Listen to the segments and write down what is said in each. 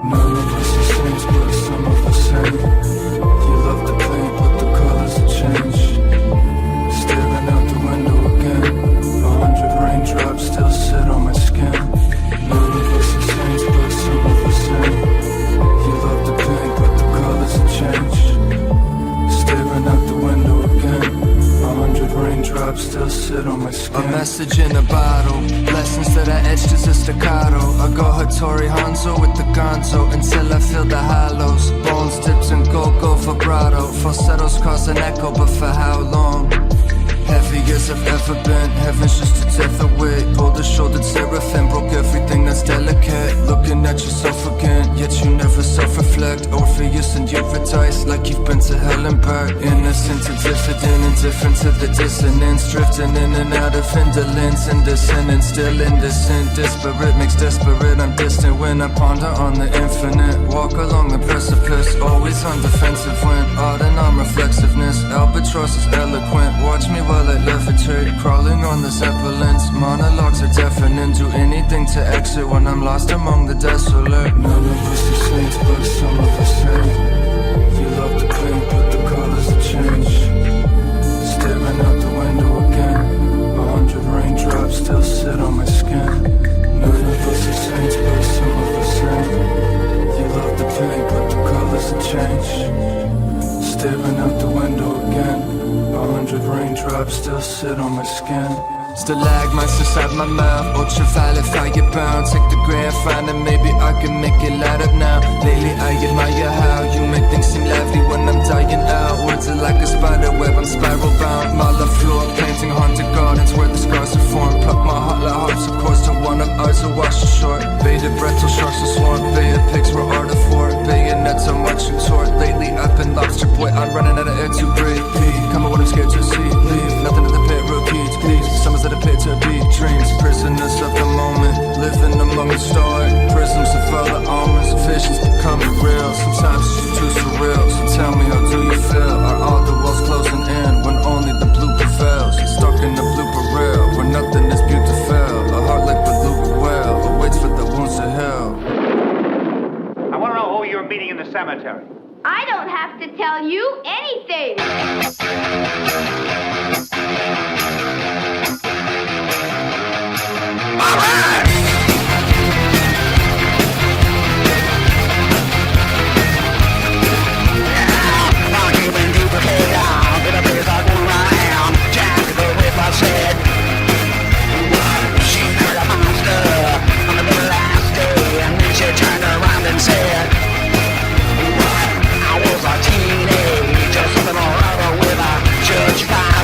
None of us are saints, but some of us ain't. You love the paint, but the colors have changed. Staring out the window again. 100 raindrops still sit on my skin. None of us are saints, but some of us ain't. You love the paint, but the colors have changed. Staring out the window again. 100 raindrops still sit on my skin. A message in a bottle, lessons that I etched as a staccato. I go Hattori Hanzo with the gonzo until I feel the hollows. Bones dips and go vibrato. Falsettos cause an echo, but for how long? Heavy as I've ever been, heaven's just a death away. Pulled a shouldered seraphim, broke everything that's delicate. Looking at yourself again, yet you never self-reflect. Orpheus and Eurydice, like you've been to hell and back. Innocent to diffident, indifferent to the dissonance. Drifting in and out of indolence, indecent still indecent. Disparate makes desperate, I'm distant when I ponder on the infinite. Walk along the precipice, always on defensive when autonom reflexiveness. Albatross is eloquent, watch me while I levitate, crawling on the zeppelins. Monologues are deafening, do anything to exit when I'm lost among the desolate. None of us are saints, but some of us ain't. You love the paint, but the colors have changed. Staring out the window again. 100 raindrops still sit on my skin. None of us are saints, but some of us ain't. You love the paint, but the colors have changed. Staring out the window again. 100 raindrops still sit on my skin. Stalagmites inside my mouth, ultraviolet fire bound. Take the grand fine and maybe I can make it light up now. Lately I admire how you make things seem lively when I'm dying out. Words are like a spider web, I'm spiral bound. Mala floor, painting haunted gardens where the scars are formed. Pluck my heart like harpsichords to one of ours who wash ashore. Bated breath till sharks are swarm. Beta pigs were artifact. Bayonets I'm watching toward. Lately I've been lobster boy, I'm running out of air to breathe. Come on, what I'm scared to see. Leave nothing in the pit, repeat, please. Summers that appear to be dreams, prisoners of the moment, living among the stars, prisms of other omens, visions becoming real. Sometimes it's too surreal, so tell me how do you feel? Are all the walls closing in when only the blue prevails? Stuck in the blooper reel where nothing is beautiful. A heart like the beluga whale awaits for the wounds to heal. I want to know who you're meeting in the cemetery. I don't have to tell you anything. I was a teenager, something or other with a church fire.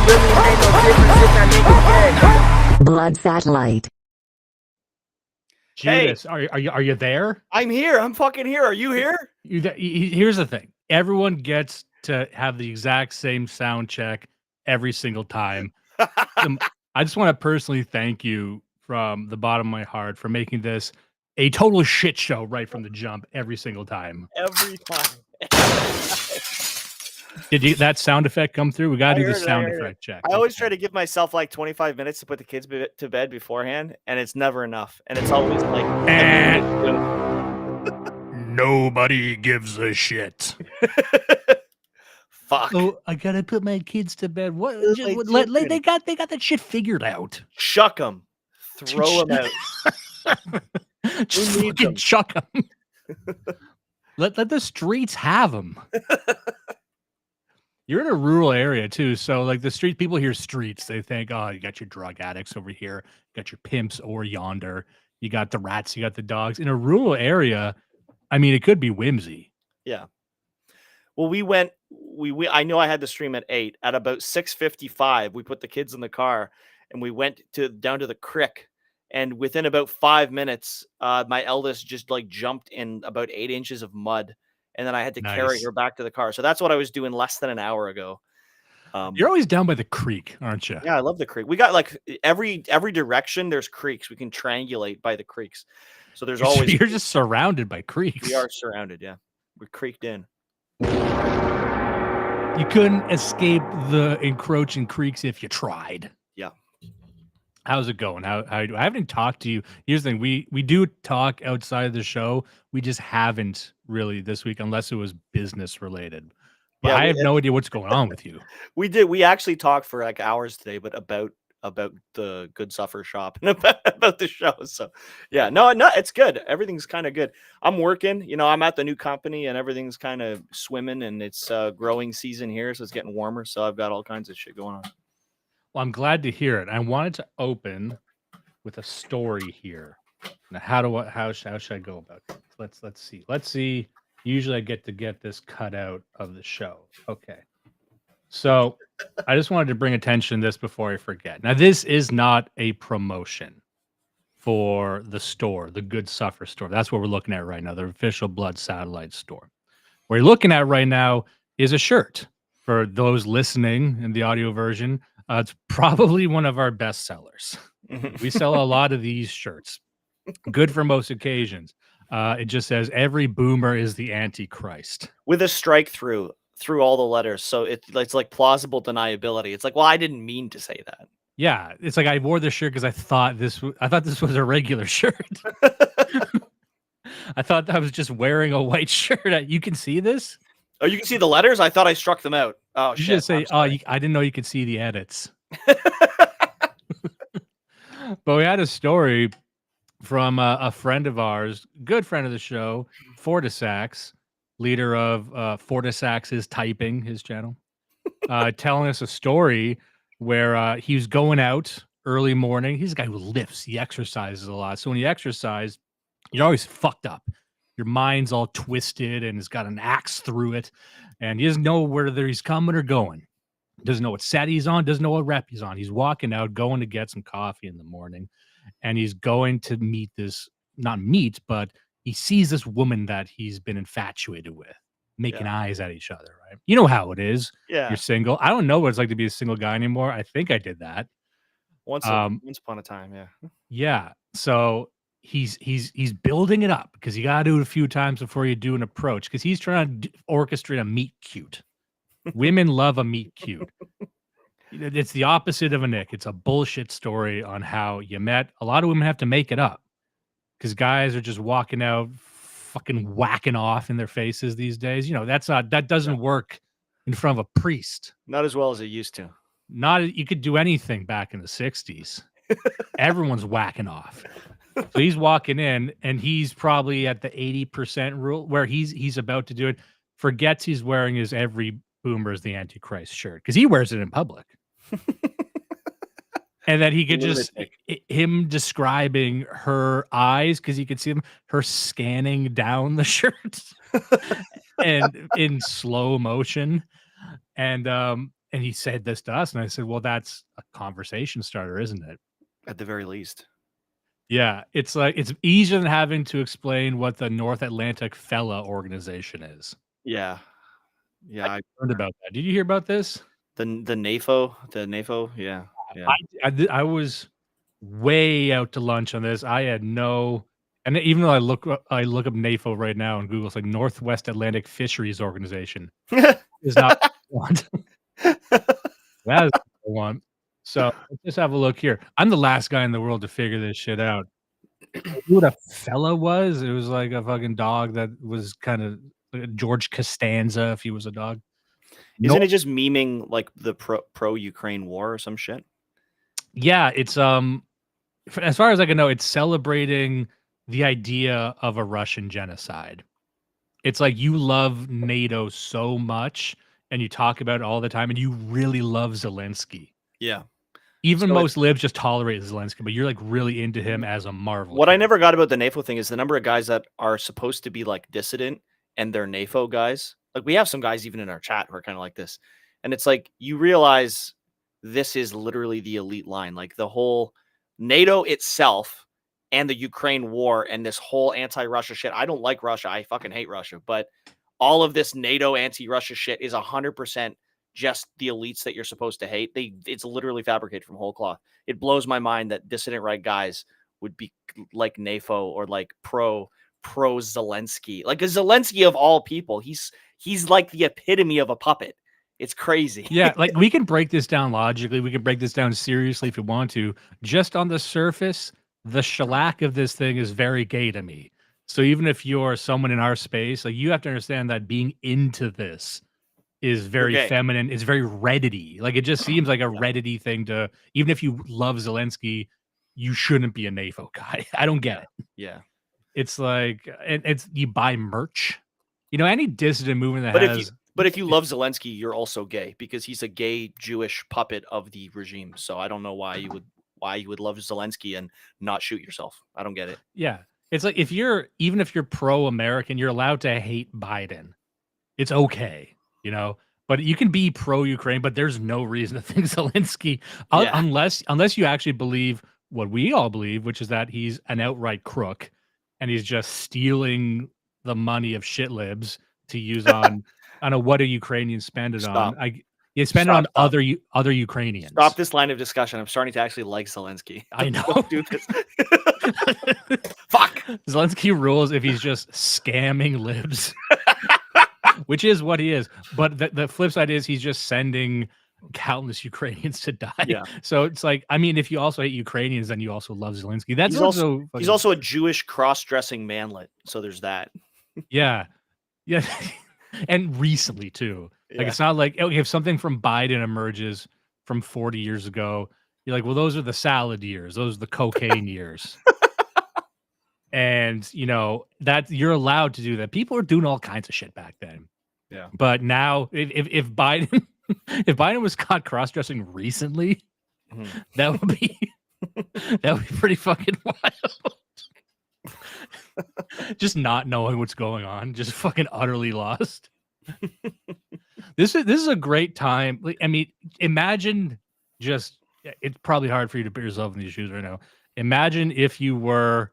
really made no difference if that nigga gay. Blood satellite. Judas, are you there? I'm here. I'm fucking here. Are you here? Here's the thing. Everyone gets to have the exact same sound check every single time. I just want to personally thank you from the bottom of my heart for making this a total shit show right from the jump every single time. Every time. Did that sound effect come through? We got to do the sound it. effect check. I always try to give myself like 25 minutes to put the kids to bed beforehand, and it's never enough. And it's always like... Nobody gives a shit. Fuck. Oh, I gotta put my kids to bed. What? They got that shit figured out. Chuck them. Throw them out. Just fucking chuck them. let the streets have them. You're in a rural area too, so like the street people hear streets, they think, oh, you got your drug addicts over here, you got your pimps over yonder, you got the rats, you got the dogs. In a rural area, I mean, it could be whimsy. Yeah. Well, I know I had the stream at 8. At about 6:55, we put the kids in the car and we went down to the creek. And within about 5 minutes, my eldest just like jumped in about 8 inches of mud. And then I had to carry her back to the car. So that's what I was doing less than an hour ago. You're always down by the creek, aren't you? Yeah, I love the creek. We got like every direction there's creeks. We can triangulate by the creeks. So there's always... You're just surrounded by creeks. We are surrounded, yeah. We're creeked in. You couldn't escape the encroaching creeks if you tried. Yeah. How's it going? How I haven't talked to you. Here's the thing. We do talk outside of the show. We just haven't really this week unless it was business related. But I have no idea what's going on with you. We did. We actually talked for like hours today, but about the Good Suffer shop and about the show. So yeah, no, it's good. Everything's kind of good. I'm working, I'm at the new company and everything's kind of swimming, and it's growing season here. So it's getting warmer. So I've got all kinds of shit going on. Well, I'm glad to hear it. I wanted to open with a story here. Now, how should I go about this? Let's see. Usually I get this cut out of the show. Okay. So I just wanted to bring attention to this before I forget. Now, this is not a promotion for the store, the Good Suffer store. That's what we're looking at right now, the official Blood Satellite store. What you're looking at right now is a shirt. For those listening in the audio version, it's probably one of our best sellers. We sell a lot of these shirts. Good for most occasions. It just says, every boomer is the Antichrist. With a strike through all the letters. So it's like plausible deniability. It's like, well, I didn't mean to say that. Yeah. It's like I wore this shirt because I thought this was a regular shirt. I thought I was just wearing a white shirt. You can see this? Oh, you can see the letters? I thought I struck them out. Oh, you shit. Just say, I didn't know you could see the edits. But we had a story from a friend of ours, good friend of the show, Fortisax, leader of Fortisax's Typing, his channel, telling us a story where he was going out early morning. He's a guy who lifts. He exercises a lot. So when you exercise, you're always fucked up. Your mind's all twisted and it's got an axe through it. And he doesn't know whether he's coming or going. Doesn't know what set he's on. Doesn't know what rep he's on. He's walking out, going to get some coffee in the morning. And he's going to meet but he sees this woman that he's been infatuated with, making eyes at each other, right? You know how it is. Yeah. You're single. I don't know what it's like to be a single guy anymore. I think I did that. Once upon a time, yeah. Yeah. So he's building it up because you got to do it a few times before you do an approach because he's trying to orchestrate a meet cute. Women love a meet cute. It's the opposite of a Nick. It's a bullshit story on how you met. A lot of women have to make it up because guys are just walking out, fucking whacking off in their faces these days. That doesn't work in front of a priest. Not as well as it used to. You could do anything back in the 60s. Everyone's whacking off. So he's walking in and he's probably at the 80% rule where he's about to do it. Forgets he's wearing his every boomer is the Antichrist shirt because he wears it in public. And then he could him describing her eyes because you could see her scanning down the shirt and in slow motion. And And he said this to us, and I said, well, that's a conversation starter, isn't it? At the very least. Yeah, it's like it's easier than having to explain what the North Atlantic Fella organization is. Yeah. Yeah. I learned about that. Did you hear about this? The NAFO. Yeah. Yeah. I was way out to lunch on this. I had no, and even though I look up NAFO right now on Google, it's like Northwest Atlantic Fisheries Organization is not what I want. That is what I want. So let's just have a look here. I'm the last guy in the world to figure this shit out. You know what a fella was? It was like a fucking dog that was kind of like George Costanza if he was a dog. Isn't it just memeing like the pro Ukraine war or some shit? Yeah, it's as far as I can know, it's celebrating the idea of a Russian genocide. It's like you love NATO so much and you talk about it all the time and you really love Zelensky. Yeah. Even So most libs just tolerate Zelensky, but you're like really into him as a Marvel. What I character. never got about the NAFO thing is the number of guys that are supposed to be like dissident and they're NAFO guys. Like we have some guys even in our chat who are kind of like this. And it's like you realize this is literally the elite line. Like the whole NATO itself and the Ukraine war and this whole anti-Russia shit. I don't like Russia. I fucking hate Russia. But all of this NATO anti-Russia shit is 100% just the elites that you're supposed to hate. It's literally fabricated from whole cloth. It blows my mind that dissident right guys would be like NAFO or like pro Zelensky. Like a Zelensky of all people. He's like the epitome of a puppet. It's crazy. Yeah, like we can break this down logically. We can break this down seriously if we want to. Just on the surface, the shellac of this thing is very gay to me. So even if you're someone in our space, like you have to understand that being into this is very feminine. It's very Reddity. Like it just seems like a Reddity thing to, even if you love Zelensky, you shouldn't be a NAFO guy. I don't get it. Yeah. It's like, it's you buy merch. You know, any dissident movement that But if you love Zelensky, you're also gay because he's a gay Jewish puppet of the regime. So I don't know why you would love Zelensky and not shoot yourself. I don't get it. Yeah. It's like even if you're pro-American, you're allowed to hate Biden. It's okay, you know, but you can be pro-Ukraine, but there's no reason to think Zelensky unless you actually believe what we all believe, which is that he's an outright crook and he's just stealing the money of shit libs to use on I don't know what do Ukrainians spend it on. You spend it on other Ukrainians. Stop this line of discussion. I'm starting to actually like Zelensky. I know. Don't do this. Fuck. Zelensky rules if he's just scamming libs, which is what he is. But the flip side is he's just sending countless Ukrainians to die. Yeah. So it's like, I mean, if you also hate Ukrainians, then you also love Zelensky. He's also a Jewish cross-dressing manlet. So there's that. Yeah. Yeah. And recently too. Like it's not like okay, if something from Biden emerges from 40 years ago, you're like, well, those are the salad years, those are the cocaine years. And you know that you're allowed to do that. People are doing all kinds of shit back then. Yeah. But now if Biden if Biden was caught cross-dressing recently, that would be pretty fucking wild. Just not knowing what's going on, just fucking utterly lost. This is a great time. Like, I mean, imagine just it's probably hard for you to put yourself in these shoes right now. Imagine if you were,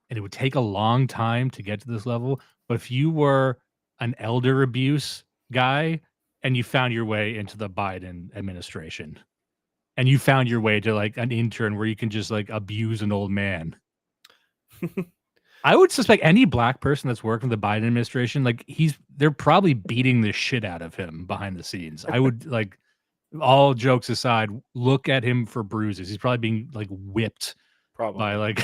and it would take a long time to get to this level, but if you were an elder abuse guy and you found your way into the Biden administration and you found your way to like an intern where you can just like abuse an old man. I would suspect any black person that's working for the Biden administration, like they're probably beating the shit out of him behind the scenes. I would like, all jokes aside, look at him for bruises. He's probably being like whipped by like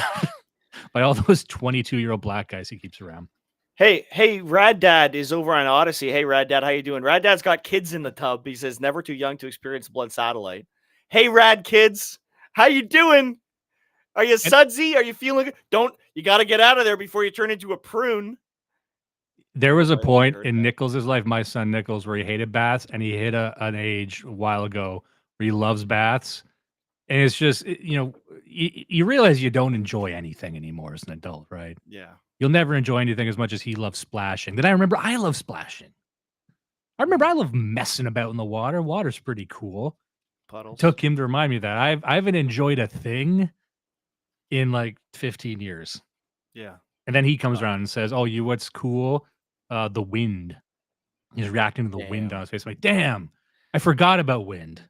by all those 22-year-old black guys he keeps around. Hey, Rad Dad is over on Odyssey. Hey, Rad Dad, how you doing? Rad Dad's got kids in the tub. He says never too young to experience blood satellite. Hey, Rad kids, how you doing? Are you sudsy? Are you feeling good? You got to get out of there before you turn into a prune. There was a point in Nichols' life, my son Nichols, where he hated baths, and he hit an age a while ago where he loves baths. And it's just, you know, you realize you don't enjoy anything anymore as an adult, right? Yeah. You'll never enjoy anything as much as he loves splashing. Then I remember I love splashing. I remember I love messing about in the water. Water's pretty cool. Puddles. Took him to remind me of that. I haven't enjoyed a thing in like 15 years. Yeah. And then he comes around and says, "Oh, what's cool? The wind." He's reacting to the wind Damn. on his face. I'm like, damn, I forgot about wind.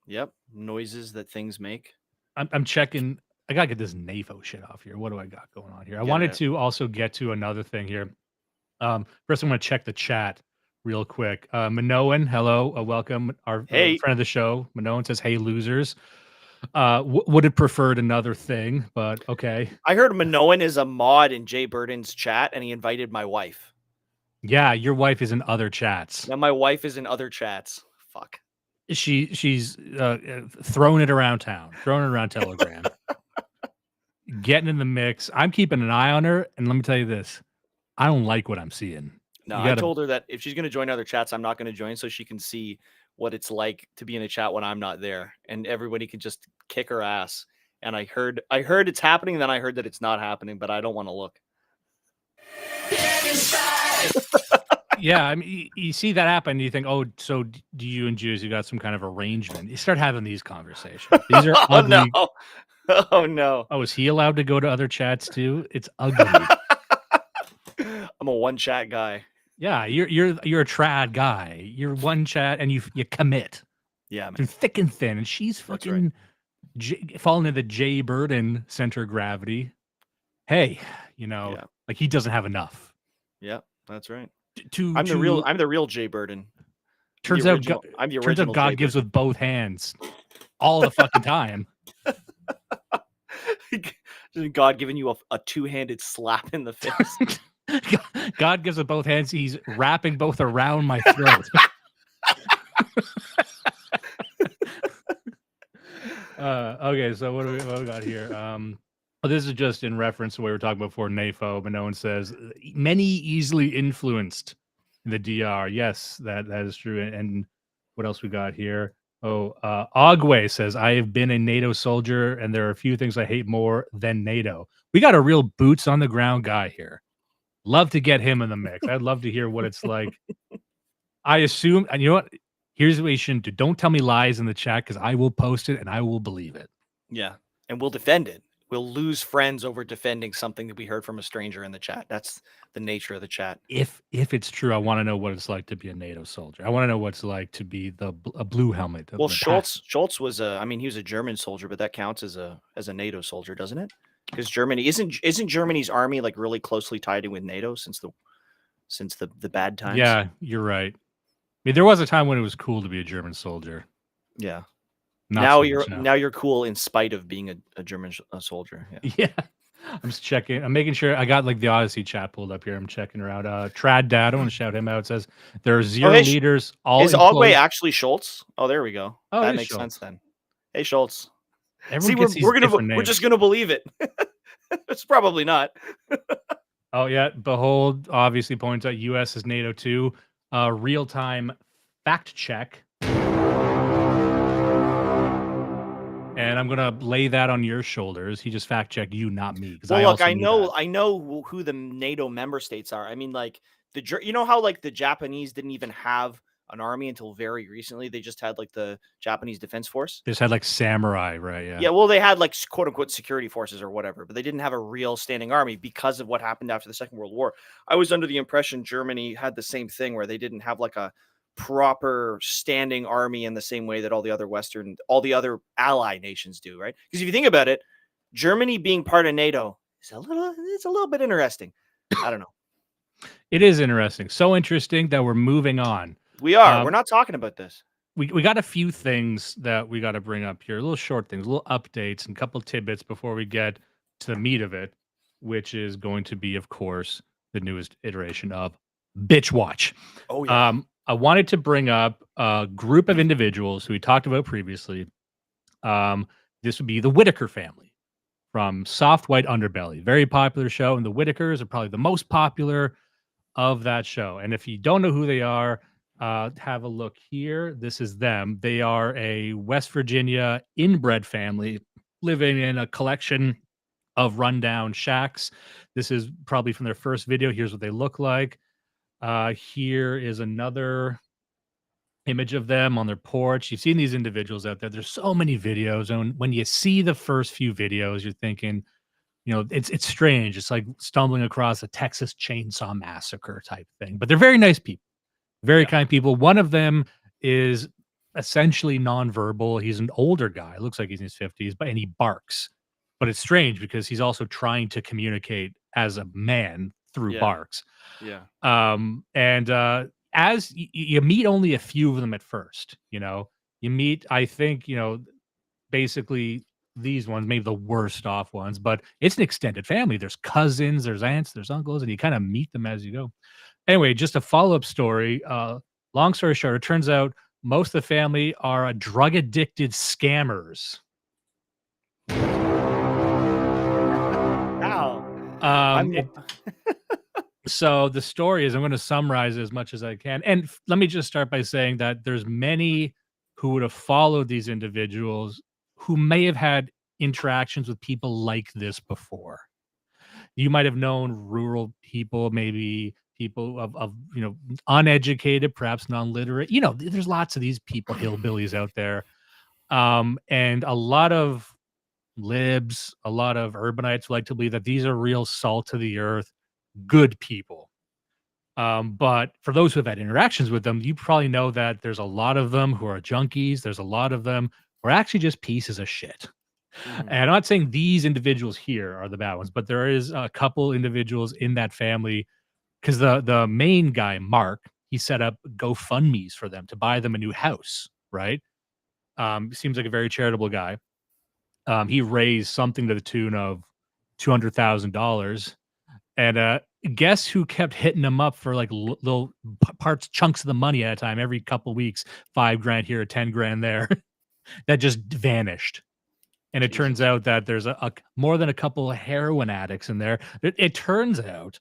Yep. Noises that things make. I'm checking. I gotta get this NAFO shit off here. What do I got going on here? I Get wanted it. to also get to another thing here. First, I'm gonna check the chat real quick. Minoan, hello, welcome. Our Hey. friend of the show, Minoan says, "Hey, losers." Would have preferred another thing, but okay. I heard Minoan is a mod in Jay Burden's chat, and he invited my wife. Yeah, your wife is in other chats. Now my wife is in other chats. Fuck. She's throwing it around town, throwing it around Telegram, getting in the mix. I'm keeping an eye on her, and let me tell you this: I don't like what I'm seeing. No, You I gotta- told her that if she's going to join other chats, I'm not going to join, so she can see what it's like to be in a chat when I'm not there, and everybody can just kick her ass. And I heard it's happening, and then I heard that it's not happening, but I don't want to look. Yeah, I mean, you see that happen, you think, oh, so do you and Judas, you got some kind of arrangement? You start having these conversations. These are Oh ugly. no! Oh no! Oh, is he allowed to go to other chats too? It's ugly. I'm a one chat guy. Yeah, you're a trad guy. You're one chat, and you commit Yeah, man. through thick and thin, and she's That's fucking falling into the Jay Burden center of gravity. Hey, Yeah. like he doesn't have enough. Yeah, that's right. I'm I'm the real Jay Burden. Turns The out, original- I'm the turns original out God Jay gives with both hands, all the fucking time. God giving you a two-handed slap in the face. God gives with both hands. He's wrapping both around my throat. Okay, so what do we got here? This is just in reference to what we were talking about before, NAFO, but no one says many easily influenced in the DR. Yes, that is true. And what else we got here? Oh, Ogwe says, I have been a NATO soldier, and there are a few things I hate more than NATO. We got a real boots on the ground guy here. Love to get him in the mix. I'd love to hear what it's like. I assume, and you know what? Here's what you shouldn't do. Don't tell me lies in the chat, because I will post it and I will believe it. Yeah, and we'll defend it. We'll lose friends over defending something that we heard from a stranger in the chat. That's the nature of the chat. If it's true, I want to know what it's like to be a NATO soldier. I want to know what it's like to be a blue helmet. Well, Schultz was he was a German soldier, but that counts as a NATO soldier, doesn't it? Because Germany isn't Germany's army like really closely tied in with NATO since the bad times. Yeah, you're right. I mean, there was a time when it was cool to be a German soldier. Yeah. Not now so much now you're cool in spite of being a German soldier. Yeah. Yeah. I'm just checking. I'm making sure I got like the Odyssey chat pulled up here. I'm checking her out. Trad Dad, I want to shout him out. It says there are zero leaders. Is Ogwe actually Schultz? Oh, there we go. Oh, that makes sense then. Hey, Schultz. Everyone See, we're just gonna believe it. It's probably not. Oh yeah. Behold, obviously points out U.S. is NATO too. Real-time fact check. And I'm gonna lay that on your shoulders. He just fact checked you, not me. Well, look, I know who the NATO member states are. I mean, like you know how like the Japanese didn't even have an army until very recently. They just had like the Japanese Defense Force. They just had like samurai, right? Yeah. Yeah. Well, they had like quote unquote security forces or whatever, but they didn't have a real standing army because of what happened after the Second World War. I was under the impression Germany had the same thing where they didn't have like a proper standing army in the same way that all the other ally nations do, right? Because if you think about it, Germany being part of NATO is a little bit interesting. I don't know. It is interesting. So interesting that we're moving on. We are. We're not talking about this. We got a few things that we got to bring up here, little short things, little updates, and a couple tidbits before we get to the meat of it, which is going to be, of course, the newest iteration of Bitch Watch. Oh yeah. I wanted to bring up a group of individuals who we talked about previously. This would be the Whitaker family from Soft White Underbelly. Very popular show, and the Whitakers are probably the most popular of that show. And if you don't know who they are, have a look here. This is them. They are a West Virginia inbred family living in a collection of rundown shacks. This is probably from their first video. Here's what they look like. Here is another image of them on their porch. You've seen these individuals out there. There's so many videos, and when you see the first few videos, you're thinking, it's strange. It's like stumbling across a Texas Chainsaw Massacre type thing. But they're very nice people, very kind people. One of them is essentially nonverbal. He's an older guy. Looks like he's in his 50s, and he barks. But it's strange because he's also trying to communicate as a man through barks. Yeah. And as you meet only a few of them at first, you meet, I think, basically these ones, maybe the worst off ones, but it's an extended family. There's cousins, there's aunts, there's uncles, and you kind of meet them as you go. Anyway, just a follow-up story. Long story short, it turns out most of the family are drug addicted scammers. So the story is, I'm going to summarize it as much as I can. And let me just start by saying that there's many who would have followed these individuals who may have had interactions with people like this before. You might have known rural people, maybe people of uneducated, perhaps non-literate. There's lots of these people, hillbillies out there. And a lot of libs, a lot of urbanites like to believe that these are real salt of the earth, good people. But for those who have had interactions with them, you probably know that there's a lot of them who are junkies. There's a lot of them who are actually just pieces of shit. And I'm not saying these individuals here are the bad ones, but there is a couple individuals in that family, because the main guy, Mark, he set up GoFundMes for them to buy them a new house, right? Seems like a very charitable guy. He raised something to the tune of $200,000. And guess who kept hitting him up for like little chunks of the money at a time every couple weeks, $5,000 here, 10 grand there, that just vanished. And it turns out that there's a more than a couple of heroin addicts in there. It turns out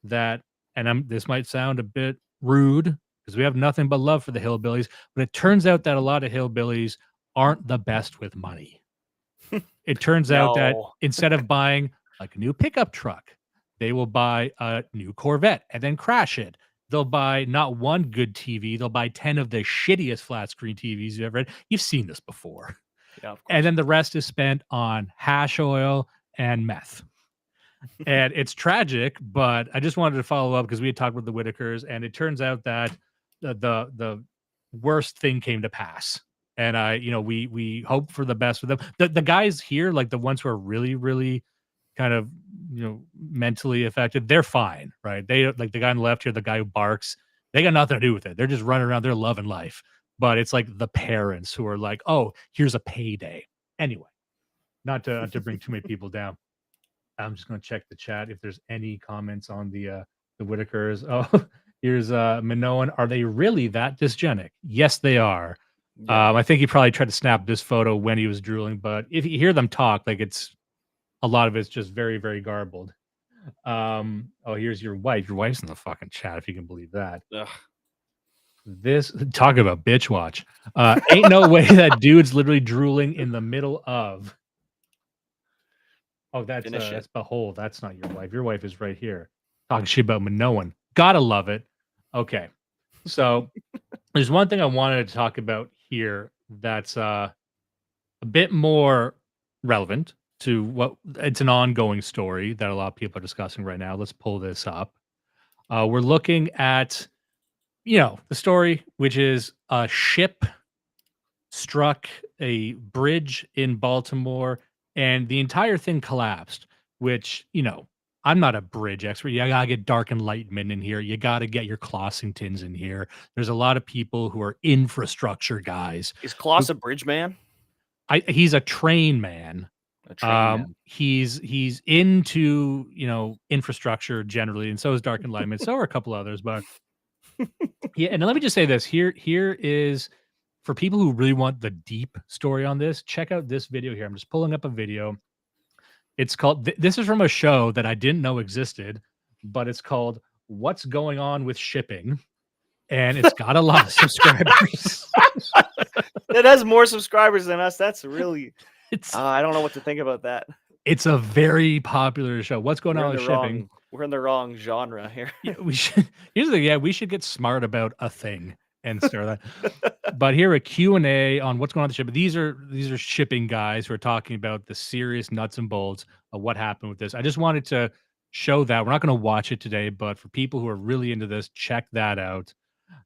that, and this might sound a bit rude because we have nothing but love for the hillbillies, but it turns out that a lot of hillbillies aren't the best with money. It turns out that instead of buying like a new pickup truck, they will buy a new Corvette and then crash it. They'll buy not one good TV. They'll buy 10 of the shittiest flat screen TVs you've ever read. You've seen this before. Yeah, and then the rest is spent on hash oil and meth. And it's tragic, but I just wanted to follow up because we had talked with the Whitakers, and it turns out that the worst thing came to pass. And we hope for the best for them. The guys here, like the ones who are really, really kind of mentally affected, they're fine, right? They, like the guy on the left here, the guy who barks, they got nothing to do with it. They're just running around, they're loving life. But it's like the parents who are like, oh, here's a payday. Anyway, not to bring too many people down. I'm just going to check the chat if there's any comments on the Whitakers. Oh, here's Minoan. Are they really that dysgenic? Yes, they are. Yeah. I think he probably tried to snap this photo when he was drooling, but if you hear them talk, like a lot of it's just very, very garbled. Oh, here's your wife. Your wife's in the fucking chat, if you can believe that. Ugh. This, talk about bitch watch. Ain't no way that dude's literally drooling in the middle of. Oh, that's Behold. That's not your wife. Your wife is right here. Talking shit about Minoan. Gotta love it. Okay. So there's one thing I wanted to talk about here that's a bit more relevant to what it's an ongoing story that a lot of people are discussing right now. Let's pull this up. We're looking at, the story, which is a ship struck a bridge in Baltimore and the entire thing collapsed, which, I'm not a bridge expert. You gotta get Dark Enlightenment in here. You gotta get your Clossingtons in here. There's a lot of people who are infrastructure guys. Is Kloss a bridge man? He's a train man. He's into infrastructure generally, and so is Dark Enlightenment. So are a couple others, but yeah. And let me just say this here is for people who really want the deep story on this. Check out this video here. I'm just pulling up a video. It's called. This is from a show that I didn't know existed, but it's called "What's Going On with Shipping," and it's got a lot of subscribers. It has more subscribers than us. That's really. I don't know what to think about that. It's a very popular show. What's going on with shipping? We're in the wrong genre here. Yeah, we should. Here's the thing. Yeah, we should get smart about a thing. and start that. But here a Q&A on what's going on with the ship. These are shipping guys who are talking about the serious nuts and bolts of what happened with this. I just wanted to show that. We're not going to watch it today, but for people who are really into this, check that out.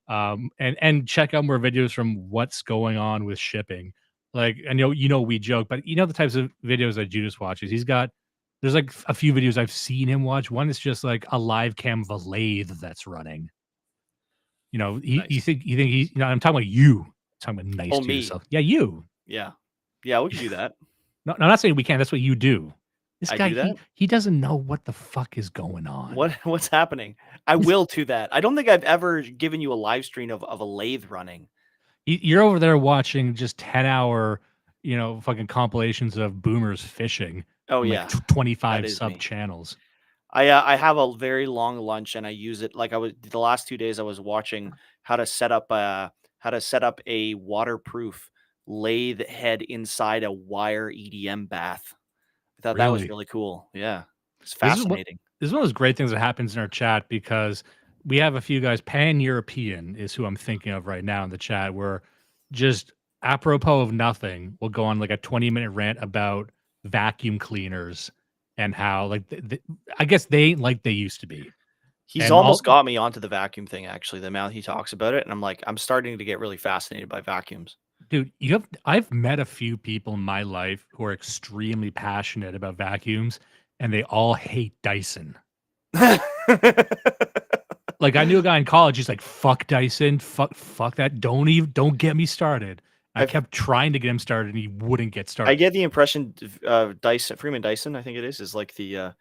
And check out more videos from what's going on with shipping. Like, I know we joke, but the types of videos that Judas watches. There's like a few videos I've seen him watch. One is just like a live cam of a lathe that's running. You think he's, I'm talking about you. I'm talking about nice to me. yourself. Yeah, you. Yeah, we can do that. No, I'm not saying we can't. That's what you do. This I guy, do that? he doesn't know what the fuck is going on. What's happening? I will do that. I don't think I've ever given you a live stream of a lathe running. You're over there watching just 10-hour, fucking compilations of boomers fishing. Oh on, yeah, like 25 sub me. channels. I have a very long lunch and I use it. Like the last 2 days I was watching how to set up a waterproof lathe head inside a wire EDM bath. I thought that was really cool. Yeah, it's fascinating. This is one of those great things that happens in our chat because we have a few guys. Pan-European is who I'm thinking of right now in the chat. Where just apropos of nothing, we'll go on like a 20-minute rant about vacuum cleaners and how like I guess they ain't like they used to be. He's almost got me onto the vacuum thing. Actually, the amount he talks about it, and I'm starting to get really fascinated by vacuums. Dude, I've met a few people in my life who are extremely passionate about vacuums, and they all hate Dyson. Like I knew a guy in college. He's like, "Fuck Dyson, fuck that. Don't get me started." I kept trying to get him started, and he wouldn't get started. I get the impression Freeman Dyson, I think it is like the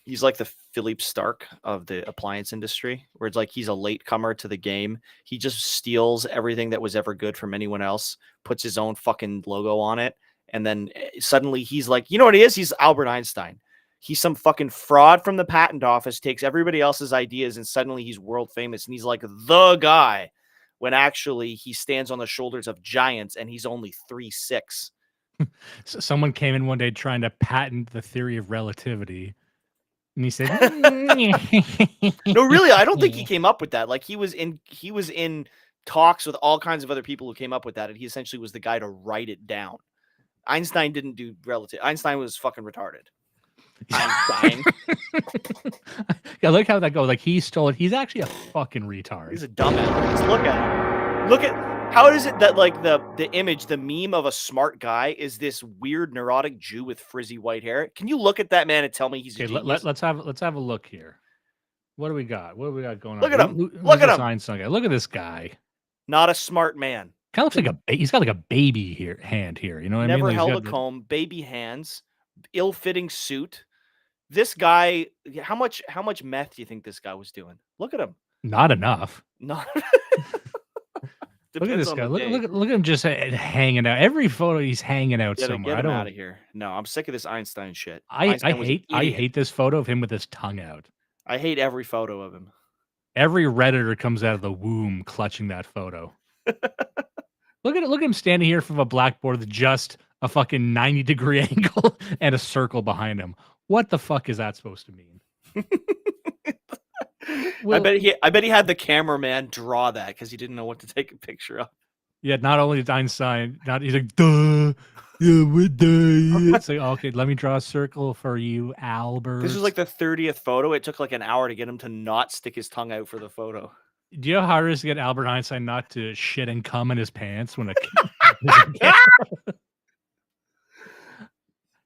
he's like the Philippe Stark of the appliance industry, where it's like he's a latecomer to the game. He just steals everything that was ever good from anyone else, puts his own fucking logo on it, and then suddenly he's like, you know what he is? He's Albert Einstein. He's some fucking fraud from the patent office, takes everybody else's ideas, and suddenly he's world famous, and he's like the guy, when actually he stands on the shoulders of giants, and he's only 3'6". So someone came in one day trying to patent the theory of relativity. And he said, "No, really, I don't think he came up with that. Like he was in talks with all kinds of other people who came up with that, and he essentially was the guy to write it down. Einstein didn't do relative. Einstein was fucking retarded. Einstein. Yeah, look how that goes. Like he stole it. He's actually a fucking retard. He's a dumbass. Look at him. Look at how is it that like the image, the meme of a smart guy is this weird neurotic Jew with frizzy white hair? Can you look at that man and tell me he's a genius? Let's have a look here. What do we got? What do we got going on? Look at him. Look at him. Einstein guy. Look at this guy. Not a smart man. Kind of looks like he's got like a baby hand here. You know what I mean? Never Like held a comb, baby hands, ill-fitting suit. This guy, how much meth do you think this guy was doing? Look at him. Not enough. Not. Look at this guy. Look at him just hanging out. Every photo he's hanging out somewhere. Get him out of here. No, I'm sick of this Einstein shit. I hate this photo of him with his tongue out. I hate every photo of him. Every Redditor comes out of the womb clutching that photo. Look at him standing here from a blackboard with just a fucking 90-degree angle and a circle behind him. What the fuck is that supposed to mean? I bet he had the cameraman draw that because he didn't know what to take a picture of. Yeah, not only did Einstein, he's like, duh, yeah, we're duh. It's like, okay, let me draw a circle for you, Albert. This was like the 30th photo. It took like an hour to get him to not stick his tongue out for the photo. Do you know how hard it is to get Albert Einstein not to shit and cum in his pants when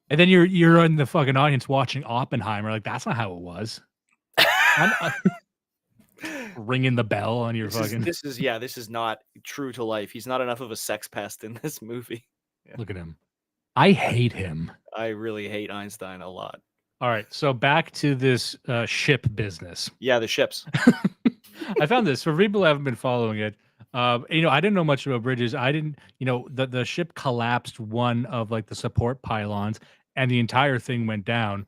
and then you're in the fucking audience watching Oppenheimer, like that's not how it was. Ringing the bell on your This is not true to life. He's not enough of a sex pest in this movie. Yeah. Look at him. I hate him. I really hate Einstein a lot. All right, so back to this ship business. Yeah, the ships. I found this for people who haven't been following it. I didn't know much about bridges. I didn't, the ship collapsed one of like the support pylons, and the entire thing went down.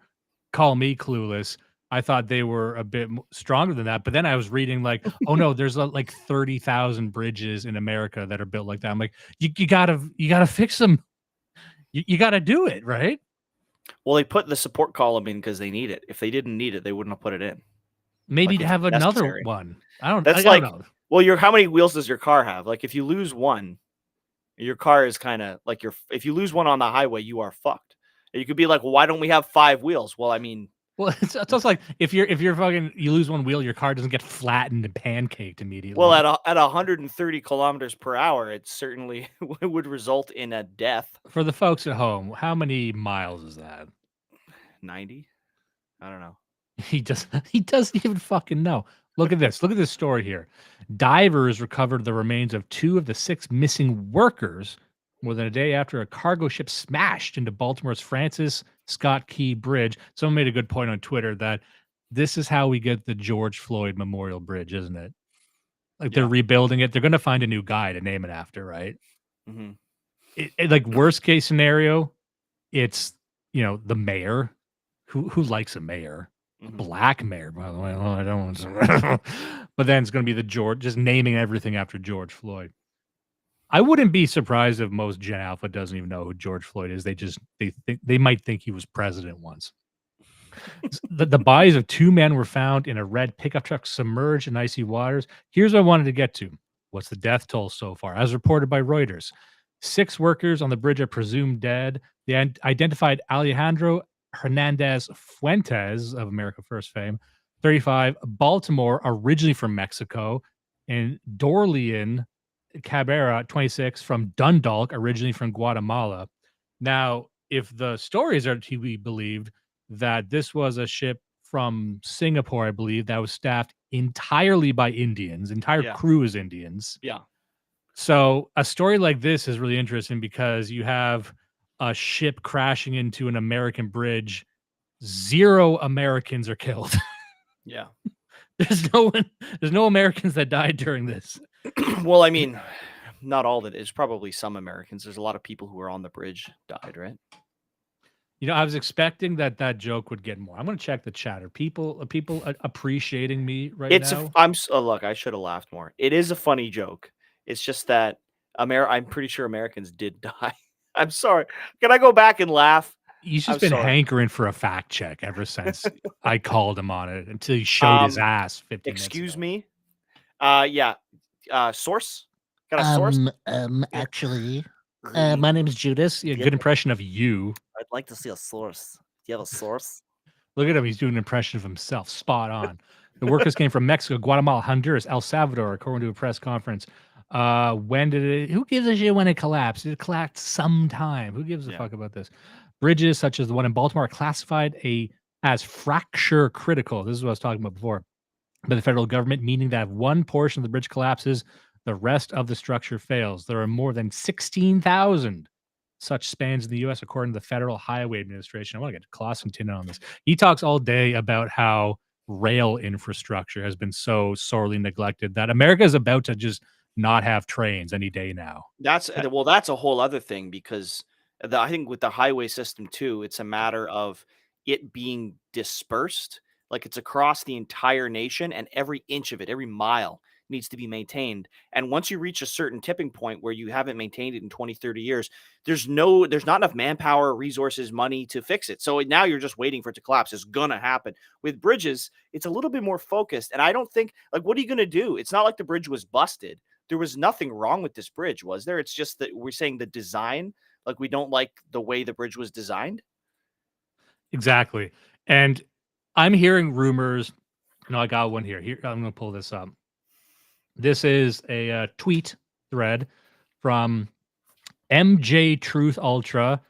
Call me clueless. I thought they were a bit stronger than that, but then I was reading like, oh no, there's like 30,000 bridges in America that are built like that. I'm like, you gotta fix them. You gotta do it, right? Well, they put the support column in because they need it. If they didn't need it, they wouldn't have put it in. Maybe to have another one. I don't know. Well, how many wheels does your car have? Like, if you lose one, your car is kind of like if you lose one on the highway, you are fucked. And you could be like, well, why don't we have 5 wheels? Well, I mean, Well, it's also like if you're fucking you lose one wheel, your car doesn't get flattened and pancaked immediately. well, at 130 kilometers per hour, it certainly would result in a death. For the folks at home, how many miles is that? 90? I don't know. He doesn't even fucking know. Look at this. Look at this story here. Divers recovered the remains of 2 of the 6 missing workers more than a day after a cargo ship smashed into Baltimore's Francis Scott Key Bridge. Someone made a good point on Twitter that this is how we get the George Floyd Memorial Bridge, isn't it? Like they're rebuilding it. They're going to find a new guy to name it after, right? Mm-hmm. Like worst case scenario, it's the mayor. Who likes a mayor? Mm-hmm. Black mayor, by the way. Oh, I don't want to. But then it's going to be just naming everything after George Floyd. I wouldn't be surprised if most Gen Alpha doesn't even know who George Floyd is. They might think he was president once. The bodies of 2 men were found in a red pickup truck submerged in icy waters. Here's what I wanted to get to. What's the death toll so far? As reported by Reuters, 6 workers on the bridge are presumed dead. They identified Alejandro Hernandez Fuentes of America First fame, 35, Baltimore, originally from Mexico, and Dorlean Cabrera, 26, from Dundalk, originally from Guatemala. Now, if the stories are to be believed, that this was a ship from Singapore, I believe, that was staffed entirely by Indians. Entire crew is Indians. Yeah. So a story like this is really interesting because you have a ship crashing into an American bridge. 0 Americans are killed. Yeah. There's no Americans that died during this. Well, I mean, not all that. There's probably some Americans. There's a lot of people who were on the bridge died, right? I was expecting that joke would get more. I'm going to check the chat. Are people appreciating me right now? Look, I should have laughed more. It is a funny joke. It's just that I'm pretty sure Americans did die. I'm sorry. Can I go back and laugh? He's just been hankering for a fact check ever since I called him on it until he showed his ass 15 minutes ago. Excuse me? Yeah. Source? Got a source? Actually, my name is Judas. Yeah, good impression of you. I'd like to see a source. Do you have a source? Look at him. He's doing an impression of himself. Spot on. The workers came from Mexico, Guatemala, Honduras, El Salvador, according to a press conference. When did it? Who gives a shit when it collapsed? It collapsed sometime. Who gives a fuck about this? Bridges such as the one in Baltimore are classified as fracture critical. This is what I was talking about before. By the federal government, meaning that if one portion of the bridge collapses, the rest of the structure fails. There are more than 16,000 such spans in the U.S., according to the Federal Highway Administration. I want to get Clausenton on this. He talks all day about how rail infrastructure has been so sorely neglected that America is about to just not have trains any day now. That's a whole other thing because I think with the highway system too, it's a matter of it being dispersed. Like it's across the entire nation and every inch of it, every mile needs to be maintained. And once you reach a certain tipping point where you haven't maintained it in 20, 30 years, there's not enough manpower, resources, money to fix it. So now you're just waiting for it to collapse. It's going to happen. With bridges, it's a little bit more focused. And I don't think, what are you going to do? It's not like the bridge was busted. There was nothing wrong with this bridge, was there? It's just that we're saying the design, like we don't like the way the bridge was designed. Exactly. And I'm hearing rumors. No, I got one here. I'm going to pull this up. This is a tweet thread from MJ Truth Ultra.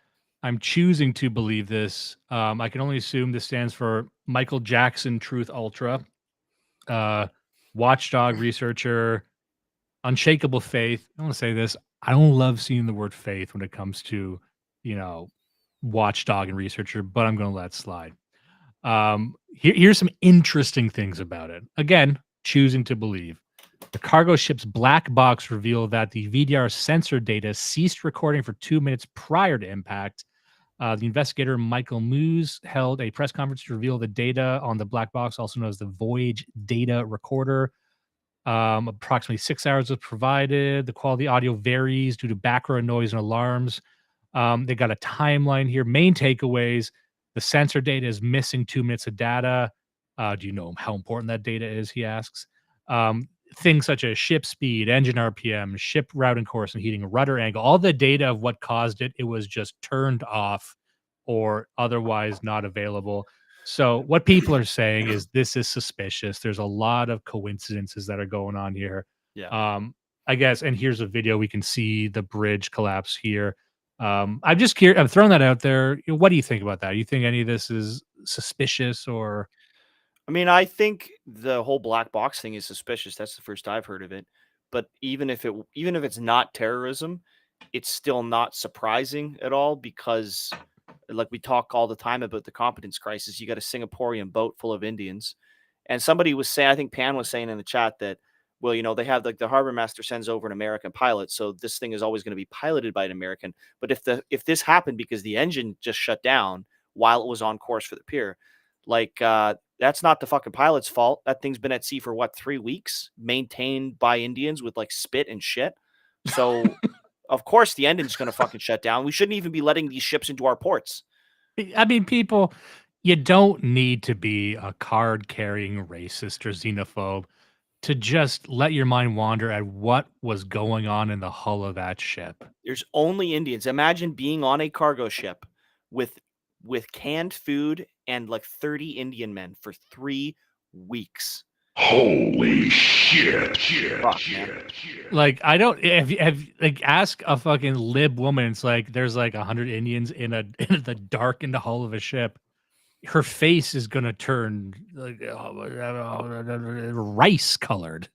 I'm choosing to believe this. I can only assume this stands for Michael Jackson Truth Ultra. Watchdog researcher, unshakable faith. I want to say this. I don't love seeing the word faith when it comes to, watchdog and researcher, but I'm going to let it slide. Here's some interesting things about it. Again, choosing to believe. The cargo ship's black box revealed that the VDR sensor data ceased recording for 2 minutes prior to impact. The investigator Michael Moose held a press conference to reveal the data on the black box, also known as the Voyage Data Recorder. Approximately 6 hours was provided. The quality audio varies due to background noise and alarms. They got a timeline here. Main takeaways: the sensor data is missing 2 minutes of data. Do you know how important that data is? He asks. things such as ship speed, engine RPM, ship routing course and heating, rudder angle, all the data of what caused it, it was just turned off or otherwise not available. So what people are saying is this is suspicious. There's a lot of coincidences that are going on here. Yeah. I guess, and here's a video. We can see the bridge collapse here. I'm just curious. I'm throwing that out there. What do you think about that? You think any of this is suspicious or? I mean, I think the whole black box thing is suspicious. That's the first I've heard of it. But even if it's not terrorism, it's still not surprising at all because, like we talk all the time about the competence crisis, you got a Singaporean boat full of Indians, and somebody was saying, I think Pan was saying in the chat that, well, they have like the harbor master sends over an American pilot, so this thing is always going to be piloted by an American. But if this happened because the engine just shut down while it was on course for the pier, like that's not the fucking pilot's fault. That thing's been at sea for what, 3 weeks, maintained by Indians with like spit and shit. So of course the engine's going to fucking shut down. We shouldn't even be letting these ships into our ports. I mean, people, you don't need to be a card-carrying racist or xenophobe to just let your mind wander at what was going on in the hull of that ship. There's only Indians. Imagine being on a cargo ship with canned food and like 30 Indian men for 3 weeks. Holy shit. Fuck, Like, I don't have like ask a fucking lib woman. It's like there's like 100 Indians in the darkened hull of a ship. Her face is gonna turn like rice colored.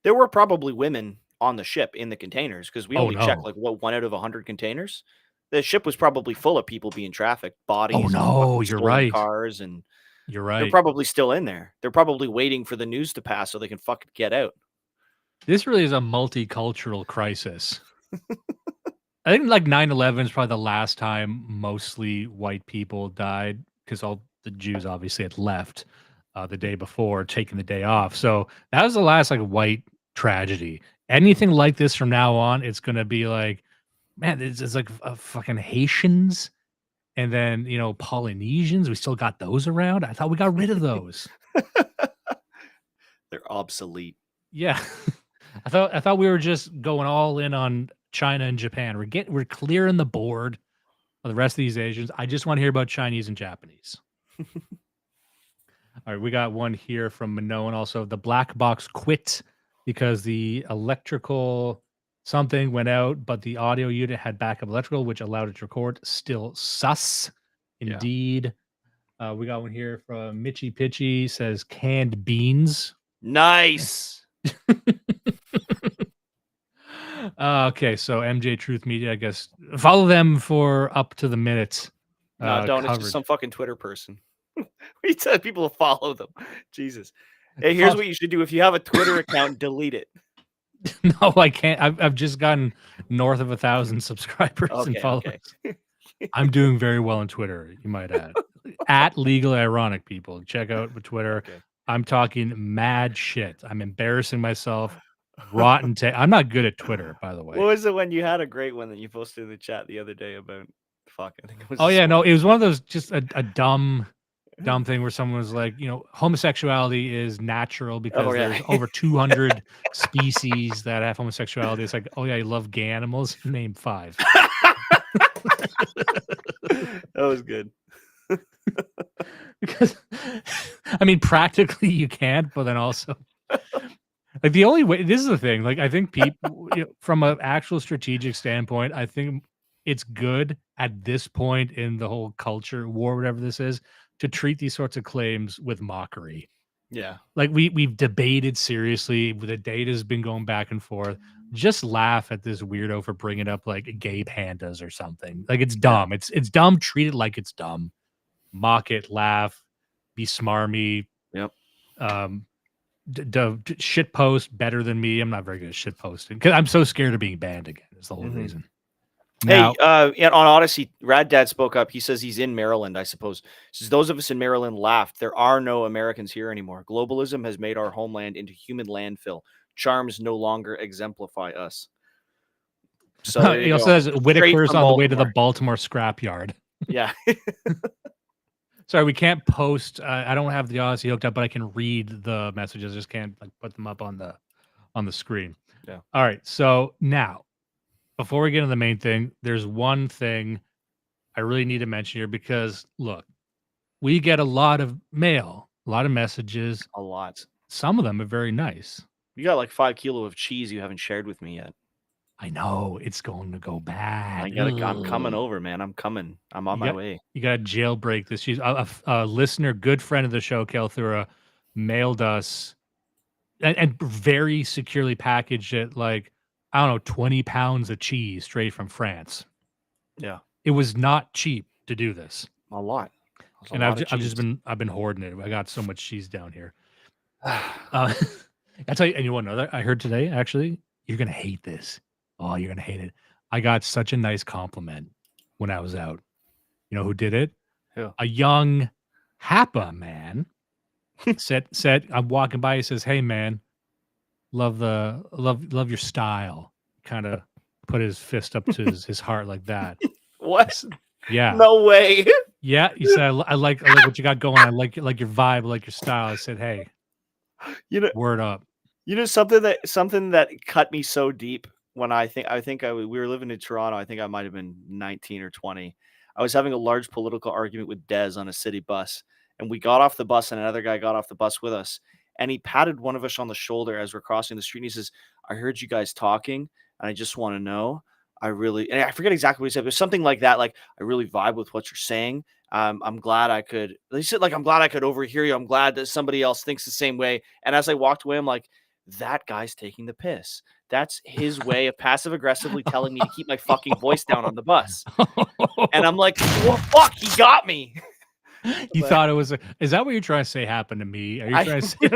There were probably women on the ship in the containers because we only checked like 1 out of 100 containers. The ship was probably full of people being trafficked, bodies. Oh no, you're right. Cars and you're right. They're probably still in there. They're probably waiting for the news to pass so they can fucking get out. This really is a multicultural crisis. I think like 9/11 is probably the last time mostly white people died because all the Jews obviously had left the day before, taking the day off. So that was the last like white tragedy. Anything like this from now on, it's going to be like, man, it's like fucking Haitians. And then, Polynesians, we still got those around. I thought we got rid of those. They're obsolete. Yeah. I thought we were just going all in on China and Japan. We're clearing the board of the rest of these Asians. I just want to hear about Chinese and Japanese. All right, we got one here from Minoan also. The black box quit because the electrical something went out, but the audio unit had backup electrical, which allowed it to record. Still sus. Indeed. Yeah. We got one here from Mitchy Pitchy, says canned beans. Nice. Okay, so MJ Truth Media, I guess. Follow them for up to the minute. No, don't. It's just some fucking Twitter person. We tell people to follow them. Jesus. Hey, here's what you should do. If you have a Twitter account, delete it. No, I can't. I've just gotten north of 1,000 subscribers and followers. Okay. I'm doing very well on Twitter, you might add. At Legal Ironic, people. Check out Twitter. Okay. I'm talking mad shit. I'm embarrassing myself. Rotten take. I'm not good at Twitter, by the way. What was it when you had a great one that you posted in the chat the other day about fuck? I think it was. Oh yeah, no, it was one of those just a dumb thing where someone was like, homosexuality is natural because there's over 200 species that have homosexuality. It's like, oh yeah, you love gay animals. Name 5. That was good. Because I mean, practically you can't, but then also. Like the only way, this is the thing. Like I think people, from an actual strategic standpoint, I think it's good at this point in the whole culture war, whatever this is, to treat these sorts of claims with mockery. Yeah, like we've debated seriously. The data's been going back and forth. Just laugh at this weirdo for bringing up like gay pandas or something. Like it's dumb. It's dumb. Treat it like it's dumb. Mock it. Laugh. Be smarmy. Yep. Shit post better than me. I'm not very good at shit posting because I'm so scared of being banned again. Is the whole reason. Now, hey, on Odyssey, Rad Dad spoke up. He says he's in Maryland, I suppose. He says those of us in Maryland laughed. There are no Americans here anymore. Globalism has made our homeland into human landfill. Charms no longer exemplify us. So he also says Whitaker's on the way to the Baltimore scrapyard. Yeah. Sorry, we can't post. I don't have the Odyssey hooked up, but I can read the messages. I just can't put them up on the on the screen. Yeah. All right. So now, before we get into the main thing, there's one thing I really need to mention here because look, we get a lot of mail, a lot of messages. A lot. Some of them are very nice. You got like 5 kilo of cheese you haven't shared with me yet. I know it's going to go bad. I'm coming over, man. I'm coming. I'm on my way. You got to jailbreak this. She's a listener, good friend of the show, Kelthura, mailed us and very securely packaged it like, I don't know, 20 pounds of cheese straight from France. Yeah. It was not cheap to do this. A lot. And I've been hoarding it. I got so much cheese down here. I tell you, and you want to know that I heard today, actually, you're going to hate this. Oh, you're going to hate it. I got such a nice compliment when I was out. You know who did it? Who? A young Hapa man said, I'm walking by. He says, "Hey man, love your style." Kind of put his fist up to his heart like that. What? Yeah. No way. Yeah. He said, I like what you got going. I like your vibe, I like your style. I said, hey, word up. You know something that cut me so deep when we were living in Toronto. I think I might have been 19 or 20. I was having a large political argument with Des on a city bus, and we got off the bus, and another guy got off the bus with us, and he patted one of us on the shoulder as we're crossing the street. And he says, "I heard you guys talking, and I just want to know. And I forget exactly what he said, but it was something like that. Like, I really vibe with what you're saying. I'm glad I could." He said, like, "I'm glad I could overhear you. I'm glad that somebody else thinks the same way." And as I walked away, I'm like, that guy's taking the piss. That's his way of passive aggressively telling me to keep my fucking voice down on the bus. And I'm like, well, fuck, he got me. You thought it was is that what you're trying to say happened to me? Are you trying to say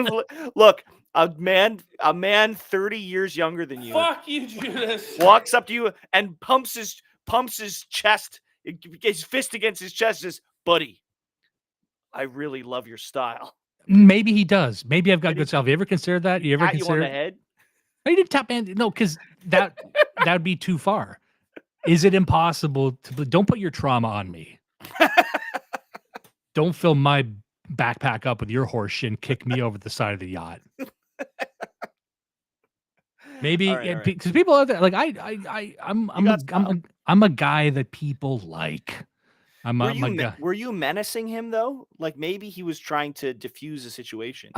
look, a man 30 years younger than you. Fuck you, Judas. Walks up to you and pumps his chest, his fist against his chest, says, "Buddy, I really love your style." Maybe he does. Maybe I've got good style. Have you ever considered that? You ever Pat you on the head? I didn't tap man. No, because that would be too far. Is it impossible to? Don't put your trauma on me. Don't fill my backpack up with your horse shit and kick me over the side of the yacht. Maybe because people out there like I'm a guy that people like. Were you menacing him though? Like maybe he was trying to diffuse the situation.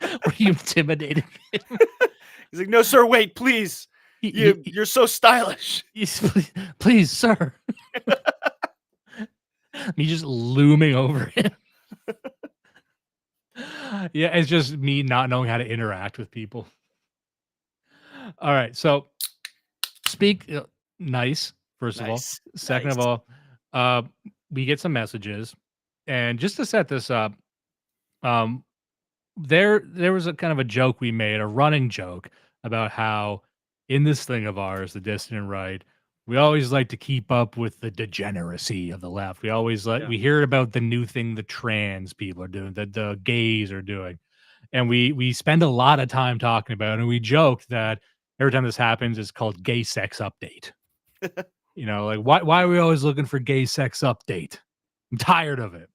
Were you intimidating him? He's like, "No, sir, wait, please. You're so stylish. Please, sir." Me just looming over him. Yeah, it's just me not knowing how to interact with people. All right, so nice. First of all, second of all, we get some messages, and just to set this up, there was a kind of a joke we made, a running joke about how in this thing of ours, the dissident right, we always like to keep up with the degeneracy of the left. We always we hear about the new thing the trans people are doing, that the gays are doing, and we spend a lot of time talking about it, and we joke that every time this happens, it's called gay sex update. You know, like why are we always looking for gay sex update? I'm tired of it.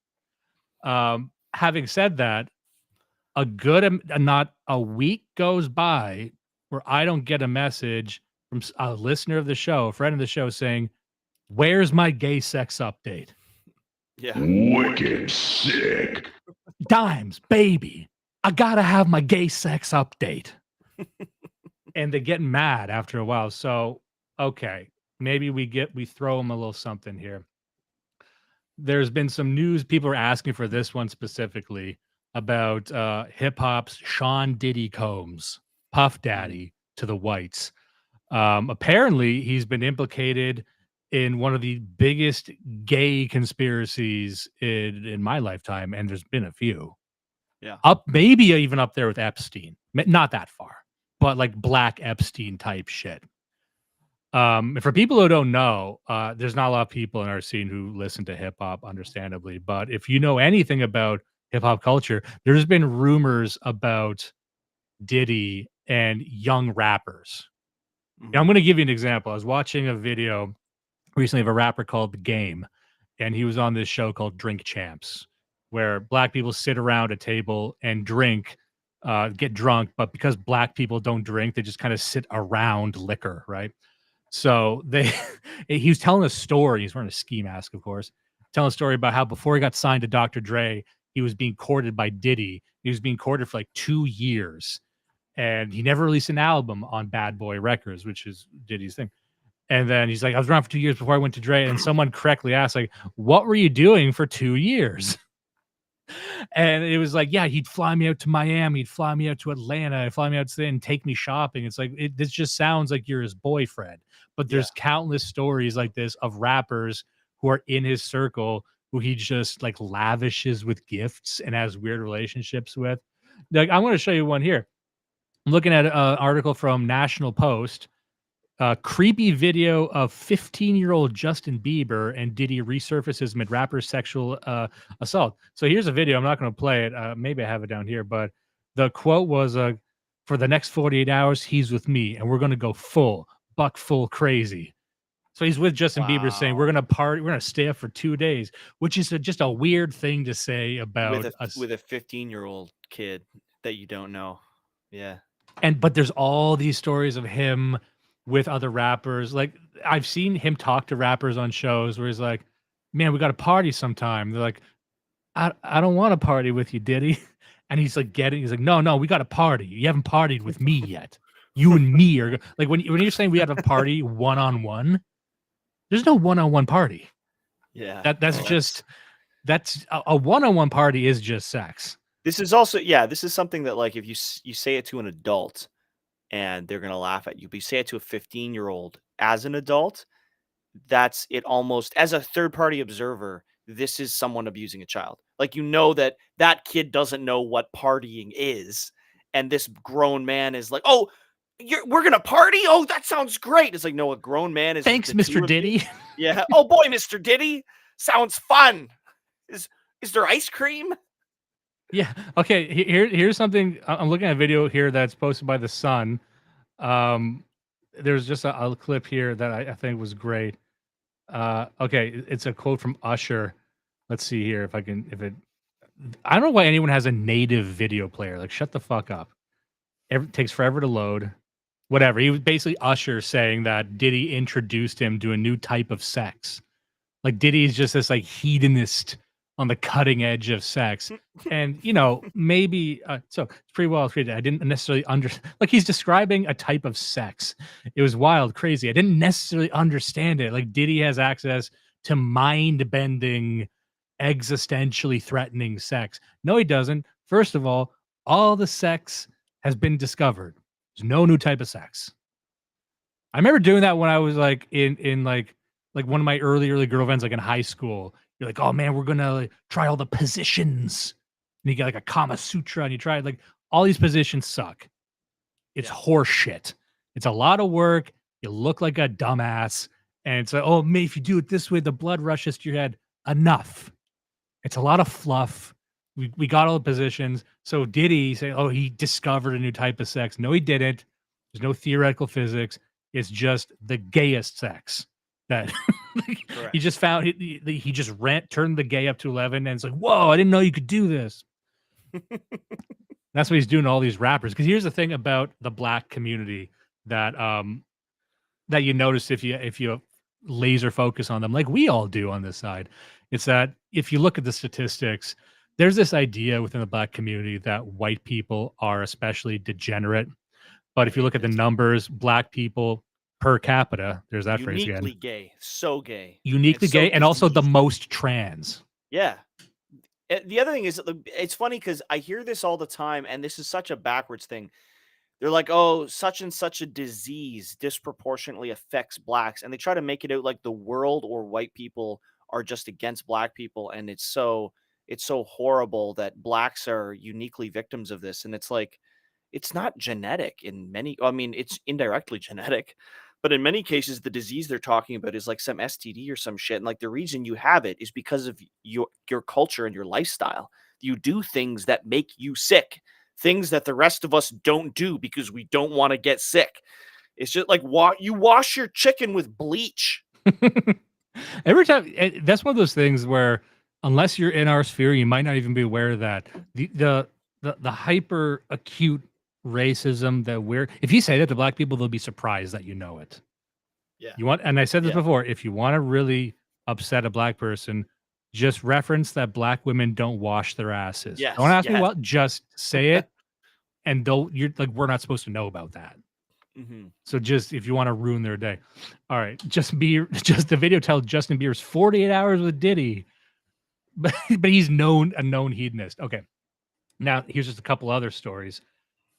Having said that, not a week goes by where I don't get a message from a listener of the show, a friend of the show, saying, "Where's my gay sex update?" Yeah. Wicked sick. Dimes, baby. I gotta have my gay sex update. And they get mad after a while. So, okay. Maybe we throw them a little something here. There's been some news. People are asking for this one specifically about hip hop's Sean Diddy Combs, Puff Daddy to the whites. Apparently, he's been implicated in one of the biggest gay conspiracies in my lifetime, and there's been a few. Yeah, maybe even up there with Epstein. Not that far, but like Black Epstein type shit. For people who don't know, there's not a lot of people in our scene who listen to hip hop, understandably. But if you know anything about hip hop culture, there's been rumors about Diddy and young rappers. Mm-hmm. I'm going to give you an example. I was watching a video recently of a rapper called The Game, and he was on this show called Drink Champs, where black people sit around a table and drink get drunk, but because black people don't drink, they just kind of sit around liquor, right? So he was telling a story. He's wearing a ski mask, of course, telling a story about how before he got signed to Dr. Dre, he was being courted by Diddy. He was being courted for like 2 years, and he never released an album on Bad Boy Records, which is Diddy's thing. And then he's like, I was around for 2 years before I went to Dre. And someone correctly asked, like, what were you doing for 2 years? And it was like, yeah, he'd fly me out to Miami, he'd fly me out to Atlanta, he'd fly me out to and take me shopping. It's like, this just sounds like you're his boyfriend. But there's countless stories like this of rappers who are in his circle who he just like lavishes with gifts and has weird relationships with. Like, I'm going to show you one here. I'm looking at an article from National Post. Creepy video of 15-year-old Justin Bieber and Diddy resurfaces mid rapper sexual assault. So here's a video. I'm not going to play it. Maybe I have it down here, but the quote was, for the next 48 hours, he's with me and we're going to go buck full crazy. So he's with Justin Bieber saying, we're going to party. We're going to stay up for 2 days, which is just a weird thing to say about with a 15-year-old kid that you don't know. Yeah. But there's all these stories of him with other rappers. Like, I've seen him talk to rappers on shows where he's like, man, we got to party sometime. They're like, I don't want to party with you, Diddy. And he's like, no, we got to party. You haven't partied with me yet. You and me are like, when you're saying we have a party one-on-one, there's no one-on-one party. Yeah. That's a one-on-one party is just sex. This is also, this is something that, like, if you say it to an adult and they're going to laugh at you, but you say it to a 15-year-old as an adult, that's it almost, as a third-party observer, this is someone abusing a child. Like, you know that kid doesn't know what partying is, and this grown man is like, oh, we're going to party? Oh, that sounds great. It's like, no, a grown man is... Thanks, Mr. Diddy. Yeah. Oh, boy, Mr. Diddy. Sounds fun. Is there ice cream? Yeah. Okay. Here's something. I'm looking at a video here that's posted by The Sun. There's just a clip here that I think was great. Okay. It's a quote from Usher. Let's see here I don't know why anyone has a native video player. Like, shut the fuck up. It takes forever to load. Whatever. He was basically Usher saying that Diddy introduced him to a new type of sex. Like, Diddy's just this like hedonist on the cutting edge of sex. And, maybe, so it's pretty well created. I didn't necessarily like, he's describing a type of sex. It was wild, crazy. I didn't necessarily understand it. Like, Diddy has access to mind-bending, existentially threatening sex. No, he doesn't. First of all the sex has been discovered. There's no new type of sex. I remember doing that when I was like in like one of my early girlfriends, like in high school. You're like, oh man, we're gonna like, try all the positions. And you get like a Kama Sutra, and you try like all these positions suck. It's horse shit. It's a lot of work. You look like a dumbass, and it's like, oh man, if you do it this way, the blood rushes to your head. Enough. It's a lot of fluff. We got all the positions. So Diddy say, oh, he discovered a new type of sex. No, he didn't. There's no theoretical physics. It's just the gayest sex. That he just found he just turned the gay up to 11, and it's like, whoa, I didn't know you could do this. That's what he's doing to all these rappers. Because here's the thing about the black community that that you notice if you laser focus on them, like we all do on this side. It's that if you look at the statistics, there's this idea within the black community that white people are especially degenerate. But if you look at the numbers, black people per capita, there's that phrase again. Uniquely gay. So gay. Uniquely gay, and also the most trans. Yeah. The other thing is, it's funny because I hear this all the time, and this is such a backwards thing. They're like, oh, such and such a disease disproportionately affects blacks. And they try to make it out like the world or white people are just against black people. And it's so horrible that blacks are uniquely victims of this. And it's like, it's not genetic in many, I mean, it's indirectly genetic. But in many cases, the disease they're talking about is like some STD or some shit. And like the reason you have it is because of your culture and your lifestyle. You do things that make you sick, things that the rest of us don't do because we don't want to get sick. It's just like you wash your chicken with bleach. Every time, that's one of those things where unless you're in our sphere, you might not even be aware of that. The the hyper acute racism that if you say that to black people, they'll be surprised that you know it. Yeah. And I said this Yeah. before, if you want to really upset a black person, just reference that black women don't wash their asses. Yes, Don't ask me yes. what, just say it. And you're like, we're not supposed to know about that. So just if you want to ruin their day. All right. Just the video tells Justin Bieber's 48 hours with Diddy. But he's a known hedonist. Okay. Now here's just a couple other stories.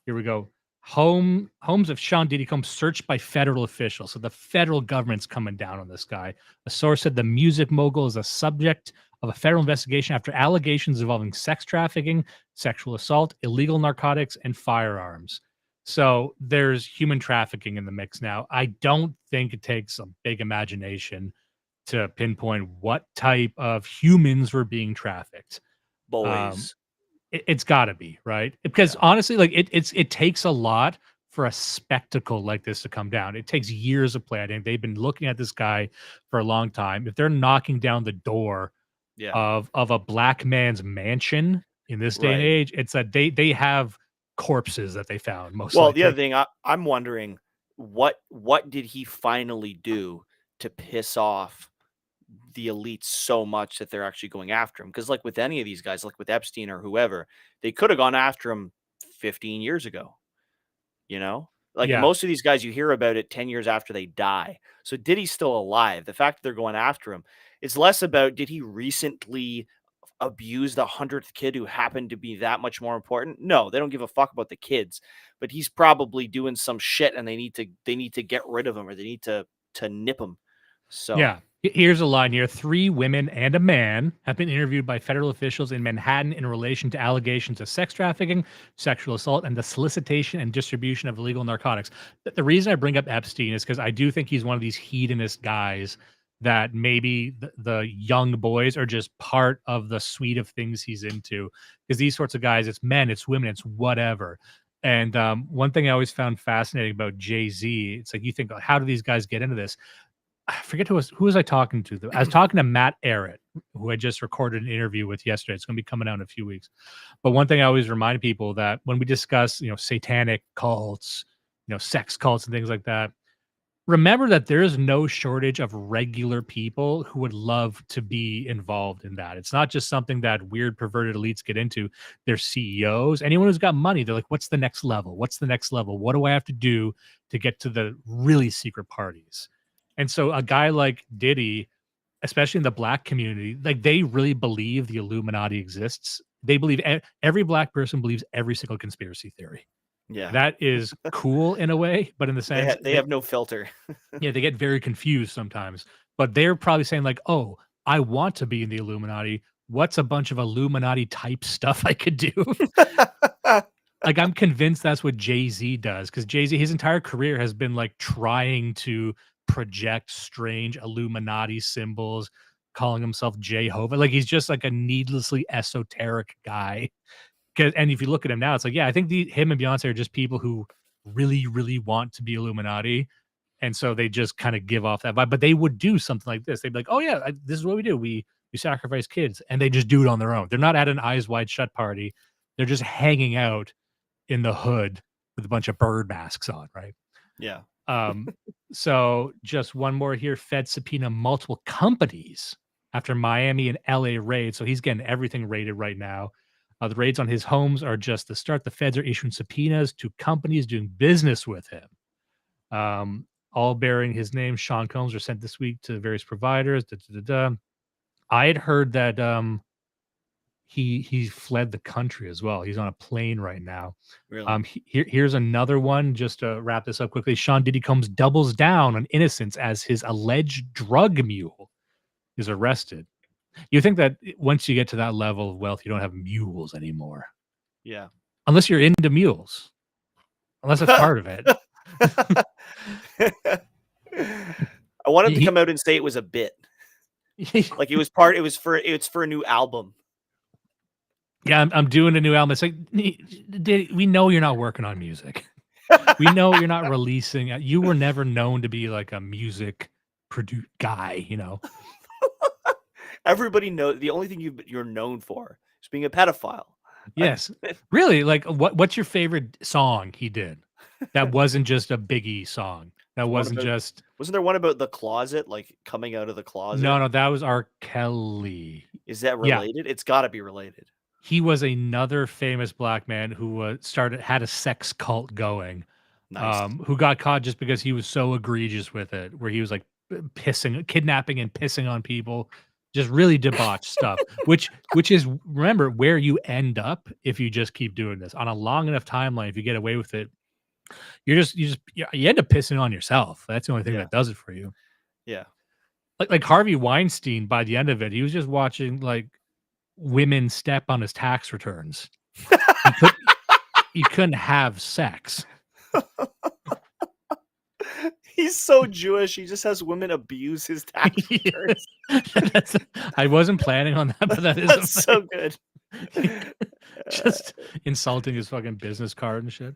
Here we go. Homes of Sean Diddy come searched by federal officials. So the federal government's coming down on this guy. A source said the music mogul is a subject of a federal investigation after allegations involving sex trafficking, sexual assault, illegal narcotics, and firearms. So there's human trafficking in the mix now. I don't think it takes a big imagination to pinpoint what type of humans were being trafficked. Boys. It's got to be, right? Because honestly, like it takes a lot for a spectacle like this to come down. It takes years of planning. They've been looking at this guy for a long time. If they're knocking down the door of a black man's mansion in this day and age, it's that they have corpses that they found most likely. The other thing I'm wondering, what did he finally do to piss off the elites so much that they're actually going after him? Because like with any of these guys, like with Epstein or whoever, they could have gone after him 15 years ago. Like most of these guys, you hear about it 10 years after they die. So Diddy's still alive. The fact that they're going after him, it's less about did he recently abuse the 100th kid who happened to be that much more important. No, they don't give a fuck about the kids, but he's probably doing some shit and they need to get rid of him, or they need to nip him. So yeah. Here's a line here. 3 women and a man have been interviewed by federal officials in Manhattan in relation to allegations of sex trafficking, sexual assault, and the solicitation and distribution of illegal narcotics. The reason I bring up Epstein is because I do think he's one of these hedonist guys that maybe the young boys are just part of the suite of things he's into. Because these sorts of guys, it's men, it's women, it's whatever. And one thing I always found fascinating about Jay-Z, it's like you think, how do these guys get into this? I forget who was I talking to. I was talking to Matt Arrett, who I just recorded an interview with yesterday. It's going to be coming out in a few weeks. But one thing I always remind people that when we discuss, satanic cults, sex cults and things like that, remember that there is no shortage of regular people who would love to be involved in that. It's not just something that weird perverted elites get into. They're CEOs, anyone who's got money. They're like, what's the next level? What's the next level? What do I have to do to get to the really secret parties? And so a guy like Diddy, especially in the black community, like they really believe the Illuminati exists. They believe every black person believes every single conspiracy theory. Yeah, that is cool in a way, but in the sense they have no filter. Yeah, they get very confused sometimes. But they're probably saying like, "Oh, I want to be in the Illuminati. What's a bunch of Illuminati type stuff I could do?" Like I'm convinced that's what Jay-Z does, because Jay-Z, his entire career has been like trying to project strange Illuminati symbols, calling himself Jehovah. Like he's just like a needlessly esoteric guy. And if you look at him now, it's like, yeah, I think him and Beyonce are just people who really, really want to be Illuminati. And so they just kind of give off that vibe. But they would do something like this. They'd be like, oh, yeah, this is what we do. We sacrifice kids. And they just do it on their own. They're not at an Eyes Wide Shut party. They're just hanging out in the hood with a bunch of bird masks on, right? Yeah. So just one more here. Fed subpoena multiple companies after Miami and LA raid. So he's getting everything raided right now. The raids on his homes are just the start. The feds are issuing subpoenas to companies doing business with him. All bearing his name. Sean Combs were sent this week to various providers. I had heard that he fled the country as well. He's on a plane right now. Really? Here's another one just to wrap this up quickly. Sean Diddy Combs doubles down on innocence as his alleged drug mule is arrested. You think that once you get to that level of wealth, you don't have mules anymore. Yeah. Unless you're into mules. Unless it's part of it. I want him to come out and say it was a bit. Like it's for a new album. Yeah, I'm doing a new album. It's like, we know you're not working on music. We know you're not releasing. You were never known to be like a music produce guy, Everybody knows the only thing you're known for is being a pedophile. Yes. Really? Like what's your favorite song he did? That wasn't just a Biggie song. That wasn't just Wasn't there one about the closet, like coming out of the closet? No, that was R. Kelly. Is that Yeah. related? It's got to be related. He was another famous black man who had a sex cult going. Nice. Who got caught just because he was so egregious with it, where he was like kidnapping and pissing on people, just really debauched stuff. Which is, remember, where you end up if you just keep doing this on a long enough timeline. If you get away with it, you end up pissing on yourself. That's the only thing that does it for you. Yeah. Like Harvey Weinstein, by the end of it, he was just watching like women step on his tax returns. He couldn't have sex. He's so Jewish. He just has women abuse his tax returns. I wasn't planning on that, but That's so good. Just insulting his fucking business card and shit.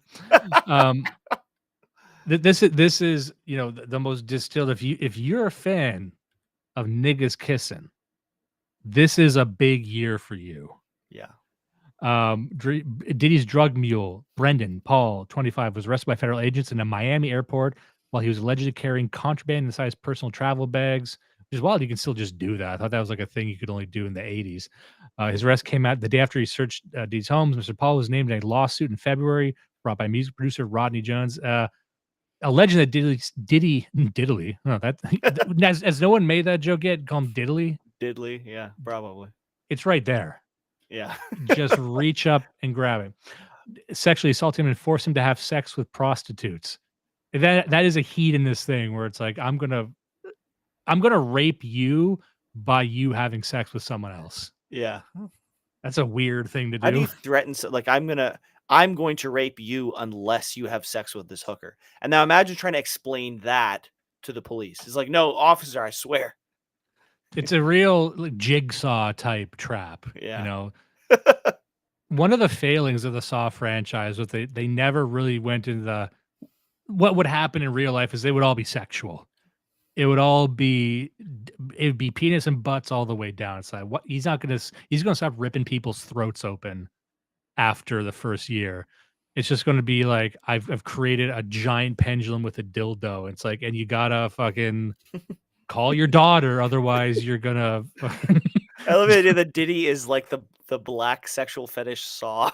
This is the most distilled. If you're a fan of niggas kissing, this is a big year for you. Yeah. Diddy's drug mule, Brendan Paul, 25, was arrested by federal agents in a Miami airport while he was allegedly carrying contraband inside his personal travel bags, which is wild. You can still just do that. I thought that was like a thing you could only do in the 80s. His arrest came out the day after he searched Diddy's homes. Mr. Paul was named in a lawsuit in February brought by music producer Rodney Jones, alleging that Diddy, no, that as no one made that joke yet, call him Diddley. Diddley, yeah, probably. It's right there. Yeah. Just reach up and grab him. Sexually assault him and force him to have sex with prostitutes. That is a heat in this thing where it's like, I'm gonna rape you by you having sex with someone else. Yeah. That's a weird thing to do. How do you threaten like I'm going to rape you unless you have sex with this hooker? And now imagine trying to explain that to the police. It's like, no, officer, I swear. It's a real like jigsaw type trap. Yeah. You know. One of the failings of the Saw franchise was they never really went into what would happen in real life is they would all be sexual. It would be penis and butts all the way down. It's like he's gonna stop ripping people's throats open after the first year. It's just gonna be like I've created a giant pendulum with a dildo. It's like, and you gotta fucking call your daughter, otherwise you're gonna I love the idea that Diddy is like the black sexual fetish Saw.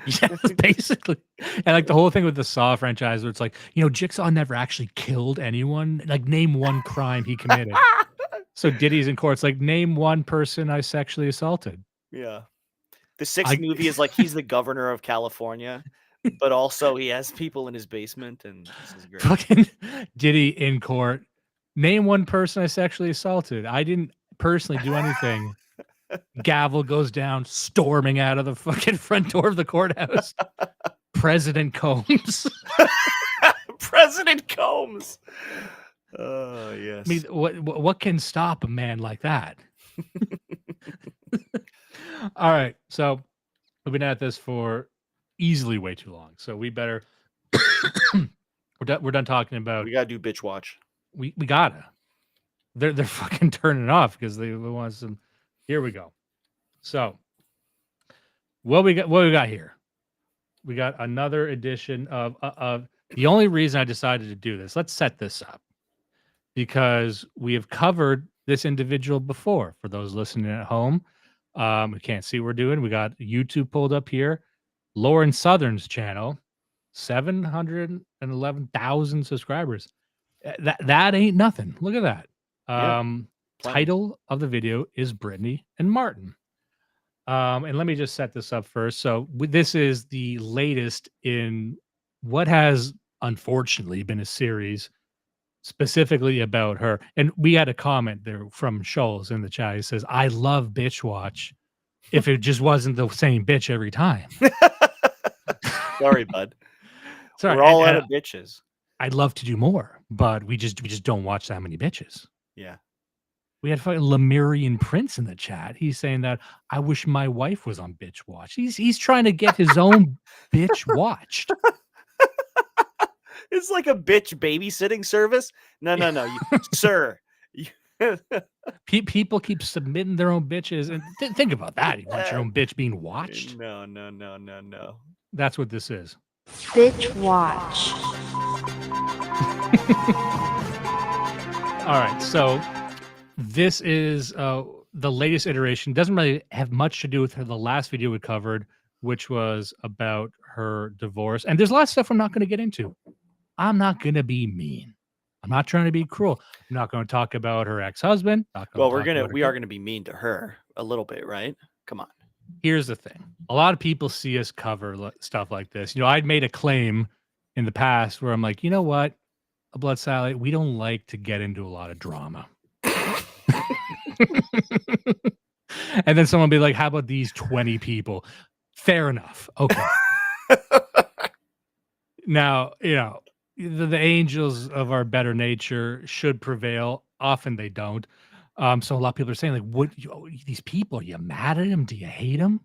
Yeah, basically. And like the whole thing with the Saw franchise where it's like, Jigsaw never actually killed anyone. Like, name one crime he committed. So Diddy's in court. It's like, name one person I sexually assaulted. Yeah. The sixth movie is like he's the governor of California, but also he has people in his basement, and this is great. Fucking Diddy in court. Name one person I sexually assaulted. I didn't personally do anything. Gavel goes down, storming out of the fucking front door of the courthouse. President Combs. President Combs. Oh, yes. I mean, what can stop a man like that? All right. So we've been at this for easily way too long. So we better we're done talking about. We gotta do bitch watch. We gotta. They're fucking turning it off because they want some. Here we go. So, what we got here? We got another edition of the only reason I decided to do this. Let's set this up because we have covered this individual before. For those listening at home, we can't see what we're doing. We got YouTube pulled up here. Lauren Southern's channel, 711,000 subscribers. That ain't nothing. Look at that. Title of the video is Brittany and Martin. And let me just set this up first. So this is the latest in what has unfortunately been a series specifically about her. And we had a comment there from Scholes in the chat. He says, I love bitch watch if it just wasn't the same bitch every time. Sorry, bud. Sorry, we're all out of bitches. I'd love to do more, but we just don't watch that many bitches. Yeah. We had fucking Lemurian Prince in the chat. He's saying that I wish my wife was on bitch watch. He's trying to get his own bitch watched. It's like a bitch babysitting service. No, sir. People keep submitting their own bitches, and think about that. You want your own bitch being watched? No. That's what this is. Bitch watch. All right, so this is the latest iteration. Doesn't really have much to do with the last video we covered, which was about her divorce. And there's a lot of stuff I'm not going to get into. I'm not going to be mean. I'm not trying to be cruel. I'm not going to talk about her ex-husband. Well, we are gonna be mean to her a little bit, right? Come on. Here's the thing. A lot of people see us cover stuff like this. I'd made a claim in the past where I'm like, you know what? A Blood Salad, we don't like to get into a lot of drama. And then someone will be like, how about these 20 people? Fair enough. Okay. Now, the angels of our better nature should prevail. Often they don't. So a lot of people are saying, like, these people, are you mad at them? Do you hate them?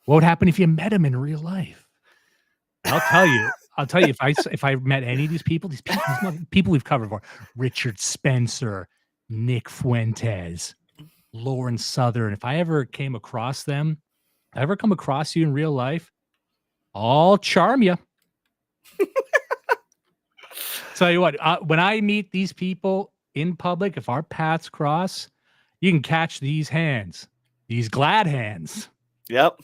What would happen if you met them in real life? I'll tell you, if I met any of these people we've covered before, Richard Spencer, Nick Fuentes, Lauren Southern, if I ever came across them, if I ever come across you in real life, I'll charm you. Tell you what, when I meet these people in public, if our paths cross, you can catch these hands, these glad hands. Yep.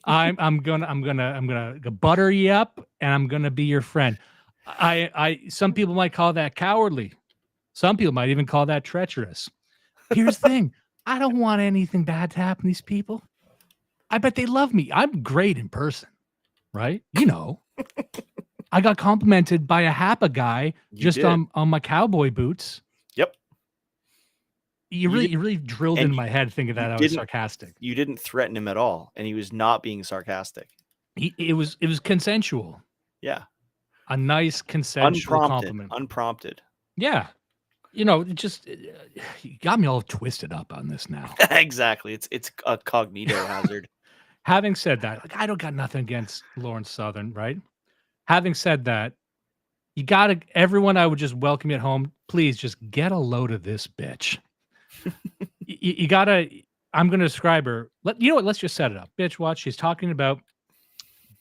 I'm gonna butter you up, and I'm gonna be your friend. Some people might call that cowardly. Some people might even call that treacherous. Here's the thing: I don't want anything bad to happen to these people. I bet they love me. I'm great in person, right? I got complimented by a Hapa guy on my cowboy boots. Yep. You really drilled in my head thinking that I was sarcastic. You didn't threaten him at all, and he was not being sarcastic. It was consensual. Yeah. A nice consensual compliment. Unprompted. Yeah. It just you got me all twisted up on this now. Exactly. It's a cognito hazard. Having said that, I don't got nothing against Lauren Southern, right? Having said that, everyone I would just welcome you at home, please just get a load of this bitch. I'm going to describe her. Let's just set it up. Bitch watch. She's talking about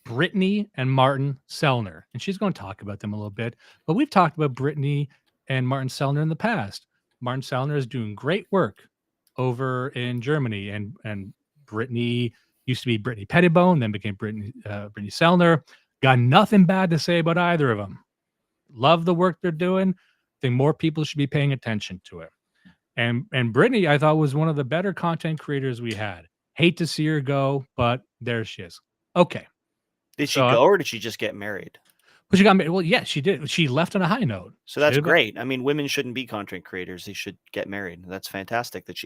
Brittany and Martin Sellner, and she's going to talk about them a little bit, but we've talked about Brittany and Martin Sellner in the past. Martin Sellner is doing great work over in Germany, and Brittany used to be Brittany Pettibone, then became Brittany Sellner. Got nothing bad to say about either of them. Love the work they're doing. Think more people should be paying attention to it. And Brittany, I thought, was one of the better content creators we had. Hate to see her go, but there she is. Okay. Did she go, or did she just get married? Well, she got married. Well, yeah, she did. She left on a high note. So that's great. I mean, women shouldn't be content creators. They should get married. That's fantastic that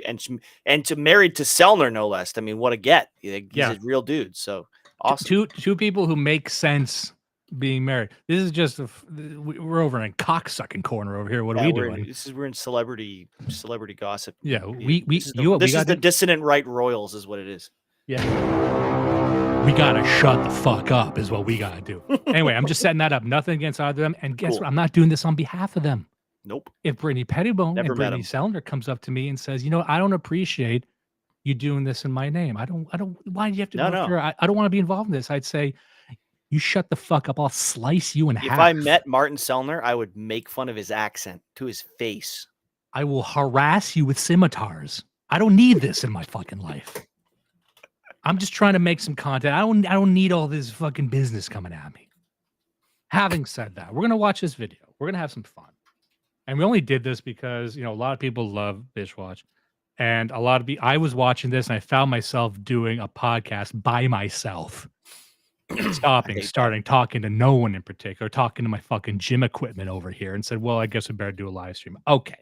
and to married to Sellner, no less. I mean, what a get. He's a real dude. So awesome. Two people who make sense being married. This is just we're over in cocksucking corner over here. What are we doing? We're in celebrity gossip. Yeah, this is the dissident right royals, is what it is. Yeah. We gotta shut the fuck up is what we gotta do. Anyway, I'm just setting that up. Nothing against either of them. And guess what? I'm not doing this on behalf of them. Nope. If Brittany Pettibone and Brittany Sellner comes up to me and says, I don't appreciate you doing this in my name. I don't. Why do you have to? No. I don't want to be involved in this. I'd say, you shut the fuck up. I'll slice you in half. If I met Martin Sellner, I would make fun of his accent to his face. I will harass you with scimitars. I don't need this in my fucking life. I'm just trying to make some content. I don't need all this fucking business coming at me. Having said that, we're going to watch this video. We're going to have some fun. And we only did this because, a lot of people love Bitch Watch. And I was watching this and I found myself doing a podcast by myself. Starting, talking to no one in particular, talking to my fucking gym equipment over here, and said, well, I guess we better do a live stream. Okay,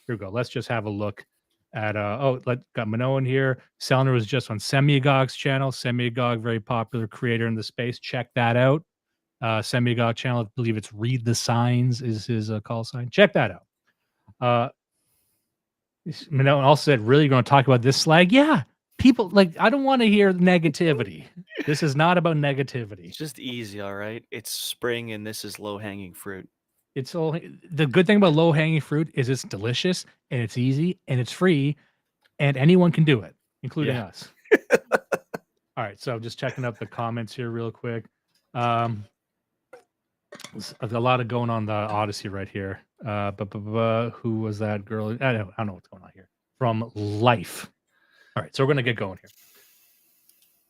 here we go. Let's just have a look at got Manoa in here. Sellner was just on Semiagog's channel. Semiagog, very popular creator in the space. Check that out. Semiagog channel, I believe it's Read the Signs is his call sign. Check that out. Manoa also said, really going to talk about this slag? Yeah. People I don't want to hear negativity. This is not about negativity. It's just easy, all right? It's spring and this is low-hanging fruit. It's all the good thing about low hanging fruit is it's delicious and it's easy and it's free and anyone can do it, including Yeah. us. All right, so just checking up the comments here real quick. There's a lot of going on the Odyssey right here. Who was that girl? I don't know what's going on here. From Life. All right, so we're gonna get going here.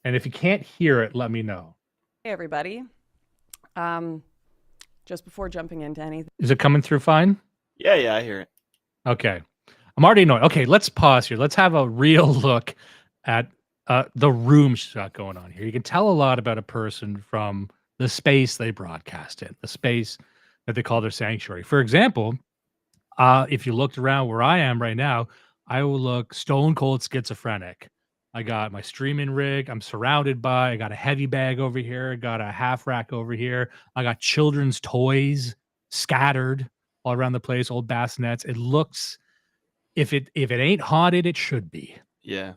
And if you can't hear it, let me know. Hey everybody. Just before jumping into anything. Is it coming through fine? Yeah, I hear it. Okay. I'm already annoyed. Okay, let's pause here. Let's have a real look at the room she's got going on here. You can tell a lot about a person from the space they broadcast in, the space that they call their sanctuary. For example, if you looked around where I am right now, I will look stone cold schizophrenic. I got my streaming rig. I'm surrounded by. I got a heavy bag over here. I got a half rack over here. I got children's toys scattered all around the place. Old bassinets. It looks, if it ain't haunted, it should be. Yeah.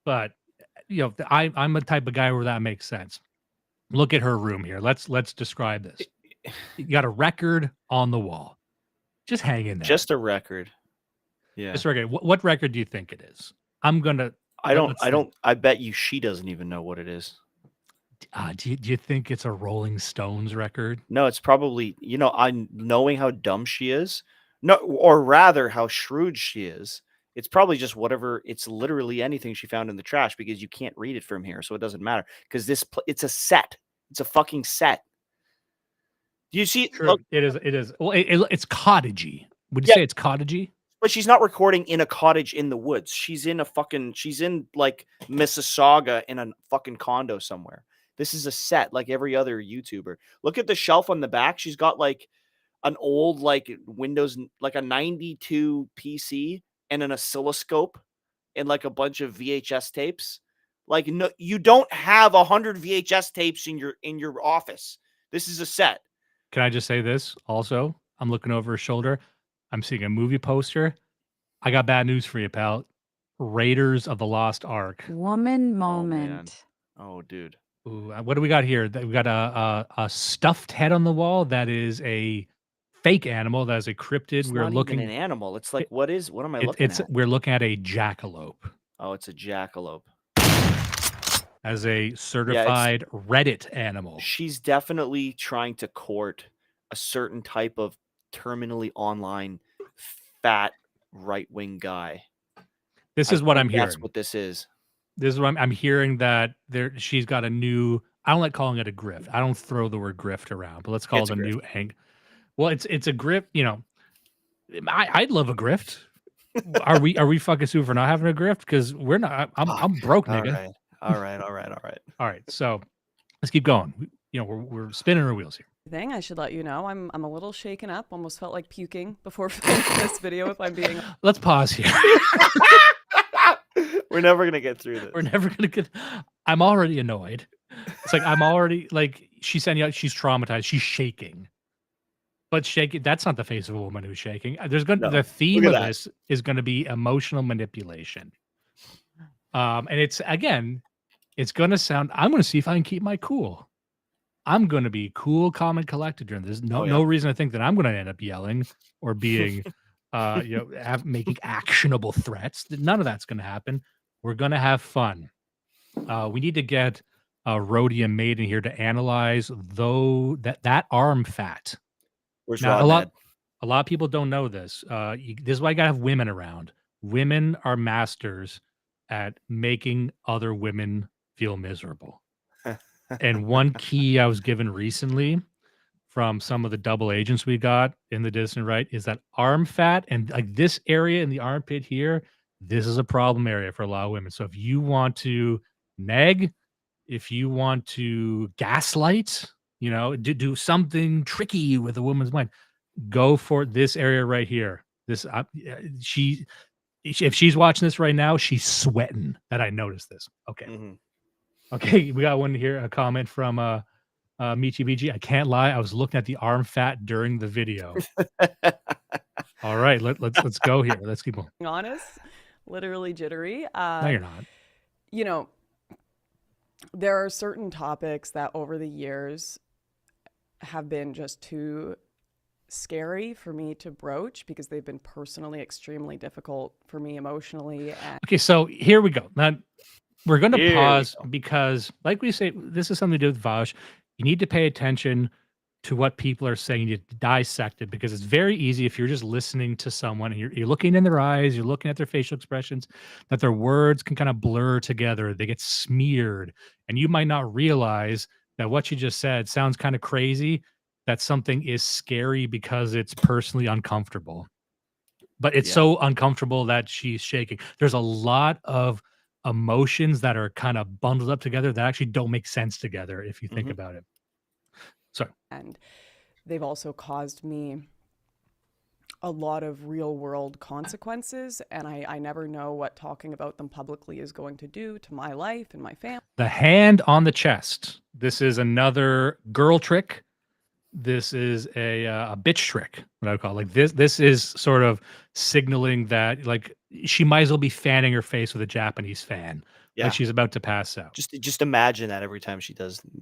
But I'm a type of guy where that makes sense. Look at her room here. Let's describe this. You got a record on the wall, just hanging there. Just a record. Yeah. Just a record. What record do you think it is? I'm gonna. I bet you she doesn't even know what it is. Do you think it's a Rolling Stones record? No, it's probably, knowing how dumb she is, no, or rather how shrewd she is. It's probably just whatever. It's literally anything she found in the trash because you can't read it from here, so it doesn't matter. Because it's a set. It's a fucking set. Do you see? True. Look, It is. Well, it's cottagey. Would you say it's cottagey? but she's not recording in a cottage in the woods. She's in like Mississauga in a fucking condo somewhere. This is a set like every other YouTuber. Look at the shelf on the back. She's got like an old like Windows, like a 92 PC and an oscilloscope and like a bunch of VHS tapes. Like, no, you don't have 100 VHS tapes in your office. This is a set. Can I just say this also? I'm looking over her shoulder. I'm seeing a movie poster. I got bad news for you, pal. Raiders of the Lost Ark. Woman Oh, man. moment. Oh, dude. Ooh, what do we got here? We got a stuffed head on the wall that is a fake animal. That is a cryptid. It's We're not looking. even an animal. It's like, what am I looking at? We're looking at a jackalope. Oh, it's a jackalope. As a certified Reddit animal. She's definitely trying to court a certain type of terminally online fat right-wing guy. This is what I'm hearing. That's what this is. This is what I'm hearing, that she's got a new, I don't like calling it a grift. I don't throw the word grift around, but let's call it a new hang. Well, it's a grift, I'd love a grift. Are we fucking sued for not having a grift? Because we're not. I'm broke, nigga. All right. All right. So let's keep going. We're spinning our wheels here. Thing I should let you know, I'm a little shaken up. Almost felt like puking before filming this video. If I'm being, let's pause here. We're never gonna get through this. We're never gonna get. I'm already annoyed. It's like I'm already like she's sending out. She's traumatized. She's shaking. But shaking, that's not the face of a woman who's shaking. The theme of this is going to be emotional manipulation. And it's going to sound, I'm going to see if I can keep my cool. I'm going to be cool, calm, and collected during this. No reason to think that I'm going to end up yelling or being, making actionable threats. None of that's going to happen. We're going to have fun. We need to get Rhodium Maiden here to analyze that arm fat. Now, a lot of people don't know this. This is why you gotta have women around. Women are masters at making other women feel miserable. And one key I was given recently from some of the double agents we got in the distant right is that arm fat, and like this area in the armpit here, this is a problem area for a lot of women. So if you want to nag, if you want to gaslight, do something tricky with a woman's mind, go for this area right here. This if she's watching this right now, she's sweating that I noticed this. Okay. Mm-hmm. Okay, we got one here, a comment from Michi BG. I can't lie, I was looking at the arm fat during the video. All right, let's go here. Let's keep going. Honest, literally jittery. No, you're not. There are certain topics that over the years have been just too scary for me to broach because they've been personally extremely difficult for me emotionally. And Okay, so here we go. Now we're going to Here we pause go. because, like we say, this is something to do with Vash. You need to pay attention to what people are saying. You need to dissect it because it's very easy if you're just listening to someone and you're looking in their eyes, you're looking at their facial expressions, that their words can kind of blur together. They get smeared, and you might not realize that what you just said sounds kind of crazy. That something is scary because it's personally uncomfortable, but it's Yeah. so uncomfortable that she's shaking. There's a lot of emotions that are kind of bundled up together that actually don't make sense together if you think Mhm. about it. Sorry. and they've also caused me a lot of real world consequences, and I never know what talking about them publicly is going to do to my life and my family. The hand on the chest. This is another girl trick. This is a bitch trick, what I would call it. Like this is sort of signaling that like she might as well be fanning her face with a Japanese fan. Yeah. Like she's about to pass out. Just imagine that every time she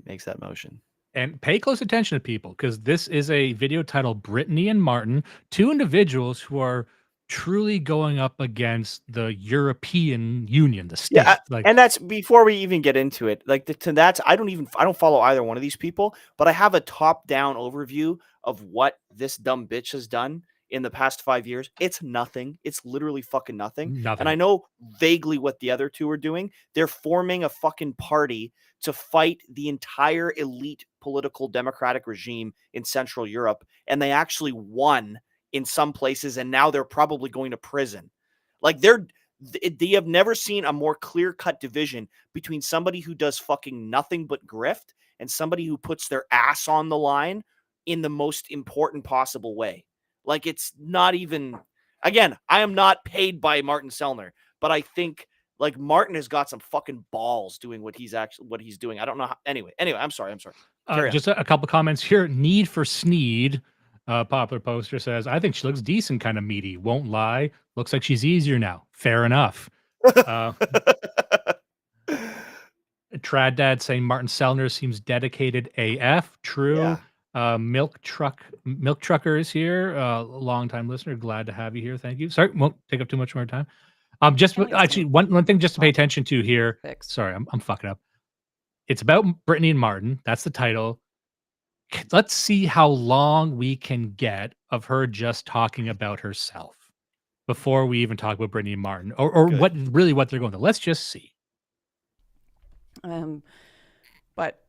makes that motion. And pay close attention to people because this is a video titled Brittany and Martin, two individuals who are truly going up against the European Union, the state. Yeah, like and that's before we even get into it. Like that's I don't follow either one of these people, but I have a top-down overview of what this dumb bitch has done in the past 5 years. It's nothing. It's literally fucking nothing. Nothing. And I know vaguely what the other two are doing. They're forming a fucking party to fight the entire elite political democratic regime in Central Europe, and they actually won in some places, and now they're probably going to prison. Like they have never seen a more clear-cut division between somebody who does fucking nothing but grift and somebody who puts their ass on the line in the most important possible way. Like, it's not even, again, I am not paid by Martin Sellner, but I think like Martin has got some fucking balls doing what he's doing. I don't know how, anyway, I'm sorry. Carry on. Just a couple comments here. Need for Sneed, popular poster says, I think she looks decent, kind of meaty. Won't lie. Looks like she's easier now. Fair enough. Trad Dad saying Martin Sellner seems dedicated AF. True. Yeah. Milk Trucker is here. Long time listener. Glad to have you here. Thank you. Sorry, won't take up too much more time. Just actually one thing just to pay attention to here. Sorry, I'm fucking up. It's about Brittany and Martin. That's the title. Let's see how long we can get of her just talking about herself before we even talk about Brittany and Martin, or what they're going to. Let's just see. But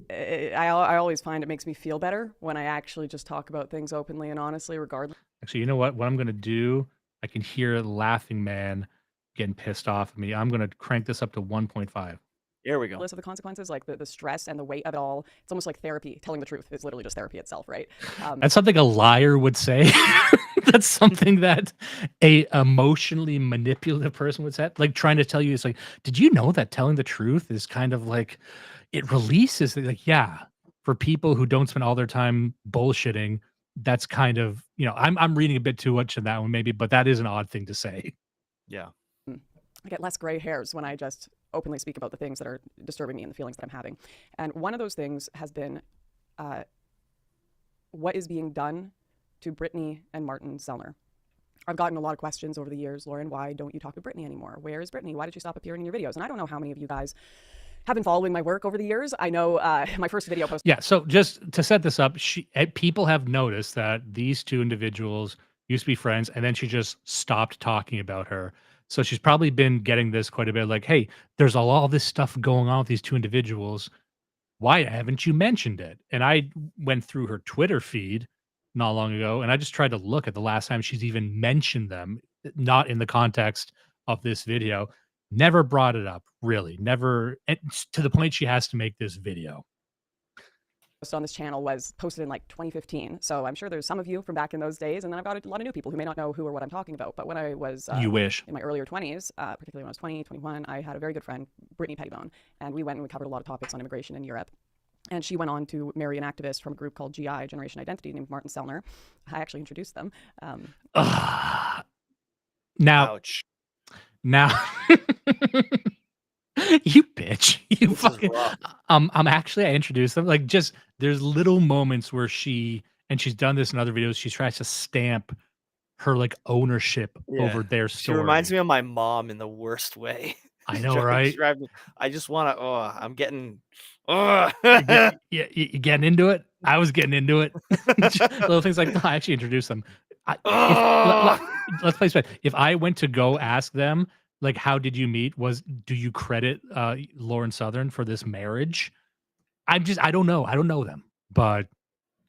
I always find it makes me feel better when I actually just talk about things openly and honestly, regardless. Actually, you know what? What I'm going to do, I can hear Laughing Man getting pissed off at me. I'm going to crank this up to 1.5. Here we go. List of the consequences, like the stress and the weight of it all. It's almost like therapy. Telling the truth is literally just therapy itself, right? That's something a liar would say. That's something that a emotionally manipulative person would say. Like trying to tell you, it's like, did you know that telling the truth is kind of like, it releases, like, yeah, for people who don't spend all their time bullshitting, that's kind of, I'm reading a bit too much of that one maybe, but that is an odd thing to say. Yeah. I get less gray hairs when I just openly speak about the things that are disturbing me and the feelings that I'm having. And one of those things has been what is being done to Brittany and Martin Sellner. I've gotten a lot of questions over the years, Lauren, why don't you talk to Brittany anymore? Where is Brittany? Why did she stop appearing in your videos? And I don't know how many of you guys have been following my work over the years. I know my first video post. Yeah, so just to set this up, people have noticed that these two individuals used to be friends, and then she just stopped talking about her. So she's probably been getting this quite a bit, like, hey, there's all this stuff going on with these two individuals. Why haven't you mentioned it? And I went through her Twitter feed not long ago, and I just tried to look at the last time she's even mentioned them, not in the context of this video. Never brought it up, really. Never, to the point she has to make this video. On this channel was posted in like 2015. So I'm sure there's some of you from back in those days. And then I've got a lot of new people who may not know who or what I'm talking about. But when I was you wish in my earlier 20s, particularly when I was 20, 21, I had a very good friend, Brittany Pettibone. And we went and we covered a lot of topics on immigration in Europe. And she went on to marry an activist from a group called GI, Generation Identity, named Martin Sellner. I actually introduced them. Now, you bitch. You this fucking I introduced them. Like, just there's little moments where she and she's done this in other videos. She tries to stamp her like ownership over their She story. reminds me of my mom in the worst way. I know, right? I just want to. Oh, I'm getting. You getting into it? I was getting into it. Little things like, no, I actually introduced them. Let's play spec. If I went to go ask them, like, how did you meet? Do you credit Lauren Southern for this marriage? I don't know. I don't know them, but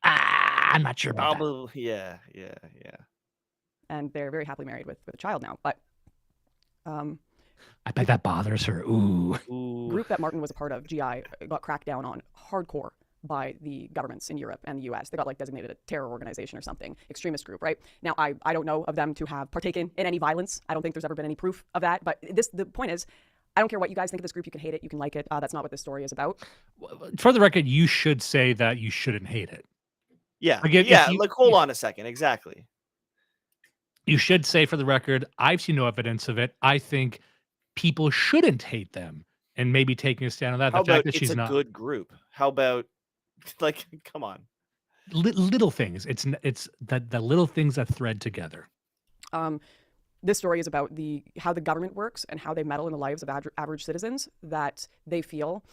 I'm not sure about that. Probably, yeah. And they're very happily married with a child now. But I bet that bothers her. Ooh. the group that Martin was a part of, GI, got cracked down on hardcore by the governments in Europe and the US. They got like designated a terror organization or something, extremist group, right? Now, I don't know of them to have partaken in any violence. I don't think there's ever been any proof of that. But the point is, I don't care what you guys think of this group. You can hate it. You can like it. That's not what this story is about. For the record, you should say that you shouldn't hate it. Yeah. Like, Like, hold on a second. Exactly. You should say, for the record, I've seen no evidence of it. I think people shouldn't hate them, and maybe taking a stand on that. How The fact about that it's she's a not good group? How about, like, come on. little things. It's the little things that thread together. This story is about how the government works and how they meddle in the lives of average citizens that they feel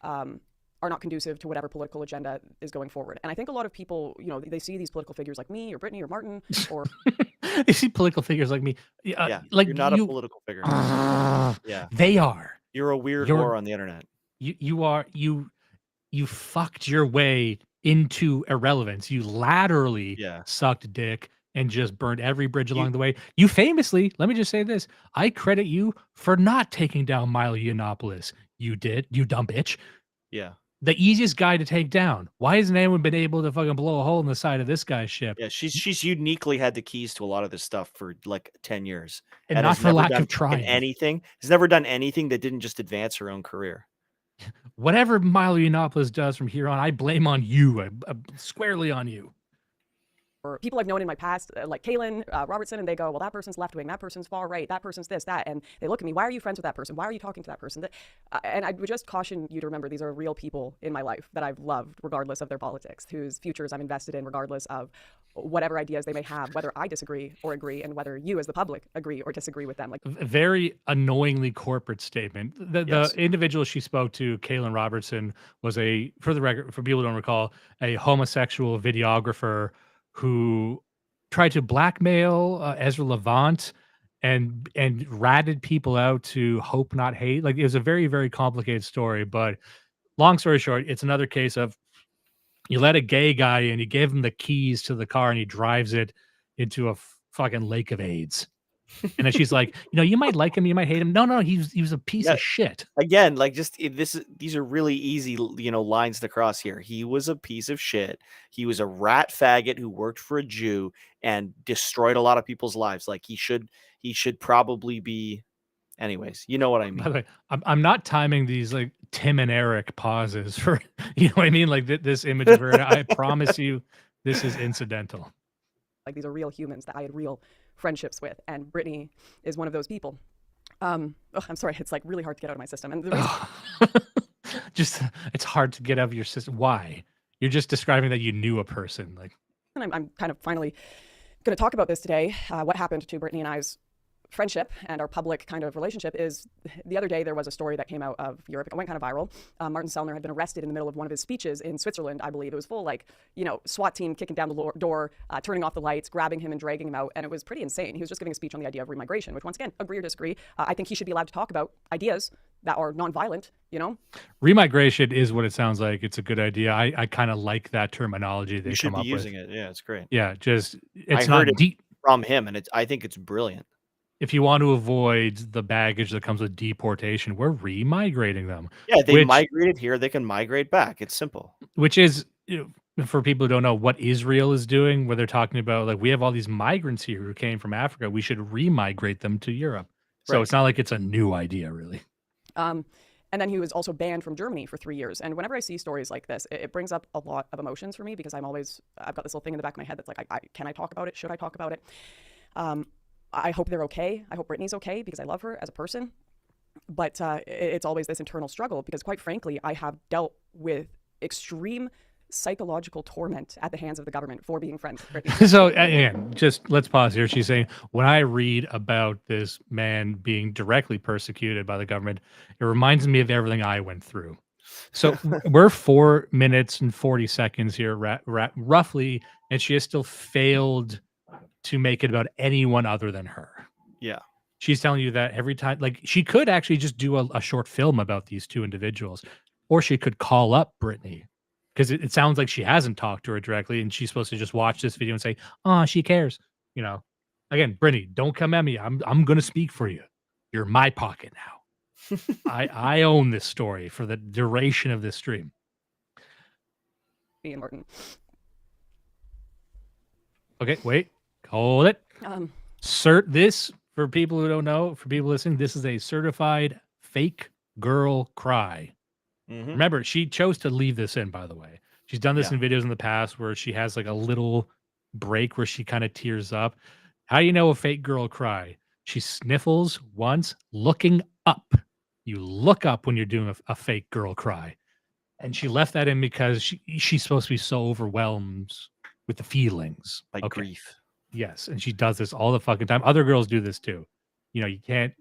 are not conducive to whatever political agenda is going forward. And I think a lot of people, they see these political figures like me or Brittany or Martin or They see political figures like me. Like you're not a political figure. Yeah, they are. You're a weird whore on the internet. You fucked your way into irrelevance. You laterally sucked dick and just burned every bridge along the way. You famously, let me just say this, I credit you for not taking down Milo Yiannopoulos. You did, you dumb bitch. Yeah. The easiest guy to take down. Why hasn't anyone been able to fucking blow a hole in the side of this guy's ship? Yeah, she's uniquely had the keys to a lot of this stuff for like 10 years. And not for lack of trying. Anything. Has never done anything that didn't just advance her own career. Whatever Milo Yiannopoulos does from here on, I blame on you. Squarely on you. or people I've known in my past, like Kaylin Robertson, and they go, well, that person's left wing, that person's far right, that person's this, that. And they look at me, why are you friends with that person? Why are you talking to that person? And I would just caution you to remember these are real people in my life that I've loved, regardless of their politics, whose futures I'm invested in, regardless of whatever ideas they may have, whether I disagree or agree, and whether you as the public agree or disagree with them. Like, very annoyingly corporate statement. The individual she spoke to, Kaylin Robertson, was for the record, for people who don't recall, a homosexual videographer who tried to blackmail Ezra Levant and ratted people out to Hope Not Hate. Like, it was a very, very complicated story, but long story short, it's another case of you let a gay guy in, you gave him the keys to the car, and he drives it into a fucking lake of AIDS. And then she's like, you might like him, you might hate him. No, he was a piece of shit. Again, like, these are really easy, lines to cross here. He was a piece of shit. He was a rat faggot who worked for a Jew and destroyed a lot of people's lives. Like, he should probably be. Anyways, you know what I mean. By the way, I'm not timing these like Tim and Eric pauses for, you know what I mean? Like this image of her. I promise you, this is incidental. Like, these are real humans that I had real friendships with, and Brittany is one of those people. I'm sorry, it's like really hard to get out of my system. And the reason it's hard to get out of your system. Why? You're just describing that you knew a person. Like, and I'm kind of finally going to talk about this today. What happened to Brittany and I's friendship and our public kind of relationship is, the other day there was a story that came out of Europe. It went kind of viral. Martin Sellner had been arrested in the middle of one of his speeches in Switzerland, I believe. It was full, like, SWAT team kicking down the door, turning off the lights, grabbing him and dragging him out. And it was pretty insane. He was just giving a speech on the idea of remigration, which, once again, agree or disagree. I think he should be allowed to talk about ideas that are nonviolent, Remigration is what it sounds like. It's a good idea. I kind of like that terminology they come up with. You should be using it. Yeah, it's great. Yeah, it's I not heard it deep from him, and I think it's brilliant. If you want to avoid the baggage that comes with deportation, we're remigrating them. Yeah, they migrated here. They can migrate back. It's simple. Which is, for people who don't know what Israel is doing, where they're talking about, like, we have all these migrants here who came from Africa. We should remigrate them to Europe. So It's not like it's a new idea, really. And then he was also banned from Germany for 3 years. And whenever I see stories like this, it brings up a lot of emotions for me, because I've got this little thing in the back of my head that's like, can I talk about it? Should I talk about it? I hope they're okay. I hope Brittany's okay, because I love her as a person. But it's always this internal struggle, because, quite frankly, I have dealt with extreme psychological torment at the hands of the government for being friends with Britney. So again, just let's pause here. She's saying, when I read about this man being directly persecuted by the government, it reminds me of everything I went through. So we're 4 minutes and 40 seconds here, roughly, and she has still failed to make it about anyone other than her. Yeah. She's telling you that every time, like, she could actually just do a short film about these two individuals, or she could call up Britney, because it sounds like she hasn't talked to her directly, and she's supposed to just watch this video and say, "Oh, she cares." You know, again, Britney, don't come at me. I'm going to speak for you. You're in my pocket now. I own this story for the duration of this stream. Ian Martin. Okay, wait, hold it. This, for people who don't know, for people listening, this is a certified fake girl cry. Mhm. Remember, she chose to leave this in, by the way. She's done this in videos in the past where she has like a little break where she kind of tears up. How do you know a fake girl cry? She sniffles once, looking up. You look up when you're doing a fake girl cry. And she left that in because she's supposed to be so overwhelmed with the feelings. By grief. Yes, and she does this all the fucking time. Other girls do this too. You know, you can't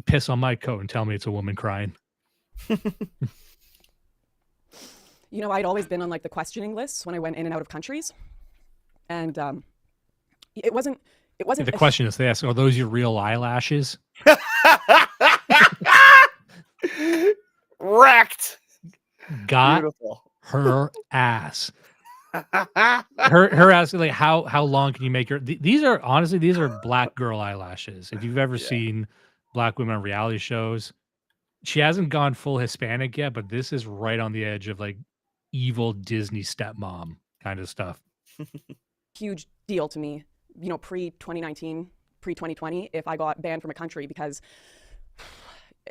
piss on my coat and tell me it's a woman crying. You know, I'd always been on like the questioning lists when I went in and out of countries, and it wasn't. The question is, they ask, "Are those your real eyelashes?" Wrecked. Got Beautiful. her ass. her asking like, how long can you make your? These are black girl eyelashes. If you've ever seen black women on reality shows, she hasn't gone full Hispanic yet, but this is right on the edge of like evil Disney stepmom kind of stuff. Huge deal to me, you know, pre-2019, pre-2020, if I got banned from a country, because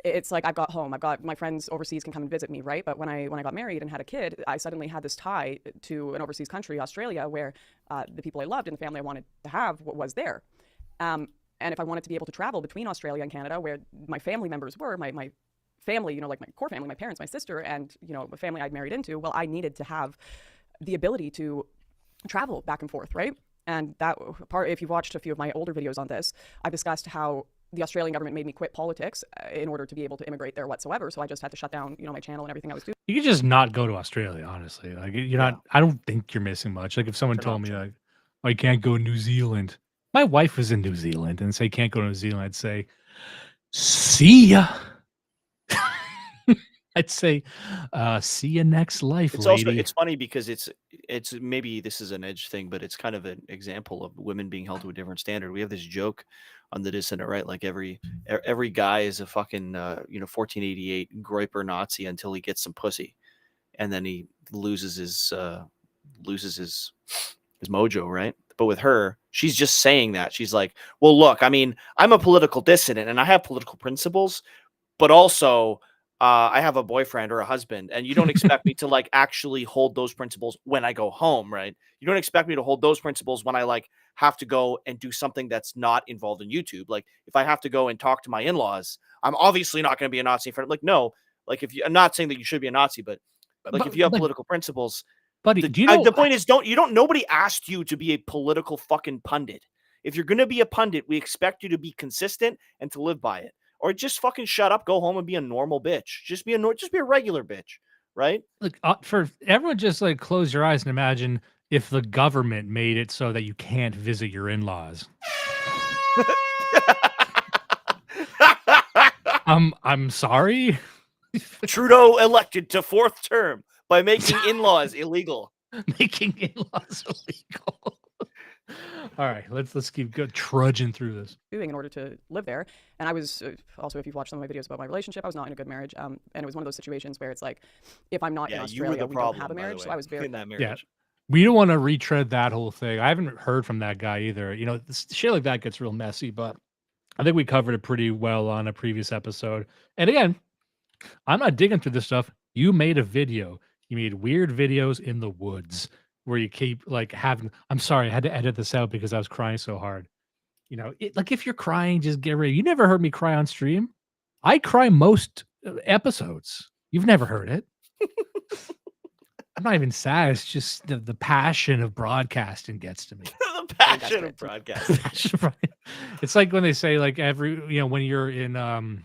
it's like I've got home. I've got my friends overseas can come and visit me, right? But when I got married and had a kid, I suddenly had this tie to an overseas country, Australia, where the people I loved and the family I wanted to have was there. And if I wanted to be able to travel between Australia and Canada, where my family members were, my family, you know, like my core family, my parents, my sister, and, you know, the family I'd married into, well, I needed to have the ability to travel back and forth, right? And that part, if you've watched a few of my older videos on this, I've discussed how the Australian government made me quit politics in order to be able to immigrate there whatsoever. So I just had to shut down, you know, my channel and everything I was doing. You could just not go to Australia, honestly. Like you're not. I don't think you're missing much. Like if someone told me like, "Oh, you can't go to New Zealand." My wife was in New Zealand and say can't go to New Zealand. I'd say, "See ya." I'd say, "See you next life, It's lady." also it's funny because it's maybe this is an edge thing, but it's kind of an example of women being held to a different standard. We have this joke on the Dissonant Right, like every guy is a fucking 1488 Groiper Nazi until he gets some pussy, and then he loses his mojo, right? But with her, she's just saying that. She's like, well, look, I mean, I'm a political dissident and I have political principles, but also I have a boyfriend or a husband, and you don't expect me to like actually hold those principles when I go home, right? You don't expect me to hold those principles when I like have to go and do something that's not involved in YouTube. Like if I have to go and talk to my in-laws, I'm obviously not going to be a Nazi in front of, like, no, like if you, I'm not saying that you should be a Nazi, but like if you have political principles, buddy, do you know the point is nobody asked you to be a political fucking pundit. If you're going to be a pundit, we expect you to be consistent and to live by it. Or just fucking shut up, go home and be a normal bitch. Just be a regular bitch, right? Look, for everyone, just like close your eyes and imagine if the government made it so that you can't visit your in-laws. I'm sorry. Trudeau elected to 4th term by making in-laws illegal. Making in-laws illegal. All right, let's keep trudging through this. Doing in order to live there. And I was also, if you've watched some of my videos about my relationship, I was not in a good marriage. And it was one of those situations where it's like, if I'm not in Australia, we don't have a marriage. So I was very in that marriage. Yeah. We don't want to retread that whole thing. I haven't heard from that guy either. You know, shit like that gets real messy, but I think we covered it pretty well on a previous episode. And again, I'm not digging through this stuff. You made a video. You made weird videos in the woods where you keep like having, I'm sorry, I had to edit this out because I was crying so hard. You know, like if you're crying, just get ready. You never heard me cry on stream. I cry most episodes. You've never heard it. I'm not even sad. It's just the passion of broadcasting gets to me. The passion of broadcasting. It's like when they say like when you're in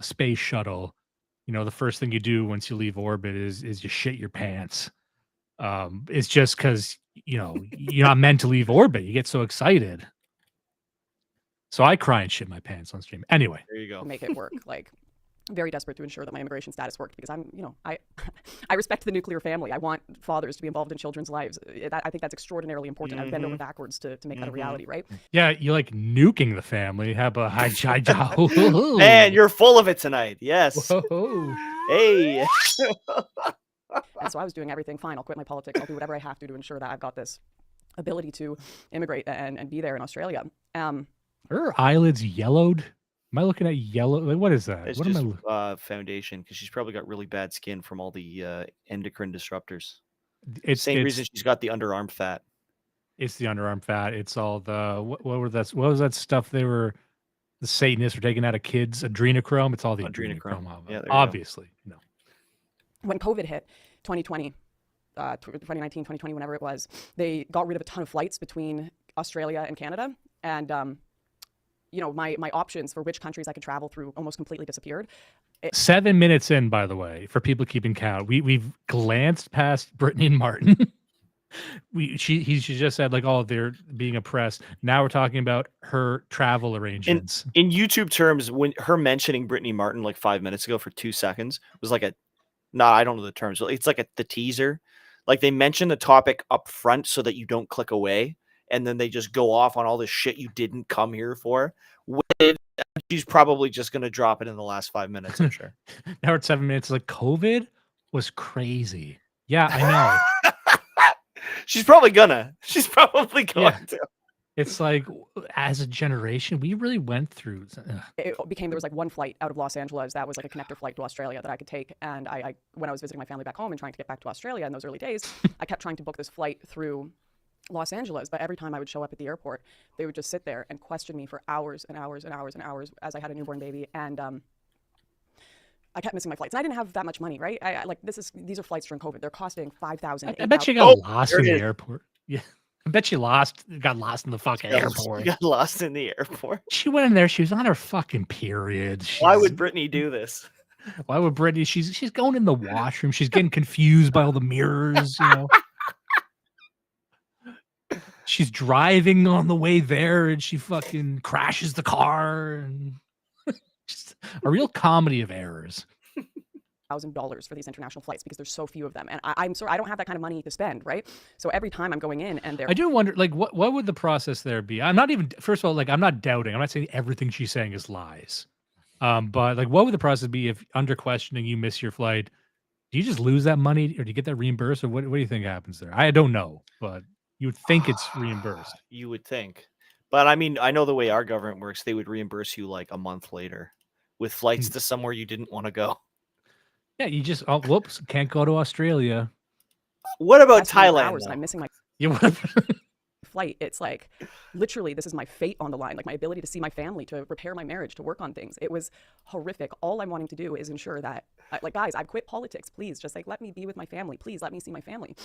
space shuttle, the first thing you do once you leave orbit is you shit your pants. It's just because you're not meant to leave orbit. You get so excited. So I cry and shit my pants on stream. Anyway, there you go. Make it work. Like, very desperate to ensure that my immigration status worked because I respect the nuclear family. I want fathers to be involved in children's lives. I think that's extraordinarily important. I've bent over backwards to make that a reality, right? Yeah, you like nuking the family. How about Man, you're full of it tonight. Yes. Whoa. Hey. And so I was doing everything. Fine, I'll quit my politics. I'll do whatever I have to ensure that I've got this ability to immigrate and be there in Australia. Are her eyelids yellowed? Am I looking at yellow? Like, what is that? It's What just am I? foundation because she's probably got really bad skin from all the endocrine disruptors. It's Same reason she's got the underarm fat. It's the underarm fat. It's all the what was that stuff the Satanists were taking out of kids? Adrenochrome. It's all the adrenochrome. Yeah, obviously. When COVID hit, 2020, 2019, 2020, whenever it was, they got rid of a ton of flights between Australia and Canada, and my options for which countries I could travel through almost completely disappeared. 7 minutes in, by the way, for people keeping count, we've glanced past Brittany and Martin. She just said like, oh, they're being oppressed. Now we're talking about her travel arrangements. In YouTube terms, when her mentioning Brittany Martin like 5 minutes ago for 2 seconds was like I don't know the terms. It's like the teaser. Like they mention the topic up front so that you don't click away. And then they just go off on all this shit you didn't come here for. She's probably just going to drop it in the last 5 minutes, I'm sure. Now we're at 7 minutes. Like, COVID was crazy. Yeah, I know. She's probably going to. To. It's like, as a generation, we really went through. There was like one flight out of Los Angeles that was like a connector flight to Australia that I could take. And I when I was visiting my family back home and trying to get back to Australia in those early days, I kept trying to book this flight through Los Angeles, but every time I would show up at the airport, they would just sit there and question me for hours and hours and hours and hours as I had a newborn baby, and I kept missing my flights. And I didn't have that much money, right? These are flights during COVID. They're costing $5,000. I bet you got lost in the airport. Yeah, I bet you got lost in the fucking airport. You got lost in the airport. She went in there. She was on her fucking period. Why would Brittany do this? Why would Brittany? She's going in the washroom. She's getting confused by all the mirrors. She's driving on the way there and she fucking crashes the car and just a real comedy of errors. $1,000 for these international flights because there's so few of them, and I'm sorry, I don't have that kind of money to spend, right? So every time I'm going in, and I do wonder, like, what would the process there be? I'm not even, first of all, like, I'm not doubting. I'm not saying everything she's saying is lies, but like, what would the process be if under questioning you miss your flight? Do you just lose that money, or do you get that reimbursed, or what do you think happens there? I don't know, but you would think it's reimbursed. You would think. But I mean, I know the way our government works, they would reimburse you like a month later with flights to somewhere you didn't want to go. Yeah, you just, whoops, can't go to Australia. What about Thailand? And I'm missing my Yeah, flight. It's like, literally, this is my fate on the line, like my ability to see my family, to repair my marriage, to work on things. It was horrific. All I'm wanting to do is ensure that, like, guys, I've quit politics. Please, just like, let me be with my family. Please, let me see my family.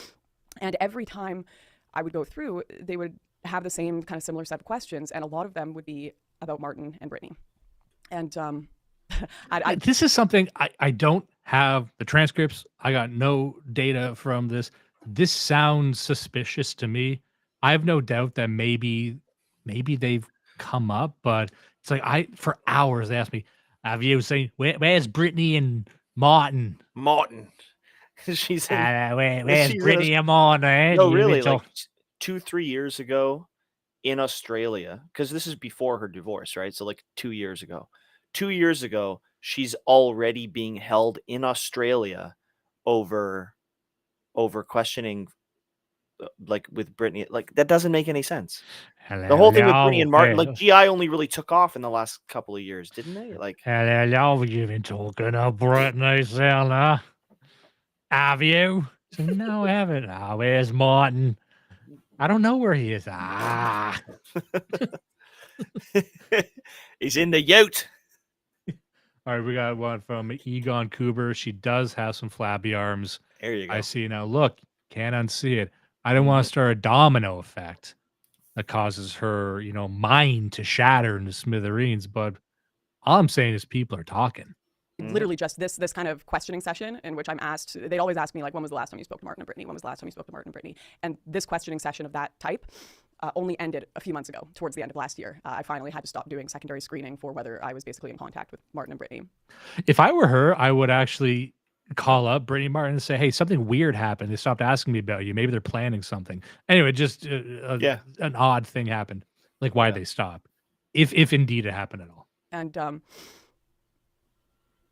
And every time I would go through, they would have the same kind of similar set of questions, and a lot of them would be about Martin and Brittany. And this is something I don't have the transcripts. I got no data from this. This sounds suspicious to me. I have no doubt that maybe they've come up, but it's like for hours they asked me, "Have you seen where's Brittany and Martin?" Martin. She's where's Brittany and Martin? No, really, like 2-3 years ago in Australia, because this is before her divorce, right? So like 2 years ago. 2 years ago, she's already being held in Australia over questioning, like with Brittany. Like that doesn't make any sense. The whole thing with Brittany and Martin, like GI only really took off in the last couple of years, didn't they? Like, hello, you've been talking to Brittany Sellner. Have you? So, no, I haven't. Where's Martin? I don't know where he is. He's in the ute. All right, we got one from Egon Cooper. She does have some flabby arms. There you go. I see now. Look, can't unsee it. I don't want to start a domino effect that causes her, mind to shatter into smithereens. But all I'm saying is people are talking. Literally just this kind of questioning session in which I'm asked, they always ask me like, when was the last time you spoke to Martin and Brittany? When was the last time you spoke to Martin and Brittany? And this questioning session of that type only ended a few months ago, towards the end of last year. I finally had to stop doing secondary screening for whether I was basically in contact with Martin and Brittany. If I were her, I would actually call up Brittany Martin and say, hey, something weird happened. They stopped asking me about you. Maybe they're planning something. Anyway, just an odd thing happened. Like, why did they stop? If indeed it happened at all. And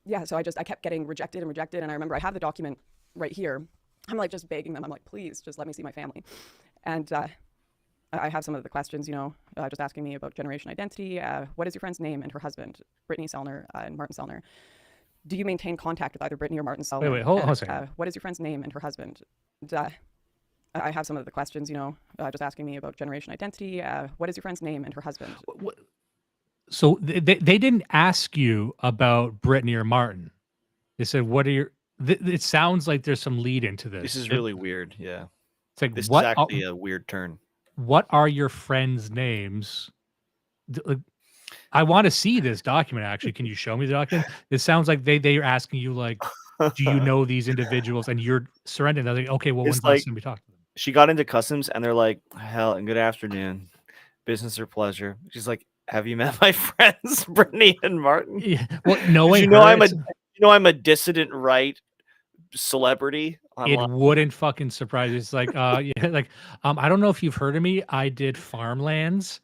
yeah, so I kept getting rejected. And I remember I have the document right here. I'm like just begging them. I'm like, please, just let me see my family. And I have some of the questions, just asking me about generation identity. What is your friend's name and her husband, Brittany Sellner and Martin Sellner? Do you maintain contact with either Brittany or Martin Sellner? Wait, hold on a second. What is your friend's name and her husband? I have some of the questions, just asking me about generation identity. What is your friend's name and her husband? So they didn't ask you about Brittany or Martin. They said, what are your... It sounds like there's some lead into this. This is really weird. Yeah. It's like, this what is actually a weird turn. What are your friends' names? I want to see this document, actually. Can you show me the document? It sounds like they are asking you, like, do you know these individuals? And you're surrendering. They're like, okay, well, when's the last time we talked to them? She got into customs and they're like, hell, and good afternoon. Business or pleasure. She's like, have you met my friends, Brittany and Martin? Yeah. Well, knowing I'm a dissident right celebrity. It wouldn't fucking surprise you. It's like, I don't know if you've heard of me. I did Farmlands,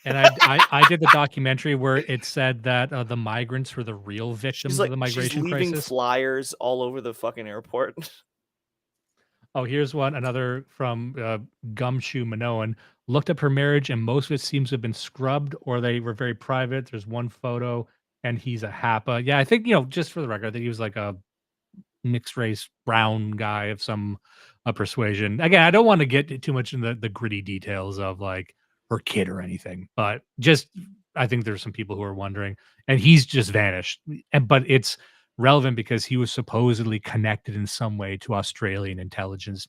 and I did the documentary where it said that the migrants were the real victims of the migration she's leaving crisis. Flyers all over the fucking airport. Oh, here's another from Gumshoe Minoan. Looked up her marriage, and most of it seems to have been scrubbed, or they were very private. There's one photo, and he's a Hapa. Yeah, I think, just for the record, I think he was like a mixed race brown guy of some persuasion. Again, I don't want to get too much in the gritty details of like her kid or anything, but just I think there's some people who are wondering, and he's just vanished. But it's relevant because he was supposedly connected in some way to Australian intelligence.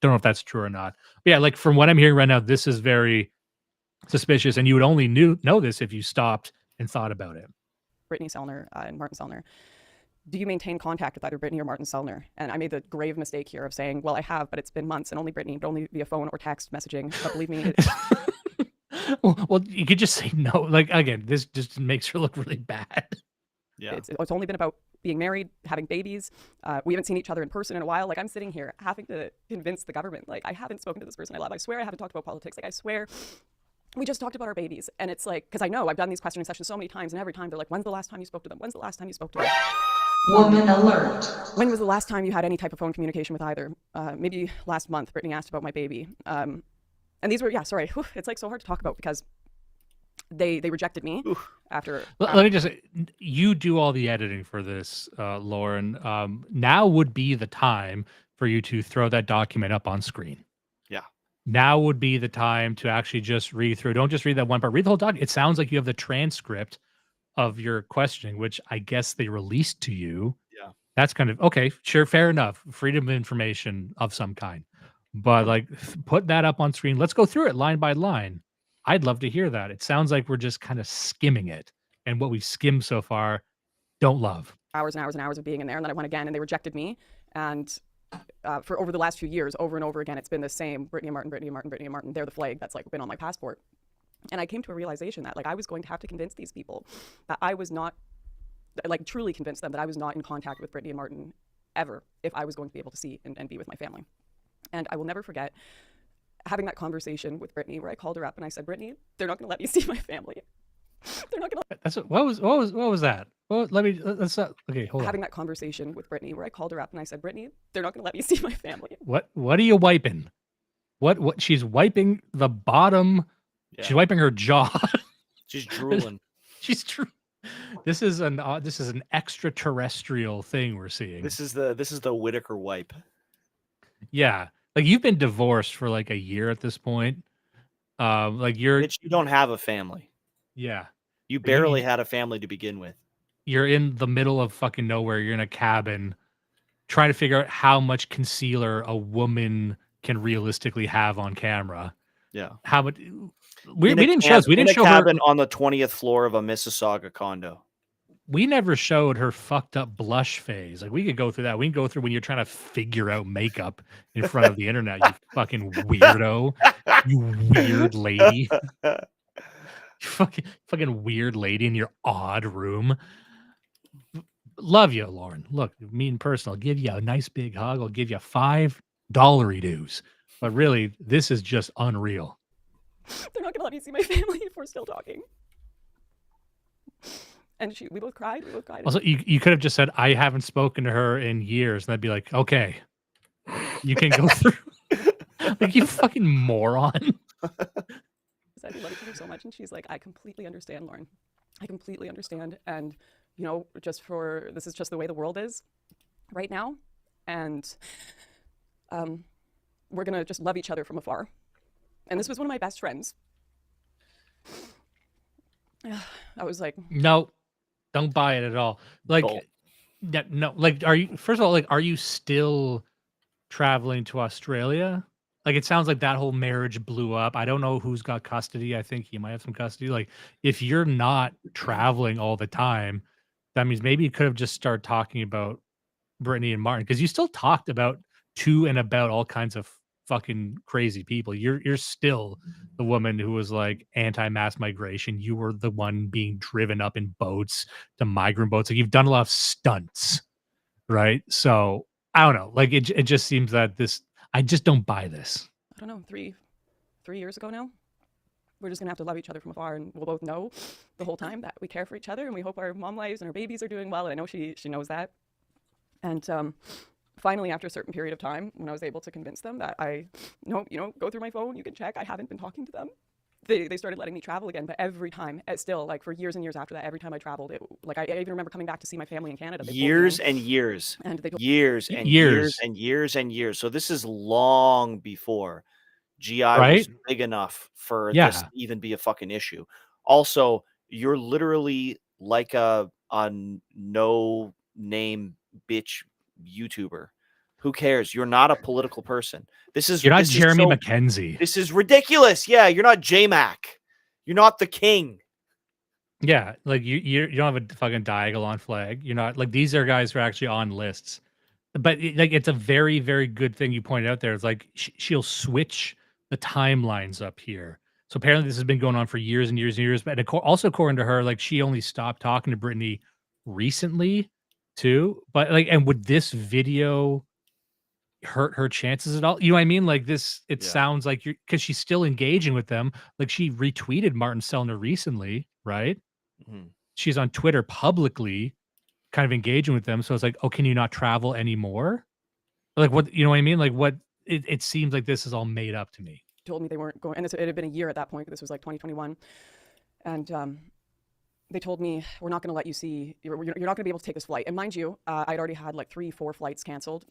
Don't know if that's true or not. But yeah, like from what I'm hearing right now, this is very suspicious, and you would only know this if you stopped and thought about it. Brittany Sellner and Martin Sellner. Do you maintain contact with either Brittany or Martin Sellner? And I made the grave mistake here of saying, well, I have, but it's been months, and only Brittany, but only via phone or text messaging. But believe me, well, you could just say no. Like, again, this just makes her look really bad. Yeah, it's only been about being married, having babies. We haven't seen each other in person in a while. Like, I'm sitting here having to convince the government, like, I haven't spoken to this person I love. I swear I haven't talked about politics. Like, I swear we just talked about our babies. And it's like, because I know I've done these questioning sessions so many times, and every time they're like, when's the last time you spoke to them? When's the last time you spoke to them? Woman alert. When was the last time you had any type of phone communication with either? Maybe last month, Brittany asked about my baby. And these were, sorry, it's like so hard to talk about because they rejected me after. Let me just say, you do all the editing for this, Lauren. Now would be the time for you to throw that document up on screen. Yeah. Now would be the time to actually just read through. Don't just read that one part. Read the whole document. It sounds like you have the transcript of your questioning, which I guess they released to you. Yeah. That's kind of, okay, sure, fair enough. Freedom of information of some kind. But like, put that up on screen. Let's go through it line by line. I'd love to hear that. It sounds like we're just kind of skimming it. And what we've skimmed so far, don't love. Hours and hours and hours of being in there. And then I went again and they rejected me. And for over the last few years, over and over again, it's been the same. Brittany and Martin, Brittany and Martin, Brittany and Martin. They're the flag that's like been on my passport. And I came to a realization that like I was going to have to convince these people that I was not, like truly convince them that I was not in contact with Brittany and Martin ever if I was going to be able to see and be with my family. And I will never forget having that conversation with Brittany where I called her up and I said, Brittany, they're not going to let me see my family. They're not going to. That's what was that? Well, let's okay, hold on. Having that conversation with Brittany where I called her up and I said, Brittany, they're not going to let me see my family. What are you wiping? What she's wiping the bottom. Yeah. She's wiping her jaw. She's drooling. She's true. This is an extraterrestrial thing we're seeing. This is the Whitaker wipe. Yeah, like you've been divorced for like a year at this point. Like you don't have a family. Yeah, you barely had a family to begin with. You're in the middle of fucking nowhere. You're in a cabin. trying to figure out how much concealer a woman can realistically have on camera. Yeah. How much we didn't show we didn't in a show her cabin on the 20th floor of a Mississauga condo. we never showed her fucked up blush phase. Like, we could go through that. We can go through when you're trying to figure out makeup in front of the internet, you fucking weirdo. You weird lady. You fucking weird lady in your odd room. Love you, Lauren. Look, me in person, I'll give you a nice big hug. I'll give you $5 dues. But really, this is just unreal. They're not gonna let me see my family if we're still talking. And we both cried. Also, you could have just said, I haven't spoken to her in years. And I'd be like, okay, you can go through. Like, you fucking moron. I love each other so much. And she's like, I completely understand, Lauren. I completely understand. And, you know, this is just the way the world is right now. And we're going to just love each other from afar. And this was one of my best friends. I was like, no, don't buy it at all. Like, no, like, first of all, like, are you still traveling to Australia? Like, it sounds like that whole marriage blew up. I don't know who's got custody. I think he might have some custody. Like, if you're not traveling all the time, that means maybe you could have just started talking about Brittany and Martin, because you still talked about all kinds of fucking crazy people. You're still the woman who was like anti-mass migration. You were the one being driven up in boats, to migrant boats. Like, you've done a lot of stunts, right? So I don't know. Like, it just seems that I just don't buy this. I don't know, 3 years ago now. We're just gonna have to love each other from afar, and we'll both know the whole time that we care for each other, and we hope our mom lives and our babies are doing well. And I know she knows that. And finally, after a certain period of time, when I was able to convince them that go through my phone, you can check, I haven't been talking to them. They started letting me travel again, but every time, still, like, for years and years after that, every time I traveled, I even remember coming back to see my family in Canada. Years and years. And years and years and years and years. So this is long before GI was big enough for this to even be a fucking issue. Also, you're literally like a no-name bitch YouTuber. Who cares? You're not a political person. You're not Jeremy McKenzie. This is ridiculous. Yeah, you're not J-Mac. You're not the king. Yeah, like you don't have a fucking Diagolon flag. You're not, like, these are guys who are actually on lists. But like, it's a very, very good thing you pointed out there. It's like she'll switch the timelines up here. So apparently this has been going on for years and years and years. But also, according to her, like, she only stopped talking to Brittany recently too. But like, and would this video hurt her chances at all? You know what I mean? Like, this, it sounds like because she's still engaging with them. Like, she retweeted Martin Sellner recently, right? Mm-hmm. She's on Twitter publicly kind of engaging with them. So it's like, oh, can you not travel anymore? Like, what, you know what I mean? Like, what, it seems like this is all made up to me. Told me they weren't going, and it had been a year at that point. This was like 2021. And they told me, we're not going to let you see, you're not going to be able to take this flight. And mind you, I'd already had like 3-4 flights canceled.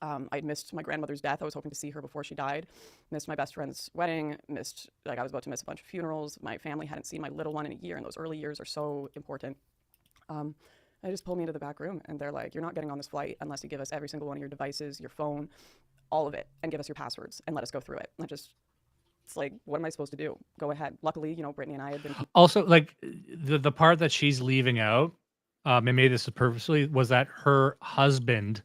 I'd missed my grandmother's death. I was hoping to see her before she died. Missed my best friend's wedding. I was about to miss a bunch of funerals. My family hadn't seen my little one in a year, and those early years are so important. They just pulled me into the back room, and they're like, you're not getting on this flight unless you give us every single one of your devices, your phone, all of it, and give us your passwords, and let us go through it. And it's like, what am I supposed to do? Go ahead. Luckily, Brittany and I had been... Also, like, the part that she's leaving out, and maybe this is purposely, was that her husband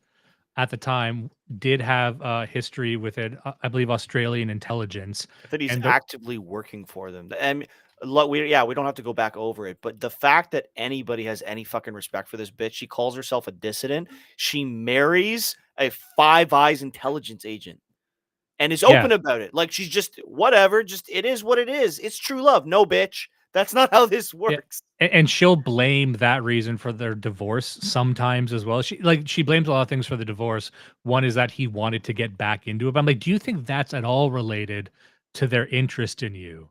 at the time did have a history with it, I believe Australian intelligence. That he's actively working for them. And we don't have to go back over it, but the fact that anybody has any fucking respect for this bitch, she calls herself a dissident. She marries a Five Eyes intelligence agent and is open about it. Like, she's just whatever, just it is what it is. It's true love. No, bitch. That's not how this works. Yeah. And she'll blame that reason for their divorce sometimes as well. She blames a lot of things for the divorce. One is that he wanted to get back into it. But I'm like, do you think that's at all related to their interest in you?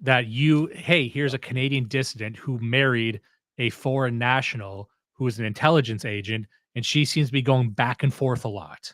That hey, here's a Canadian dissident who married a foreign national who is an intelligence agent, and she seems to be going back and forth a lot.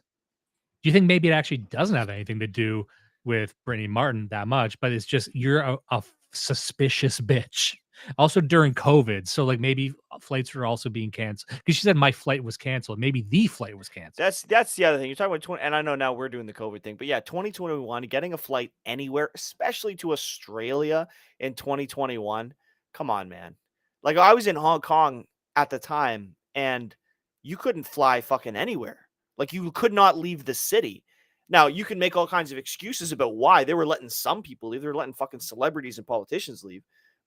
Do you think maybe it actually doesn't have anything to do with Brittany Martin that much, but it's just you're a suspicious bitch Also during COVID, so like maybe flights were also being canceled because she said my flight was canceled. Maybe the flight was canceled. That's the other thing. You're talking about 20, and I know now we're doing the COVID thing, but yeah, 2021, getting a flight anywhere, especially to Australia in 2021. Come on, man. Like I was in Hong Kong at the time, and you couldn't fly fucking anywhere. Like you could not leave the city. Now you can make all kinds of excuses about why they were letting some people leave. They were letting fucking celebrities and politicians leave.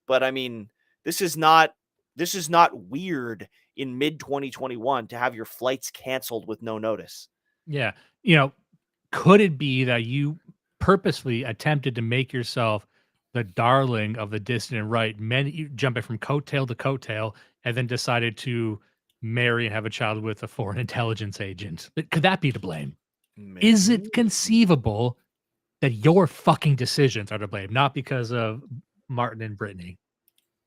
But I mean, this is not weird in mid 2021 to have your flights canceled with no notice. Yeah. You know, could it be that you purposely attempted to make yourself the darling of the dissident right, you jumping from coattail to coattail, and then decided to marry and have a child with a foreign intelligence agent? Could that be to blame? Is it conceivable that your fucking decisions are to blame, not because of Martin and Brittany?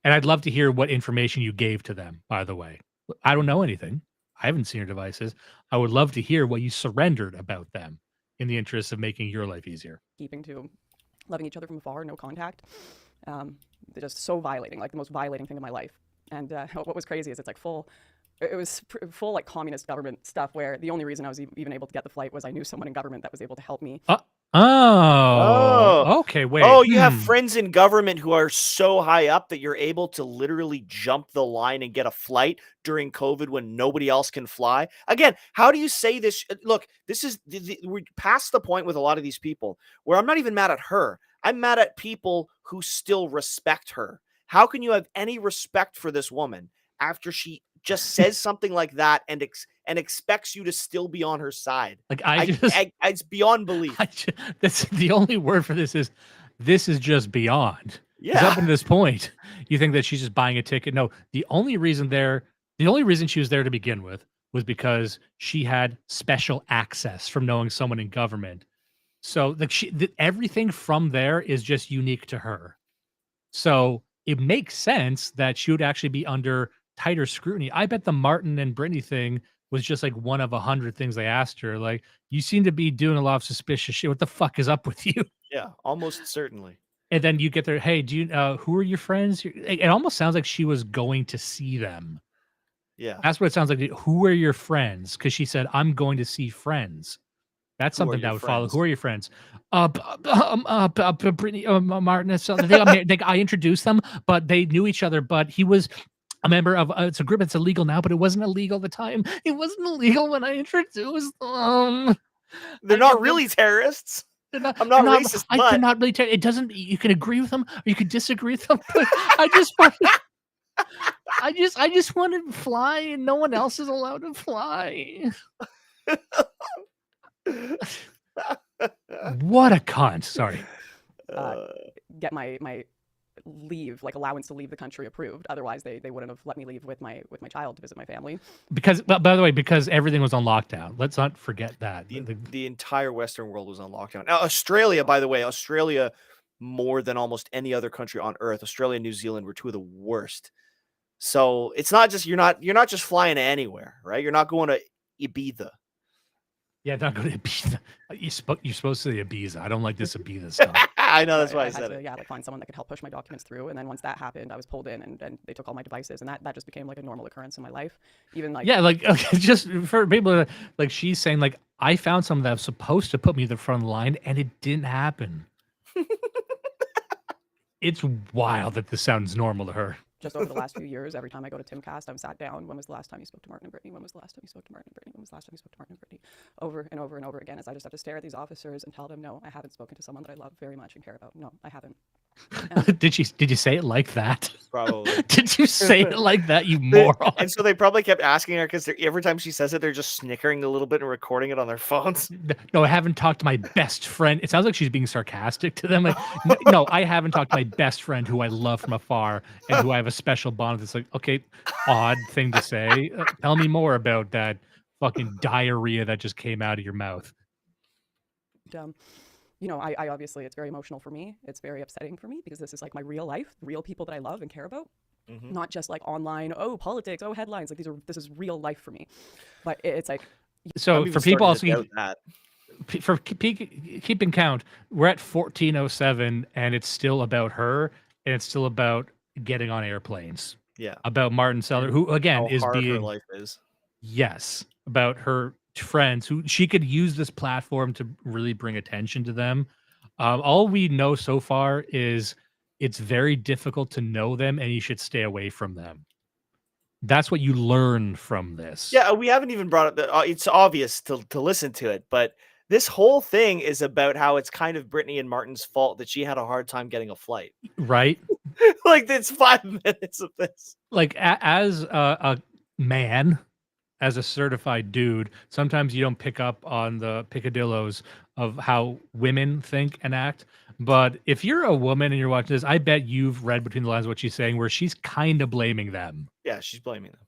And I'd love to hear what information you gave to them, by the way. I don't know anything. I haven't seen your devices. I would love to hear what you surrendered about them in the interest of making your life easier. Keeping to loving each other from afar, no contact. They're just so violating, like the most violating thing in my life. And what was crazy is it's like full like communist government stuff where the only reason I was even able to get the flight was I knew someone in government that was able to help me. Okay, wait. Oh, you have friends in government who are so high up that you're able to literally jump the line and get a flight during COVID when nobody else can fly. Again, how do you say this? Look, this is we're past the point with a lot of these people where I'm not even mad at her. I'm mad at people who still respect her. How can you have any respect for this woman after she just says something like that and expects you to still be on her side? Like it's beyond belief. That's the only word for this is just beyond. Yeah. Up to this point, you think that she's just buying a ticket. No, the only reason she was there to begin with was because she had special access from knowing someone in government. So like everything from there is just unique to her. So it makes sense that she would actually be under tighter scrutiny. I bet the Martin and Brittany thing was just like one of 100 things they asked her. Like, you seem to be doing a lot of suspicious shit. What the fuck is up with you? Yeah, almost certainly. And then you get there. Hey, do you who are your friends? It almost sounds like she was going to see them. Yeah, that's what it sounds like. Who are your friends? Because she said, "I'm going to see friends." That's something that would follow. Who are your friends? Brittany, Martin. I introduced them, but they knew each other. But he was a member of it's a group that's illegal now, but it wasn't illegal at the time. It wasn't illegal when I introduced them. They're not really terrorists. I'm not racist. They're not really terrorists. It doesn't. You can agree with them or you could disagree with them. But I just want. I just want to fly, and no one else is allowed to fly. What a cunt. Sorry. Get my leave, like allowance to leave the country approved. Otherwise they wouldn't have let me leave with my child to visit my family. Because, by the way, because everything was on lockdown. Let's not forget that. The entire Western world was on lockdown. Now, Australia, by the way, more than almost any other country on earth, Australia and New Zealand were two of the worst. So it's not just, you're not just flying anywhere, right? You're not going to Ibiza. Yeah, not going to Ibiza. You're supposed to say Ibiza. I don't like this Ibiza stuff. I know, that's why I said it. Yeah, like find someone that could help push my documents through. And then once that happened, I was pulled in and they took all my devices, and that just became like a normal occurrence in my life. Even like, yeah, like, okay, just for people, like she's saying, like, I found someone that was supposed to put me in the front line and it didn't happen. It's wild that this sounds normal to her. Just over the last few years, every time I go to Timcast, I'm sat down. When was the last time you spoke to Martin and Brittany? When was the last time you spoke to Martin and Brittany? When was the last time you spoke to Martin and Brittany? Over and over and over again, as I just have to stare at these officers and tell them, no, I haven't spoken to someone that I love very much and care about. No, I haven't. Did you say it like that? Probably. Did you say it like that, you moron? And so they probably kept asking her because every time she says it, they're just snickering a little bit and recording it on their phones. No, I haven't talked to my best friend. It sounds like she's being sarcastic to them. Like, no, I haven't talked to my best friend who I love from afar and who I have a special bond with. It's like, okay, odd thing to say. Tell me more about that fucking diarrhea that just came out of your mouth. You know, I obviously, it's very emotional for me. It's very upsetting for me because this is like my real life, real people that I love and care about. Mm-hmm. Not just like online, oh, politics, oh, headlines. Like this is real life for me. But it's like. So for people also, for keeping count, we're at 1407 and it's still about her and it's still about getting on airplanes. Yeah. About Martin Sellner, who again How is hard her being life is. yes, about her friends who she could use this platform to really bring attention to them. All we know so far is it's very difficult to know them and you should stay away from them. That's what you learn from this. Yeah, we haven't even brought up the. It's obvious to listen to it, but this whole thing is about how it's kind of Brittany and Martin's fault that she had a hard time getting a flight. Right? Like it's 5 minutes of this. Like as a man, as a certified dude, sometimes you don't pick up on the picadillos of how women think and act. But if you're a woman and you're watching this, I bet you've read between the lines what she's saying, where she's kind of blaming them. Yeah, she's blaming them.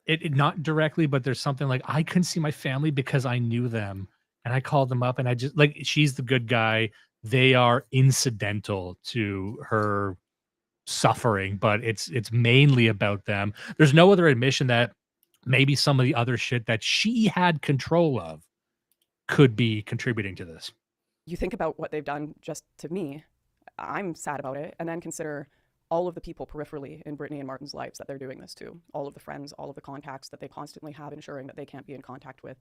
It not directly, but there's something like, I couldn't see my family because I knew them and I called them up and I just like, she's the good guy. They are incidental to her suffering, but it's mainly about them. There's no other admission that maybe some of the other shit that she had control of could be contributing to this. You think about what they've done just to me, I'm sad about it. And then consider all of the people peripherally in Brittany and Martin's lives that they're doing this to. All of the friends, all of the contacts that they constantly have, ensuring that they can't be in contact with,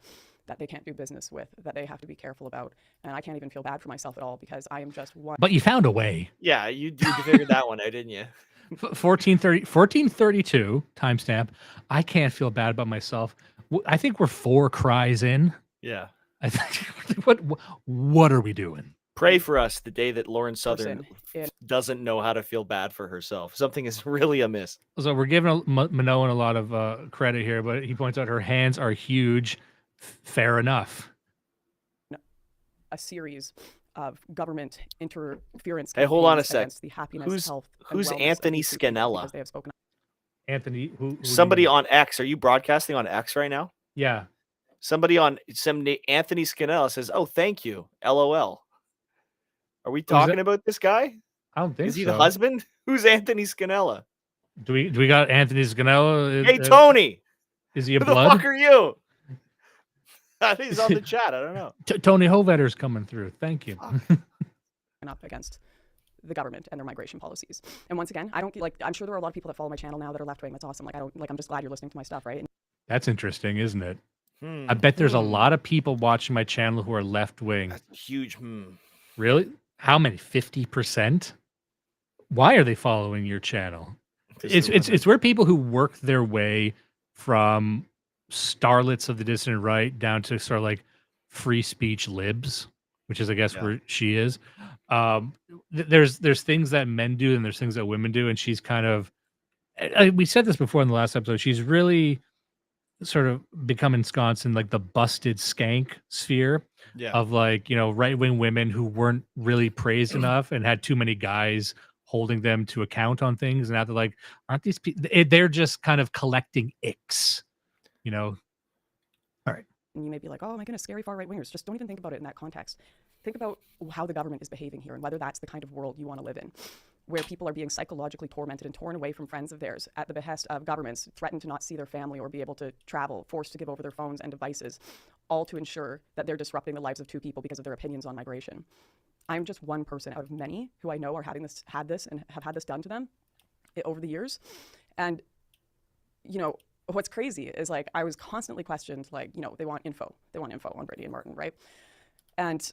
that they can't do business with, that they have to be careful about. And I can't even feel bad for myself at all because I am just one. But you found a way. Yeah, you figured that one out, didn't you? 1432 timestamp. I can't feel bad about myself. I think we're 4 cries in. Yeah. I think what are we doing? Pray for us the day that Lauren Southern doesn't know how to feel bad for herself. Something is really amiss. So we're giving Minoan a lot of credit here, but he points out her hands are huge. Fair enough. A series of government interference. Hey, hold on a sec. The happiness, who's Anthony Scanella? They have spoken. Anthony, who somebody on X. Are you broadcasting on X right now? Yeah. Somebody on Anthony Scanella says, "Oh, thank you, LOL." Are we talking about this guy? I don't think so. Is he the husband? Who's Anthony Scanella? Do we got Anthony Scanella? Hey, Tony. Is he a Who blood? the fuck are you? He's on the chat. I don't know. Tony Hovetter's coming through. Thank you. Up against the government and their migration policies. And once again, I don't like. I'm sure there are a lot of people that follow my channel now that are left wing. That's awesome. Like I don't like. I'm just glad you're listening to my stuff, right? That's interesting, isn't it? I bet there's a lot of people watching my channel who are left wing. That's huge. Really? How many? 50%? Why are they following your channel? It's where people who work their way from starlets of the dissident right down to sort of like free speech libs, which is I guess where she is. There's things that men do and there's things that women do, and she's kind of we said this before in the last episode. She's really sort of become ensconced in like the busted skank sphere of like, you know, right-wing women who weren't really praised enough and had too many guys holding them to account on things. And now they're like, aren't these people, they're just kind of collecting icks, you know? All right. And you may be like, oh my goodness, scary far right wingers. Just don't even think about it in that context. Think about how the government is behaving here and whether that's the kind of world you want to live in, where people are being psychologically tormented and torn away from friends of theirs at the behest of governments, threatened to not see their family or be able to travel, forced to give over their phones and devices, all to ensure that they're disrupting the lives of 2 people because of their opinions on migration. I'm just one person out of many who I know are had this and have had this done to them over the years. And, you know, what's crazy is like, I was constantly questioned, like, you know, they want info on Brittany and Martin, right? And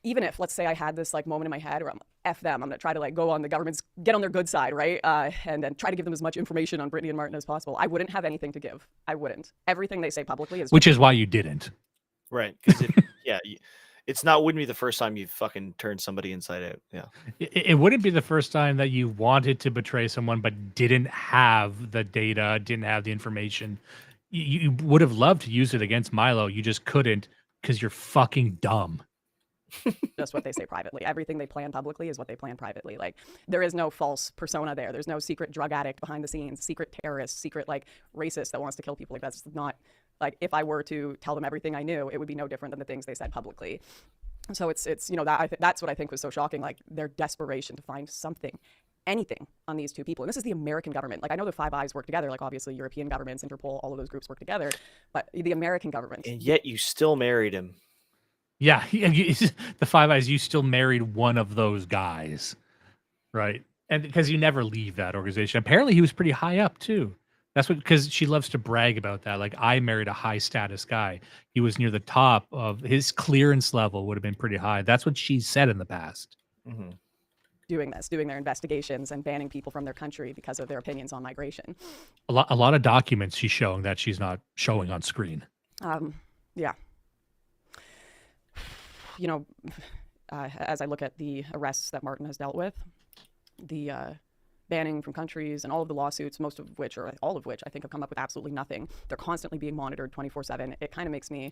even if, let's say I had this like moment in my head where I'm F them, I'm gonna try to like go on the government's, get on their good side, right? And then try to give them as much information on Brittany and Martin as possible. I wouldn't have anything to give. I wouldn't. Everything they say publicly is— Which is why you didn't. Right. Because wouldn't be the first time you fucking turned somebody inside out. Yeah. It wouldn't be the first time that you wanted to betray someone, but didn't have the data, didn't have the information. You would have loved to use it against Milo. You just couldn't because you're fucking dumb. Just what they say privately. Everything they plan publicly is what they plan privately. Like, there is no false persona there. There's no secret drug addict behind the scenes, secret terrorist, secret like racist that wants to kill people. Like, that's not, like, if I were to tell them everything I knew, it would be no different than the things they said publicly. So it's you know, that's what I think was so shocking, like their desperation to find something, anything on these 2 people. And this is the American government. Like, I know the Five Eyes work together, like obviously European governments, Interpol, all of those groups work together, but the American government. And yet you still married him. Yeah, the Five Eyes, you still married one of those guys, right? And because you never leave that organization. Apparently, he was pretty high up too. That's what, because she loves to brag about that. Like, I married a high status guy. He was near the top of his clearance level, would have been pretty high. That's what she said in the past. Mm-hmm. Doing their investigations and banning people from their country because of their opinions on migration. A lot of documents she's showing that she's not showing on screen. Yeah. You know, as I look at the arrests that Martin has dealt with, the banning from countries and all of the lawsuits, most of which, or all of which, I think have come up with absolutely nothing. They're constantly being monitored 24/7. It kind of makes me...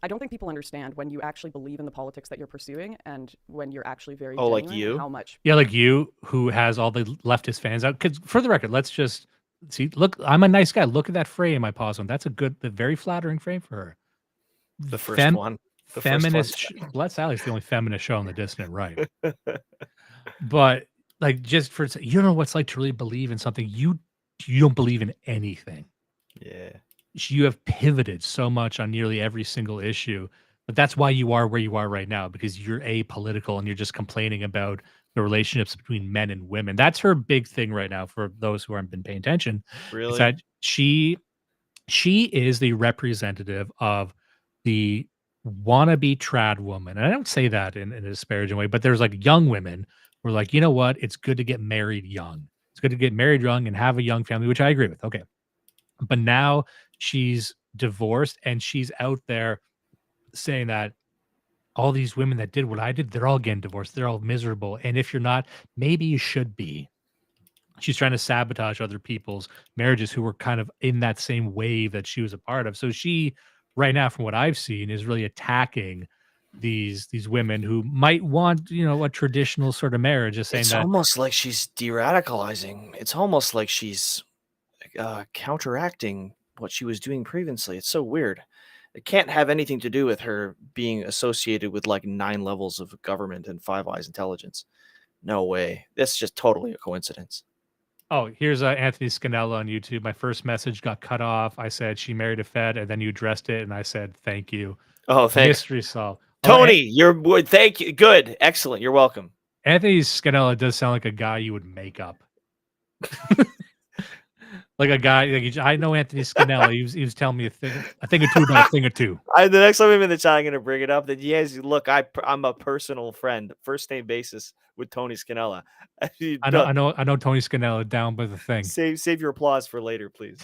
I don't think people understand when you actually believe in the politics that you're pursuing and when you're actually very genuine, like you? how much... Yeah, like you, who has all the leftist fans out. Because for the record, let's just see. Look, I'm a nice guy. Look at that frame I paused on. That's a very flattering frame for her. The first one. The Feminist. Blood Sally's the only feminist show on the distant right. But like, just for, you don't know what it's like to really believe in something. You don't believe in anything. Yeah. You have pivoted so much on nearly every single issue, but that's why you are where you are right now, because you're apolitical and you're just complaining about the relationships between men and women. That's her big thing right now. For those who haven't been paying attention, Really? is that she is the representative of the wannabe trad woman. And I don't say that in a disparaging way, but there's like young women who are like, you know what? It's good to get married young. It's good to get married young and have a young family, which I agree with. Okay. But now she's divorced and she's out there saying that all these women that did what I did, they're all getting divorced. They're all miserable. And if you're not, maybe you should be. She's trying to sabotage other people's marriages who were kind of in that same wave that she was a part of. So she, right now, from what I've seen, is really attacking these women who might want, a traditional sort of marriage. Just saying It's that almost like she's de-radicalizing. It's almost like she's counteracting what she was doing previously. It's so weird. It can't have anything to do with her being associated with like 9 levels of government and Five Eyes intelligence. No way. That's just totally a coincidence. Oh, here's Anthony Scanella on YouTube. My first message got cut off. I said she married a Fed, and then you addressed it, and I said thank you. Oh, thanks. Mystery solved. Tony, thank you. Good. Excellent. You're welcome. Anthony Scanella does sound like a guy you would make up. Like a guy, I know Anthony Scanella. He was telling me a thing or two about a thing or two. The next time I'm in the chat, I'm going to bring it up. That yes, look, I'm a personal friend, first name basis with Tony Scanella. I know Tony Scanella down by the thing. Save your applause for later, please.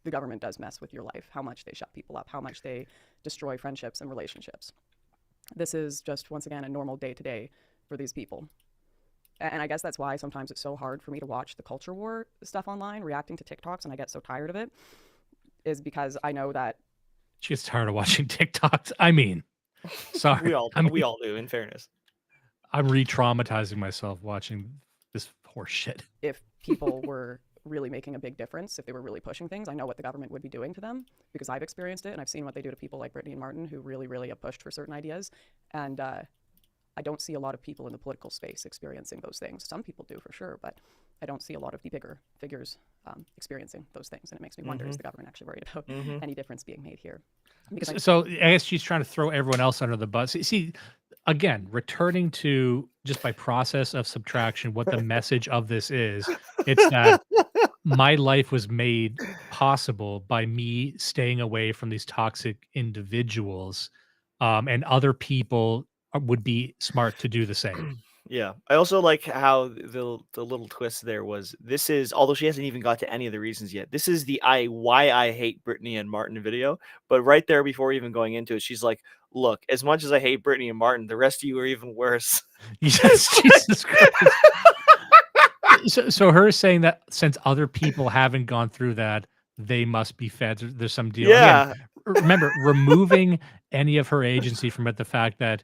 The government does mess with your life, how much they shut people up, how much they destroy friendships and relationships. This is just, once again, a normal day-to-day for these people. And I guess that's why sometimes it's so hard for me to watch the culture war stuff online, reacting to TikToks, and I get so tired of it, is because I know that... She gets tired of watching TikToks. I mean, sorry. We all do, in fairness. I'm re-traumatizing myself watching this horse shit. If people were really making a big difference, if they were really pushing things, I know what the government would be doing to them, because I've experienced it, and I've seen what they do to people like Brittany and Martin, who really, really have pushed for certain ideas. And I don't see a lot of people in the political space experiencing those things. Some people do for sure, but I don't see a lot of the bigger figures experiencing those things. And it makes me wonder, is the government actually worried about any difference being made here? So I guess she's trying to throw everyone else under the bus. See, again, returning to, just by process of subtraction, what the message of this is, it's that my life was made possible by me staying away from these toxic individuals, and other people would be smart to do the same. Yeah. I also like how the little twist there was, this is, although she hasn't even got to any of the reasons yet, this is the why I hate Brittany and Martin video. But right there, before even going into it, she's like, look, as much as I hate Brittany and Martin, the rest of you are even worse. Yes, Jesus Christ. So her saying that since other people haven't gone through that, they must be fed. There's some deal. Yeah. Again, remember, removing any of her agency from it, the fact that,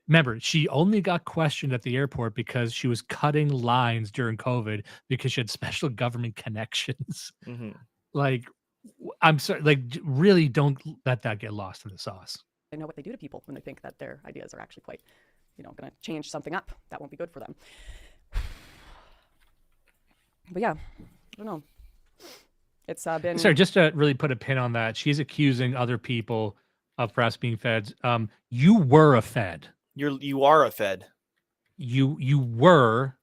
remember, she only got questioned at the airport because she was cutting lines during COVID because she had special government connections. Like, I'm sorry, like, really don't let that get lost in the sauce. I know what they do to people when they think that their ideas are actually quite, going to change something up that won't be good for them. But yeah, I don't know. It's been... Sorry, just to really put a pin on that, she's accusing other people of perhaps being feds. You were a Fed. You are a Fed. You were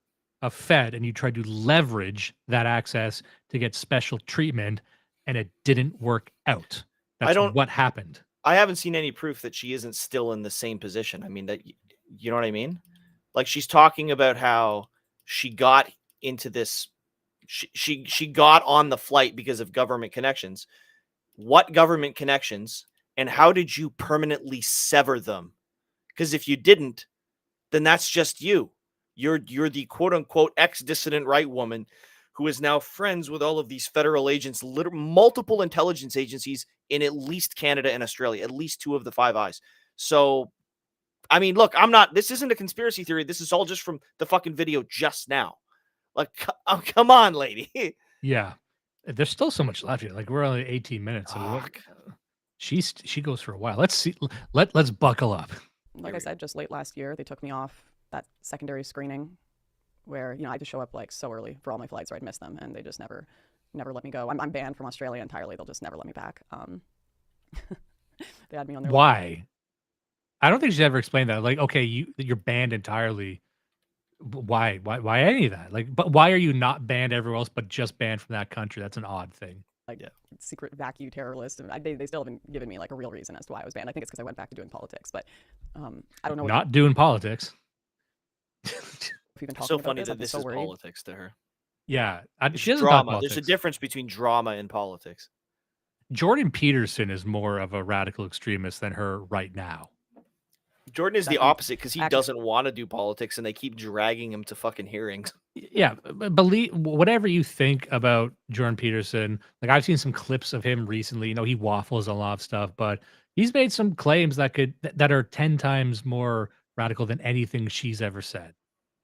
a Fed and you tried to leverage that access to get special treatment, and it didn't work out. That's what happened. I haven't seen any proof that she isn't still in the same position. I mean, that you know what I mean? Like, she's talking about how she got into this. She got on the flight because of government connections. What government connections, and how did you permanently sever them? Because if you didn't, then that's just you. You're the quote unquote ex-dissident right woman who is now friends with all of these federal agents, multiple intelligence agencies in at least Canada and Australia, at least 2 of the 5 Eyes. So, I mean, look, this isn't a conspiracy theory. This is all just from the fucking video just now. Like, oh, come on, lady. Yeah. There's still so much left here. Like, we're only 18 minutes. So she goes for a while. Let's see. Let's buckle up. Like I said, just late last year, they took me off that secondary screening where, I had to show up like so early for all my flights or I'd miss them, and they just never let me go. I'm banned from Australia entirely. They'll just never let me back. They had me on their Why? I don't think she's ever explained that. Like, okay, you're banned entirely. Why any of that? Like, but why are you not banned everywhere else, but just banned from that country? That's an odd thing. Like, secret vacuum terror list. And they still haven't given me like a real reason as to why I was banned. I think it's because I went back to doing politics, but I don't know. Not doing politics. It's so funny that this is politics to her. Yeah, she doesn't drama. talk politics. There's a difference between drama and politics. Jordan Peterson is more of a radical extremist than her right now. Jordan is the opposite because he doesn't want to do politics, and they keep dragging him to fucking hearings. Yeah, believe whatever you think about Jordan Peterson. Like, I've seen some clips of him recently. He waffles a lot of stuff, but he's made some claims that are 10 times more radical than anything she's ever said.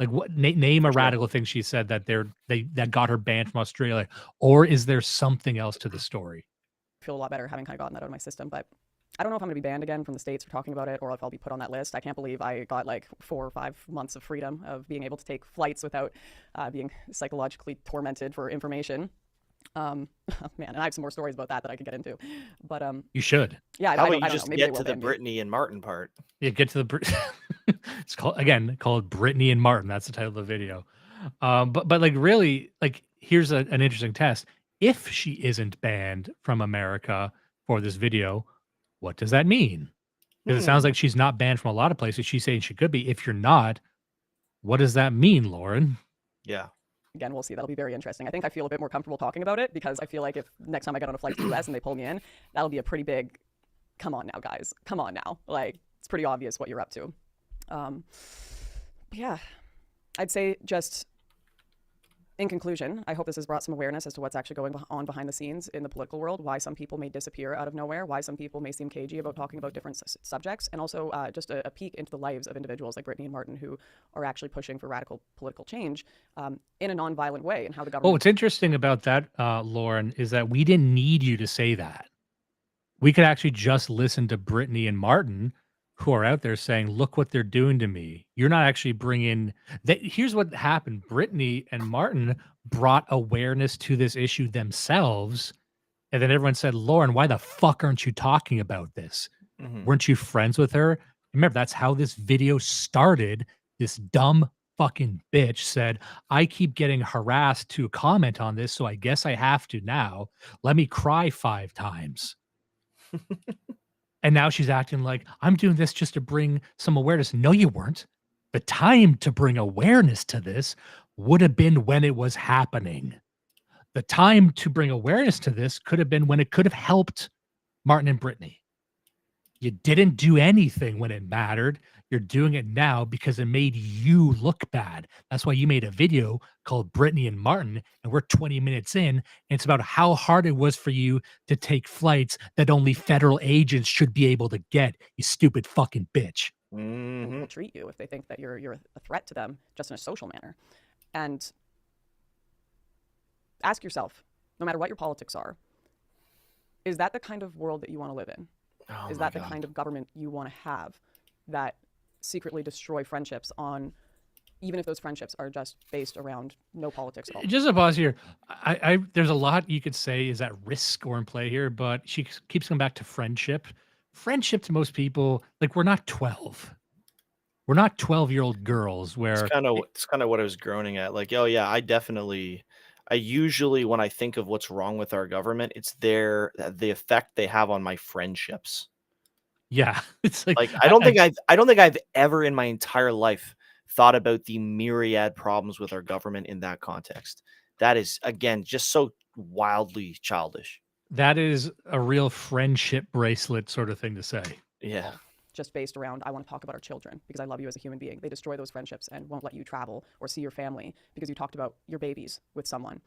Like, what? Name a radical thing she said that got her banned from Australia, or is there something else to the story? I feel a lot better having kind of gotten that out of my system, but I don't know if I'm going to be banned again from the States for talking about it, or if I'll be put on that list. I can't believe I got like 4 or 5 months of freedom of being able to take flights without being psychologically tormented for information. Man, and I have some more stories about that I could get into, but you should. Yeah, how about you just get to the Brittany and Martin part? Yeah, get to the. It's called Brittany and Martin. That's the title of the video. But like, really, like, here's an interesting test. If she isn't banned from America for this video, what does that mean? Because it sounds like she's not banned from a lot of places. She's saying she could be. If you're not, what does that mean, Lauren? Yeah. Again, we'll see. That'll be very interesting. I think I feel a bit more comfortable talking about it because I feel like if next time I get on a flight to the US and they pull me in, that'll be a pretty big, come on now, guys. Come on now. Like, it's pretty obvious what you're up to. Yeah, I'd say just in conclusion, I hope this has brought some awareness as to what's actually going on behind the scenes in the political world, why some people may disappear out of nowhere, why some people may seem cagey about talking about different subjects, and also just a peek into the lives of individuals like Brittany and Martin who are actually pushing for radical political change in a nonviolent way, and how the government... Well, what's interesting about that, Lauren, is that we didn't need you to say that. We could actually just listen to Brittany and Martin, who are out there saying, look what they're doing to me. You're not actually bringing that. Here's what happened. Brittany and Martin brought awareness to this issue themselves. And then everyone said, Lauren, why the fuck aren't you talking about this? Weren't you friends with her? Remember, that's how this video started. This dumb fucking bitch said, I keep getting harassed to comment on this, so I guess I have to now. Let me cry 5 times. And now she's acting like, I'm doing this just to bring some awareness. No, you weren't. The time to bring awareness to this would have been when it was happening. The time to bring awareness to this could have been when it could have helped Martin and Brittany. You didn't do anything when it mattered. You're doing it now because it made you look bad. That's why you made a video called Brittany and Martin, and we're 20 minutes in, and it's about how hard it was for you to take flights that only federal agents should be able to get, you stupid fucking bitch. People treat you if they think that you're a threat to them just in a social manner. And ask yourself, no matter what your politics are, is that the kind of world that you want to live in? Oh is that the kind of government you want to have that secretly destroy friendships on, even if those friendships are just based around no politics at all? Just a pause here. There's a lot you could say is at risk or in play here, but she keeps coming back to friendship. Friendship to most people, like, we're not 12. We're not 12-year-old girls where It's kind of what I was groaning at. Like, oh yeah, I usually when I think of what's wrong with our government, it's the effect they have on my friendships. yeah, it's like Like I don't think I've ever in my entire life thought about the myriad problems with our government in that context. That is again just so wildly childish. that is a real friendship bracelet sort of thing to say. Yeah. Just based around, I want to talk about our children because I love you as a human being. They destroy those friendships and won't let you travel or see your family because you talked about your babies with someone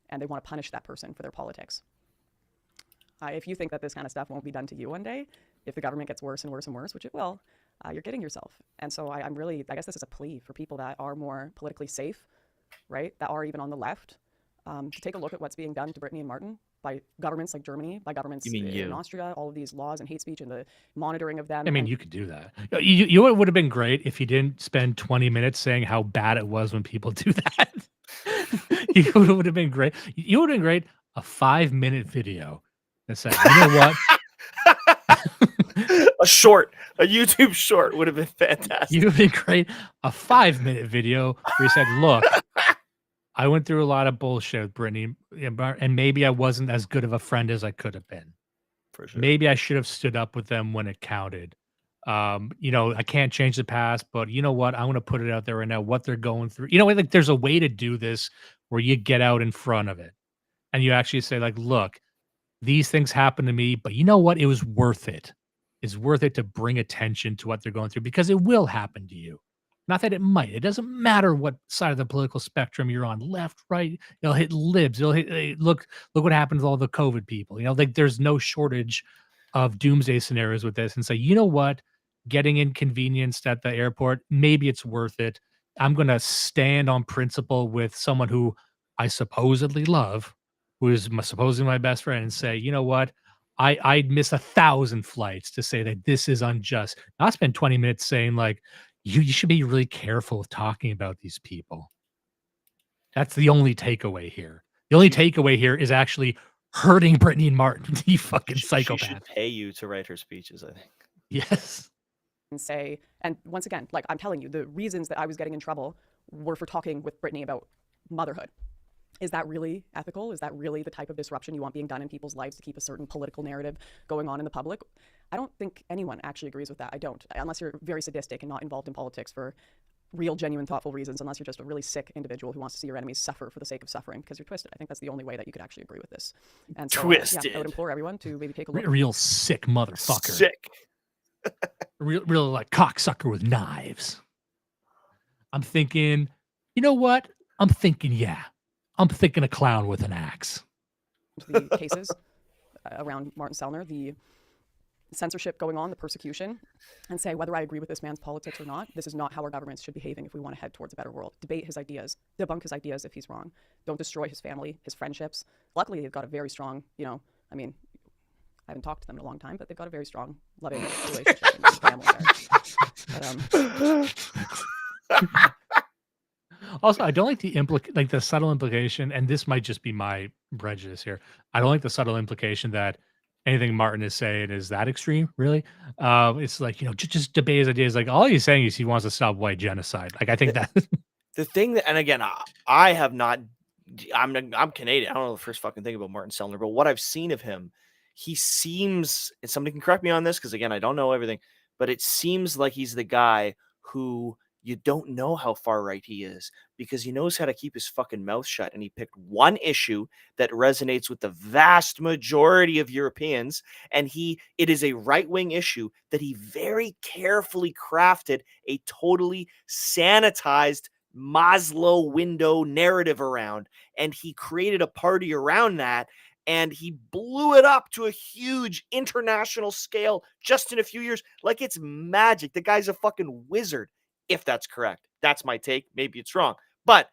and they want to punish that person for their politics. If you think that this kind of stuff won't be done to you one day, if the government gets worse and worse and worse, which it will, you're kidding yourself. And so I guess this is a plea for people that are more politically safe, right? That are even on the left, to take a look at what's being done to Brittany and Martin by governments like Germany, by governments in Austria, all of these laws and hate speech and the monitoring of them. I mean, you could do that. You know what would have been great if you didn't spend 20 minutes saying how bad it was when people do that. You would have been great. You would have been great. A 5-minute video that said, you know what? A YouTube short would have been fantastic. You would have been great. A 5-minute video where you said, look, I went through a lot of bullshit with Brittany, and maybe I wasn't as good of a friend as I could have been. For sure. Maybe I should have stood up with them when it counted. I can't change the past, but you know what? I want to put it out there right now, what they're going through. You know, like there's a way to do this where you get out in front of it and you actually say, like, look, these things happen to me, but you know what? It was worth it. It's worth it to bring attention to what they're going through because it will happen to you. Not that it might. It doesn't matter what side of the political spectrum you're on, left, right. It'll hit libs. It'll hit. Look what happened to all the COVID people. You know, like there's no shortage of doomsday scenarios with this. And say, you know what, getting inconvenienced at the airport, maybe it's worth it. I'm going to stand on principle with someone who I supposedly love, who is supposedly my best friend, and say, you know what, I'd miss 1,000 flights to say that this is unjust. Not spend 20 minutes saying like, you should be really careful with talking about these people. That's the only takeaway here. The only takeaway here is actually hurting Brittany and Martin. You fucking psychopath. She should pay you to write her speeches, I think. Yes. And once again, like I'm telling you, the reasons that I was getting in trouble were for talking with Brittany about motherhood. Is that really ethical? Is that really the type of disruption you want being done in people's lives to keep a certain political narrative going on in the public? I don't think anyone actually agrees with that. I don't, unless you're very sadistic and not involved in politics for real, genuine, thoughtful reasons, unless you're just a really sick individual who wants to see your enemies suffer for the sake of suffering because you're twisted. I think that's the only way that you could actually agree with this. And so, Twisted. I would implore everyone to maybe take a look. Real sick motherfucker. Sick. real like cocksucker with knives. I'm thinking, you know what? I'm thinking a clown with an axe. The cases around Martin Sellner, the censorship going on, the persecution, and say whether I agree with this man's politics or not, this is not how our governments should be behaving if we want to head towards a better world. Debate his ideas, debunk his ideas if he's wrong. Don't destroy his family, his friendships. Luckily, they've got a very strong, I haven't talked to them in a long time, but they've got a very strong, loving relationship with his family there. But, Also, I don't like the subtle implication, and this might just be my prejudice here. I don't like the subtle implication that anything Martin is saying is that extreme, really. It's like, just debate his ideas. Like, all he's saying is he wants to stop white genocide. Like, I think that the thing that, and again, I have not, I'm Canadian. I don't know the first fucking thing about Martin Sellner, but what I've seen of him, he seems, and somebody can correct me on this, because again, I don't know everything, but it seems like he's the guy who you don't know how far right he is because he knows how to keep his fucking mouth shut. And he picked one issue that resonates with the vast majority of Europeans. And it is a right-wing issue that he very carefully crafted a totally sanitized Maslow window narrative around. And he created a party around that. And he blew it up to a huge international scale just in a few years. Like it's magic. The guy's a fucking wizard. If that's correct. That's my take. Maybe it's wrong. But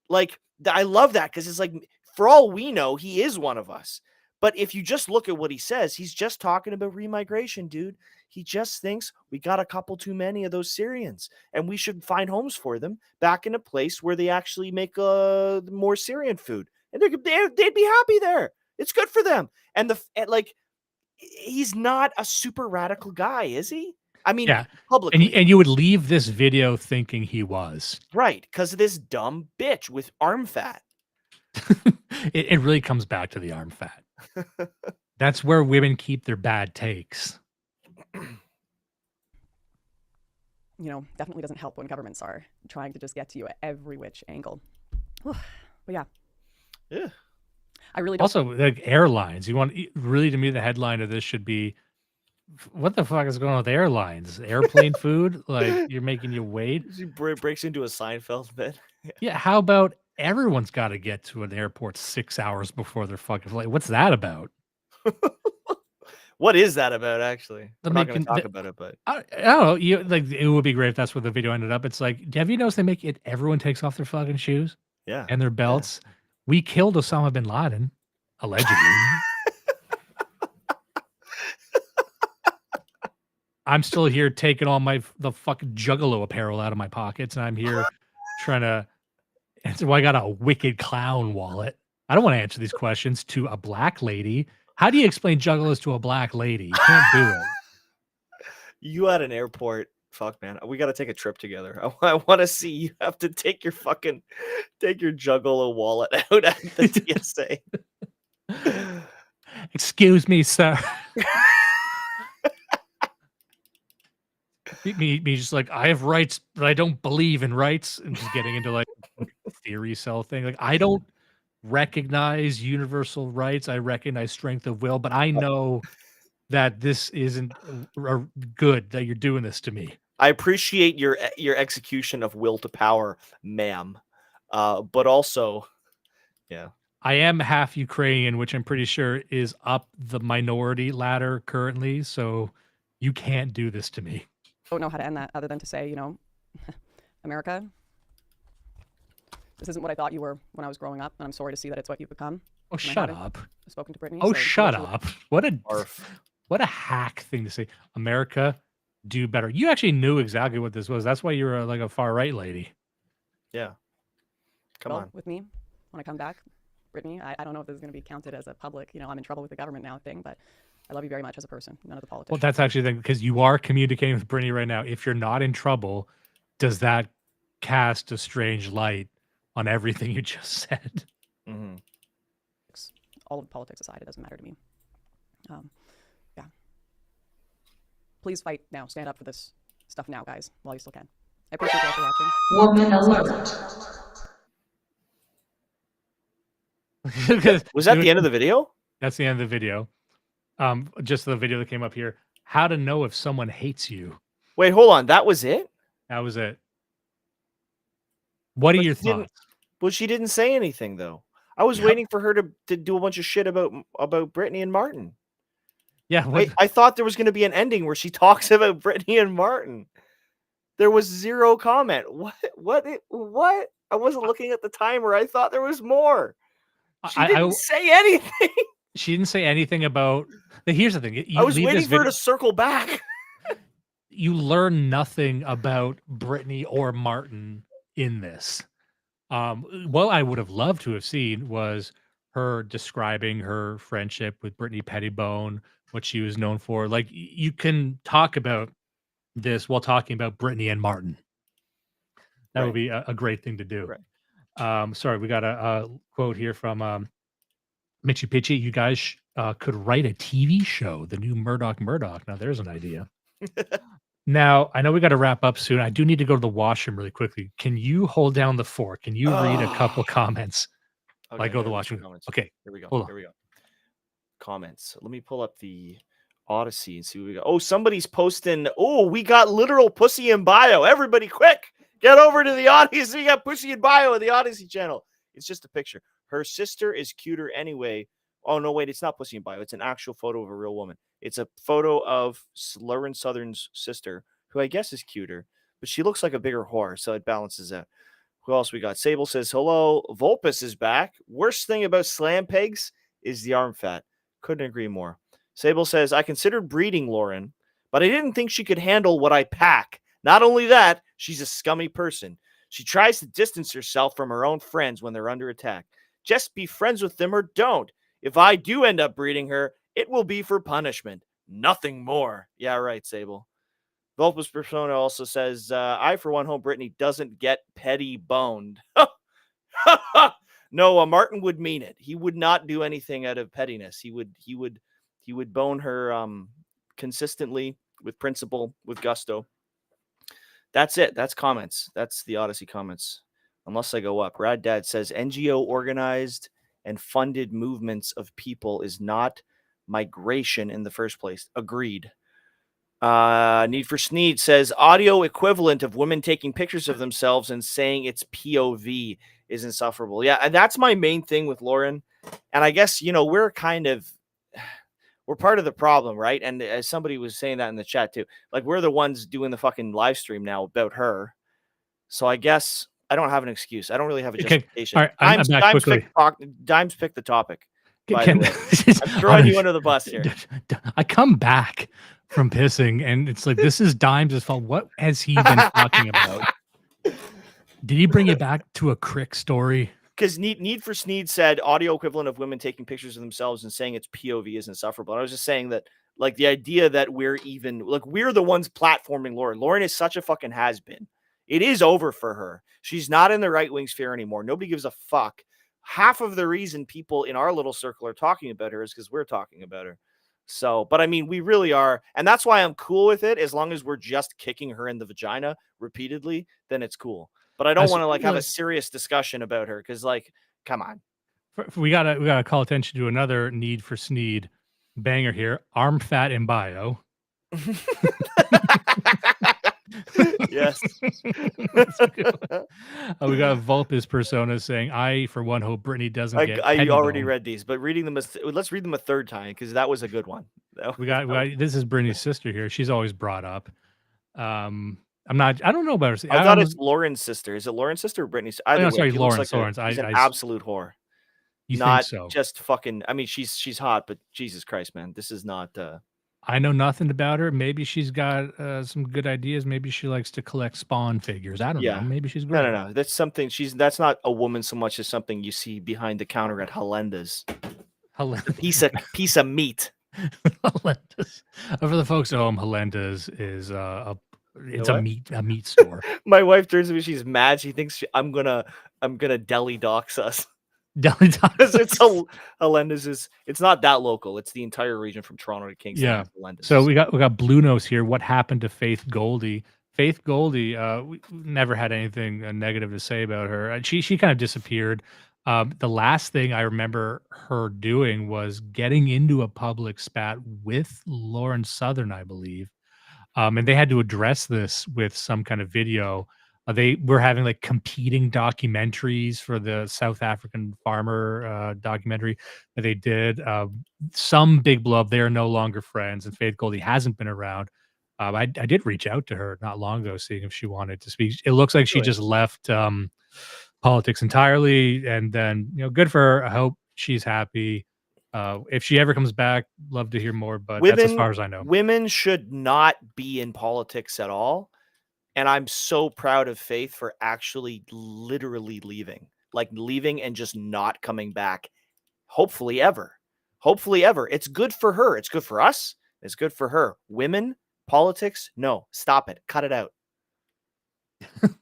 like, I love that because it's like, for all we know, he is one of us. But if you just look at what he says, he's just talking about remigration, dude. He just thinks we got a couple too many of those Syrians and we should find homes for them back in a place where they actually make more Syrian food. And they'd be happy there. It's good for them. And he's not a super radical guy, is he? I mean, Yeah, publicly. and you would leave this video thinking he was. Right, because of this dumb bitch with arm fat. It really comes back to the arm fat. That's where women keep their bad takes. You know, definitely doesn't help when governments are trying to just get to you at every which angle. But yeah. Yeah. I really don't. Also, like airlines, you want really to me the headline of this should be, what the fuck is going on with airlines? Airplane food? Like you're making you wait? She breaks into a Seinfeld bit. Yeah, how about everyone's got to get to an airport 6 hours before their fucking flight? What's that about? What is that about, actually? I We're mean, not going to talk about it, but I don't know. You like it would be great if that's where the video ended up. It's like, have you noticed they make it everyone takes off their fucking shoes yeah. and their belts? We killed Osama bin Laden, allegedly. I'm still here taking all the fucking juggalo apparel out of my pockets, and I'm here trying to answer why I got a wicked clown wallet. I don't want to answer these questions to a black lady. How do you explain juggalos to a black lady? You can't do it. You at an airport, fuck man, we got to take a trip together. I want to see you have to take your juggalo wallet out at the TSA. Excuse me, sir. me just like, I have rights, but I don't believe in rights. And just getting into like theory cell thing. Like, I don't recognize universal rights. I recognize strength of will, but I know that this isn't good that you're doing this to me. I appreciate your execution of will to power, ma'am. But also, yeah. I am half Ukrainian, which I'm pretty sure is up the minority ladder currently. So you can't do this to me. Don't know how to end that other than to say, you know, America, this isn't what I thought you were when I was growing up, and I'm sorry to see that it's what you've become. Oh, shut up. I've spoken to Brittany. Oh, so shut up. What a hack thing to say. America, do better. You actually knew exactly what this was. That's why you were like a far right lady. Yeah. Come on. With me, when I come back, Brittany, I don't know if this is going to be counted as a public, you know, I'm in trouble with the government now thing, but I love you very much as a person, none of the politics. Well, that's actually the thing, because you are communicating with Brittany right now. If you're not in trouble, does that cast a strange light on everything you just said? Mm-hmm. All of the politics aside, it doesn't matter to me. Yeah. Please fight now. Stand up for this stuff now, guys, while you still can. I appreciate you all for watching. Woman alert. Was that the end of the video? That's the end of the video. Just the video that came up here. How to know if someone hates you. Wait, hold on. That was it? That was it. What are your thoughts? Well, she didn't say anything, though. I was waiting for her to do a bunch of shit about Brittany and Martin. Yeah. I thought there was going to be an ending where she talks about Brittany and Martin. There was zero comment. What? I wasn't looking at the timer. I thought there was more. She didn't say anything. She didn't say anything about. Here's the thing. I was waiting for her to circle back. You learn nothing about Brittany or Martin in this. What I would have loved to have seen was her describing her friendship with Brittany Pettibone, what she was known for. Like, you can talk about this while talking about Brittany and Martin. That would be a great thing to do. Right. Sorry, we got a quote here from Mitchy Pitchy. You guys could write a TV show, the new Murdoch. Now, there's an idea. Now, I know we got to wrap up soon. I do need to go to the washroom really quickly. Can you hold down the fort? Can you read a couple comments? Okay, Like, go to the washroom. Okay, here we go. Hold on. Here we go. Comments. Let me pull up the Odyssey and see what we got. Oh, somebody's posting. Oh, we got literal pussy in bio. Everybody, quick, get over to the Odyssey. We got pussy in bio on the Odyssey channel. It's just a picture. Her sister is cuter anyway. Oh, no, wait, it's not pussy in bio. It's an actual photo of a real woman. It's a photo of Lauren Southern's sister, who I guess is cuter, but she looks like a bigger whore, so it balances out. Who else we got? Sable says, hello, Vulpus is back. Worst thing about slam pegs is the arm fat. Couldn't agree more. Sable says, I considered breeding Lauren, but I didn't think she could handle what I pack. Not only that, she's a scummy person. She tries to distance herself from her own friends when they're under attack. Just be friends with them or don't. If I do end up breeding her, it will be for punishment. Nothing more. Yeah, right, Sable. Vulpus Persona also says, I, for one, hope Brittany doesn't get petty boned. No, Martin would mean it. He would not do anything out of pettiness. He would bone her consistently, with principle, with gusto. That's it. That's comments. That's the Odyssey comments. Unless I go up. Rad Dad says NGO organized and funded movements of people is not migration in the first place. Agreed. Need for Sneed says audio equivalent of women taking pictures of themselves and saying it's POV is insufferable. Yeah, and that's my main thing with Lauren. And I guess, we're part of the problem, right? And as somebody was saying that in the chat too, like we're the ones doing the fucking live stream now about her. So I guess I don't have an excuse. I don't really have a justification. All right, I'm back quickly. Dimes picked the topic. I'm throwing you under the bus here. I come back from pissing, and it's like, this is Dimes' fault. What has he been talking about? Did he bring it back to a Crick story? Because Need for Sneed said audio equivalent of women taking pictures of themselves and saying it's POV is insufferable. And I was just saying that, like, the idea that we're the ones platforming Lauren. Lauren is such a fucking has-been. It is over for her. She's not in the right-wing sphere anymore. Nobody gives a fuck. Half of the reason people in our little circle are talking about her is because we're talking about her. So, but I mean, we really are. And that's why I'm cool with it. As long as we're just kicking her in the vagina repeatedly, then it's cool. But I don't want to have a serious discussion about her because, come on. We gotta call attention to another Need for Sneed banger here. Arm fat in bio. Yes. We got Vulpus Persona saying, I, for one, hope Brittany doesn't get I already read these, but let's read them a third time because that was a good one. We got this is Brittany's sister here. She's always brought up. I don't know about her. I thought it's Lauren's sister. Is it Lauren's sister or Brittany's? Sorry, Lawrence. She's an absolute whore. You not think so? Just fucking. I mean, she's hot, but Jesus Christ, man, this is not. I know nothing about her. Maybe she's got some good ideas. Maybe she likes to collect Spawn figures. I don't know. Maybe she's great. No. That's something. That's not a woman so much as something you see behind the counter at Helenda's. Piece of meat. Helenda's. For the folks at home, Helenda's is a meat store. My wife turns to me. She's mad. She thinks I'm gonna deli dox us. Deli dox. It's Helenda's it's not that local. It's the entire region from Toronto to Kingston. Yeah. So we got Blue Nose here. What happened to Faith Goldie? Faith Goldie, we never had anything negative to say about her. She kind of disappeared. The last thing I remember her doing was getting into a public spat with Lauren Southern, I believe. And they had to address this with some kind of video. They were having competing documentaries for the South African farmer documentary that they did. Some big blow up. They are no longer friends, and Faith Goldie hasn't been around. I did reach out to her not long ago, seeing if she wanted to speak. It looks like she just left politics entirely, and then good for her. I hope she's happy. If she ever comes back, love to hear more. But that's as far as I know. Women should not be in politics at all. And I'm so proud of Faith for actually literally leaving and just not coming back. Hopefully ever. It's good for her. It's good for us. It's good for her. Women, politics, no, stop it. Cut it out.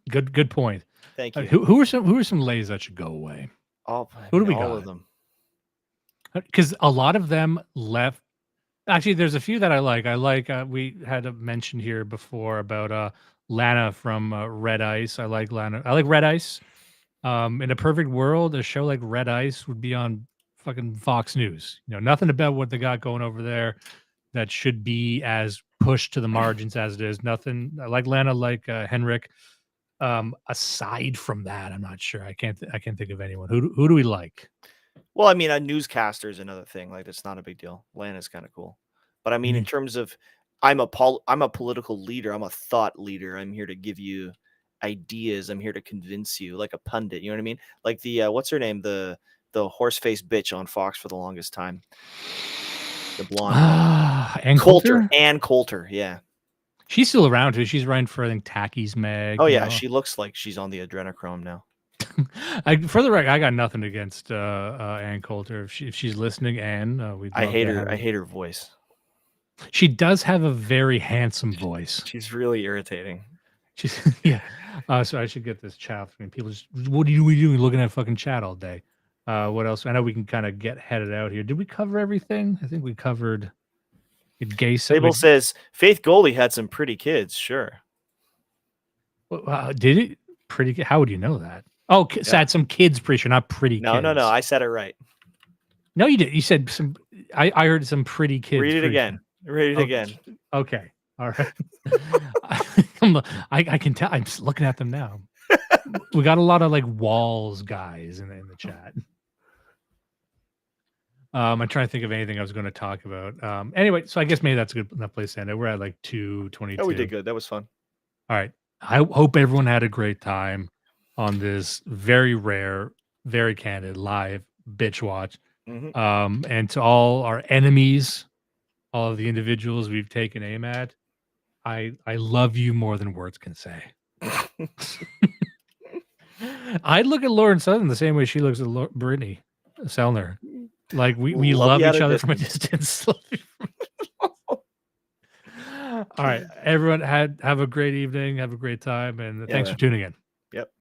Good point. Thank you. Who are some ladies that should go away? Who do we got? All of them. Because a lot of them left. Actually, there's a few that I like. We had a mention here before about Lana from Red Ice. I like Lana. I like Red Ice. In a perfect world, a show like Red Ice would be on fucking Fox News. Nothing about what they got going over there that should be as pushed to the margins as it is. Nothing. I like Lana, like Henrik. Aside from that, I'm not sure. I can't think of anyone. Who do we like? Well, I mean, a newscaster is another thing. It's not a big deal. Lana's kind of cool. But I mean, in terms of I'm a political leader. I'm a thought leader. I'm here to give you ideas. I'm here to convince you, like a pundit. You know what I mean? Like the what's her name? The horse-faced bitch on Fox for the longest time. The blonde. Ann Coulter? Ann Coulter. Yeah. She's still around too. She's running for, I think, Tacky's Mag. Oh yeah, she looks like she's on the adrenochrome now. For the record, I got nothing against Ann Coulter. If she's listening, Ann, I hate her. I hate her voice. She does have a very handsome voice. She's really irritating. She's yeah. So I should get this chat. I mean, people just, what are you doing looking at fucking chat all day? What else? I know we can kind of get headed out here. Did we cover everything? I think we covered gay sex. Fable says Faith Goldie had some pretty kids. Sure. Did it? Pretty. How would you know that? Oh, so had some kids. Pretty sure, not pretty. No, kids. no. I said it right. No, you did. You said some. I heard some pretty kids. Read it again. Read it again. Okay. All right. I can tell. I'm just looking at them now. We got a lot of like walls guys in the chat. I'm trying to think of anything I was going to talk about. Anyway, so I guess maybe that's a good enough place to end it. We're at like 2:22. Oh, we did good. That was fun. All right. I hope everyone had a great time on this very rare, very candid live bitch watch. Mm-hmm. And to all our enemies, all of the individuals we've taken aim at, I love you more than words can say. I look at Lauren Southern the same way she looks at Brittany Sellner. Like we love each other from a distance. All right, everyone have a great evening, have a great time, and thanks for tuning in. Yep.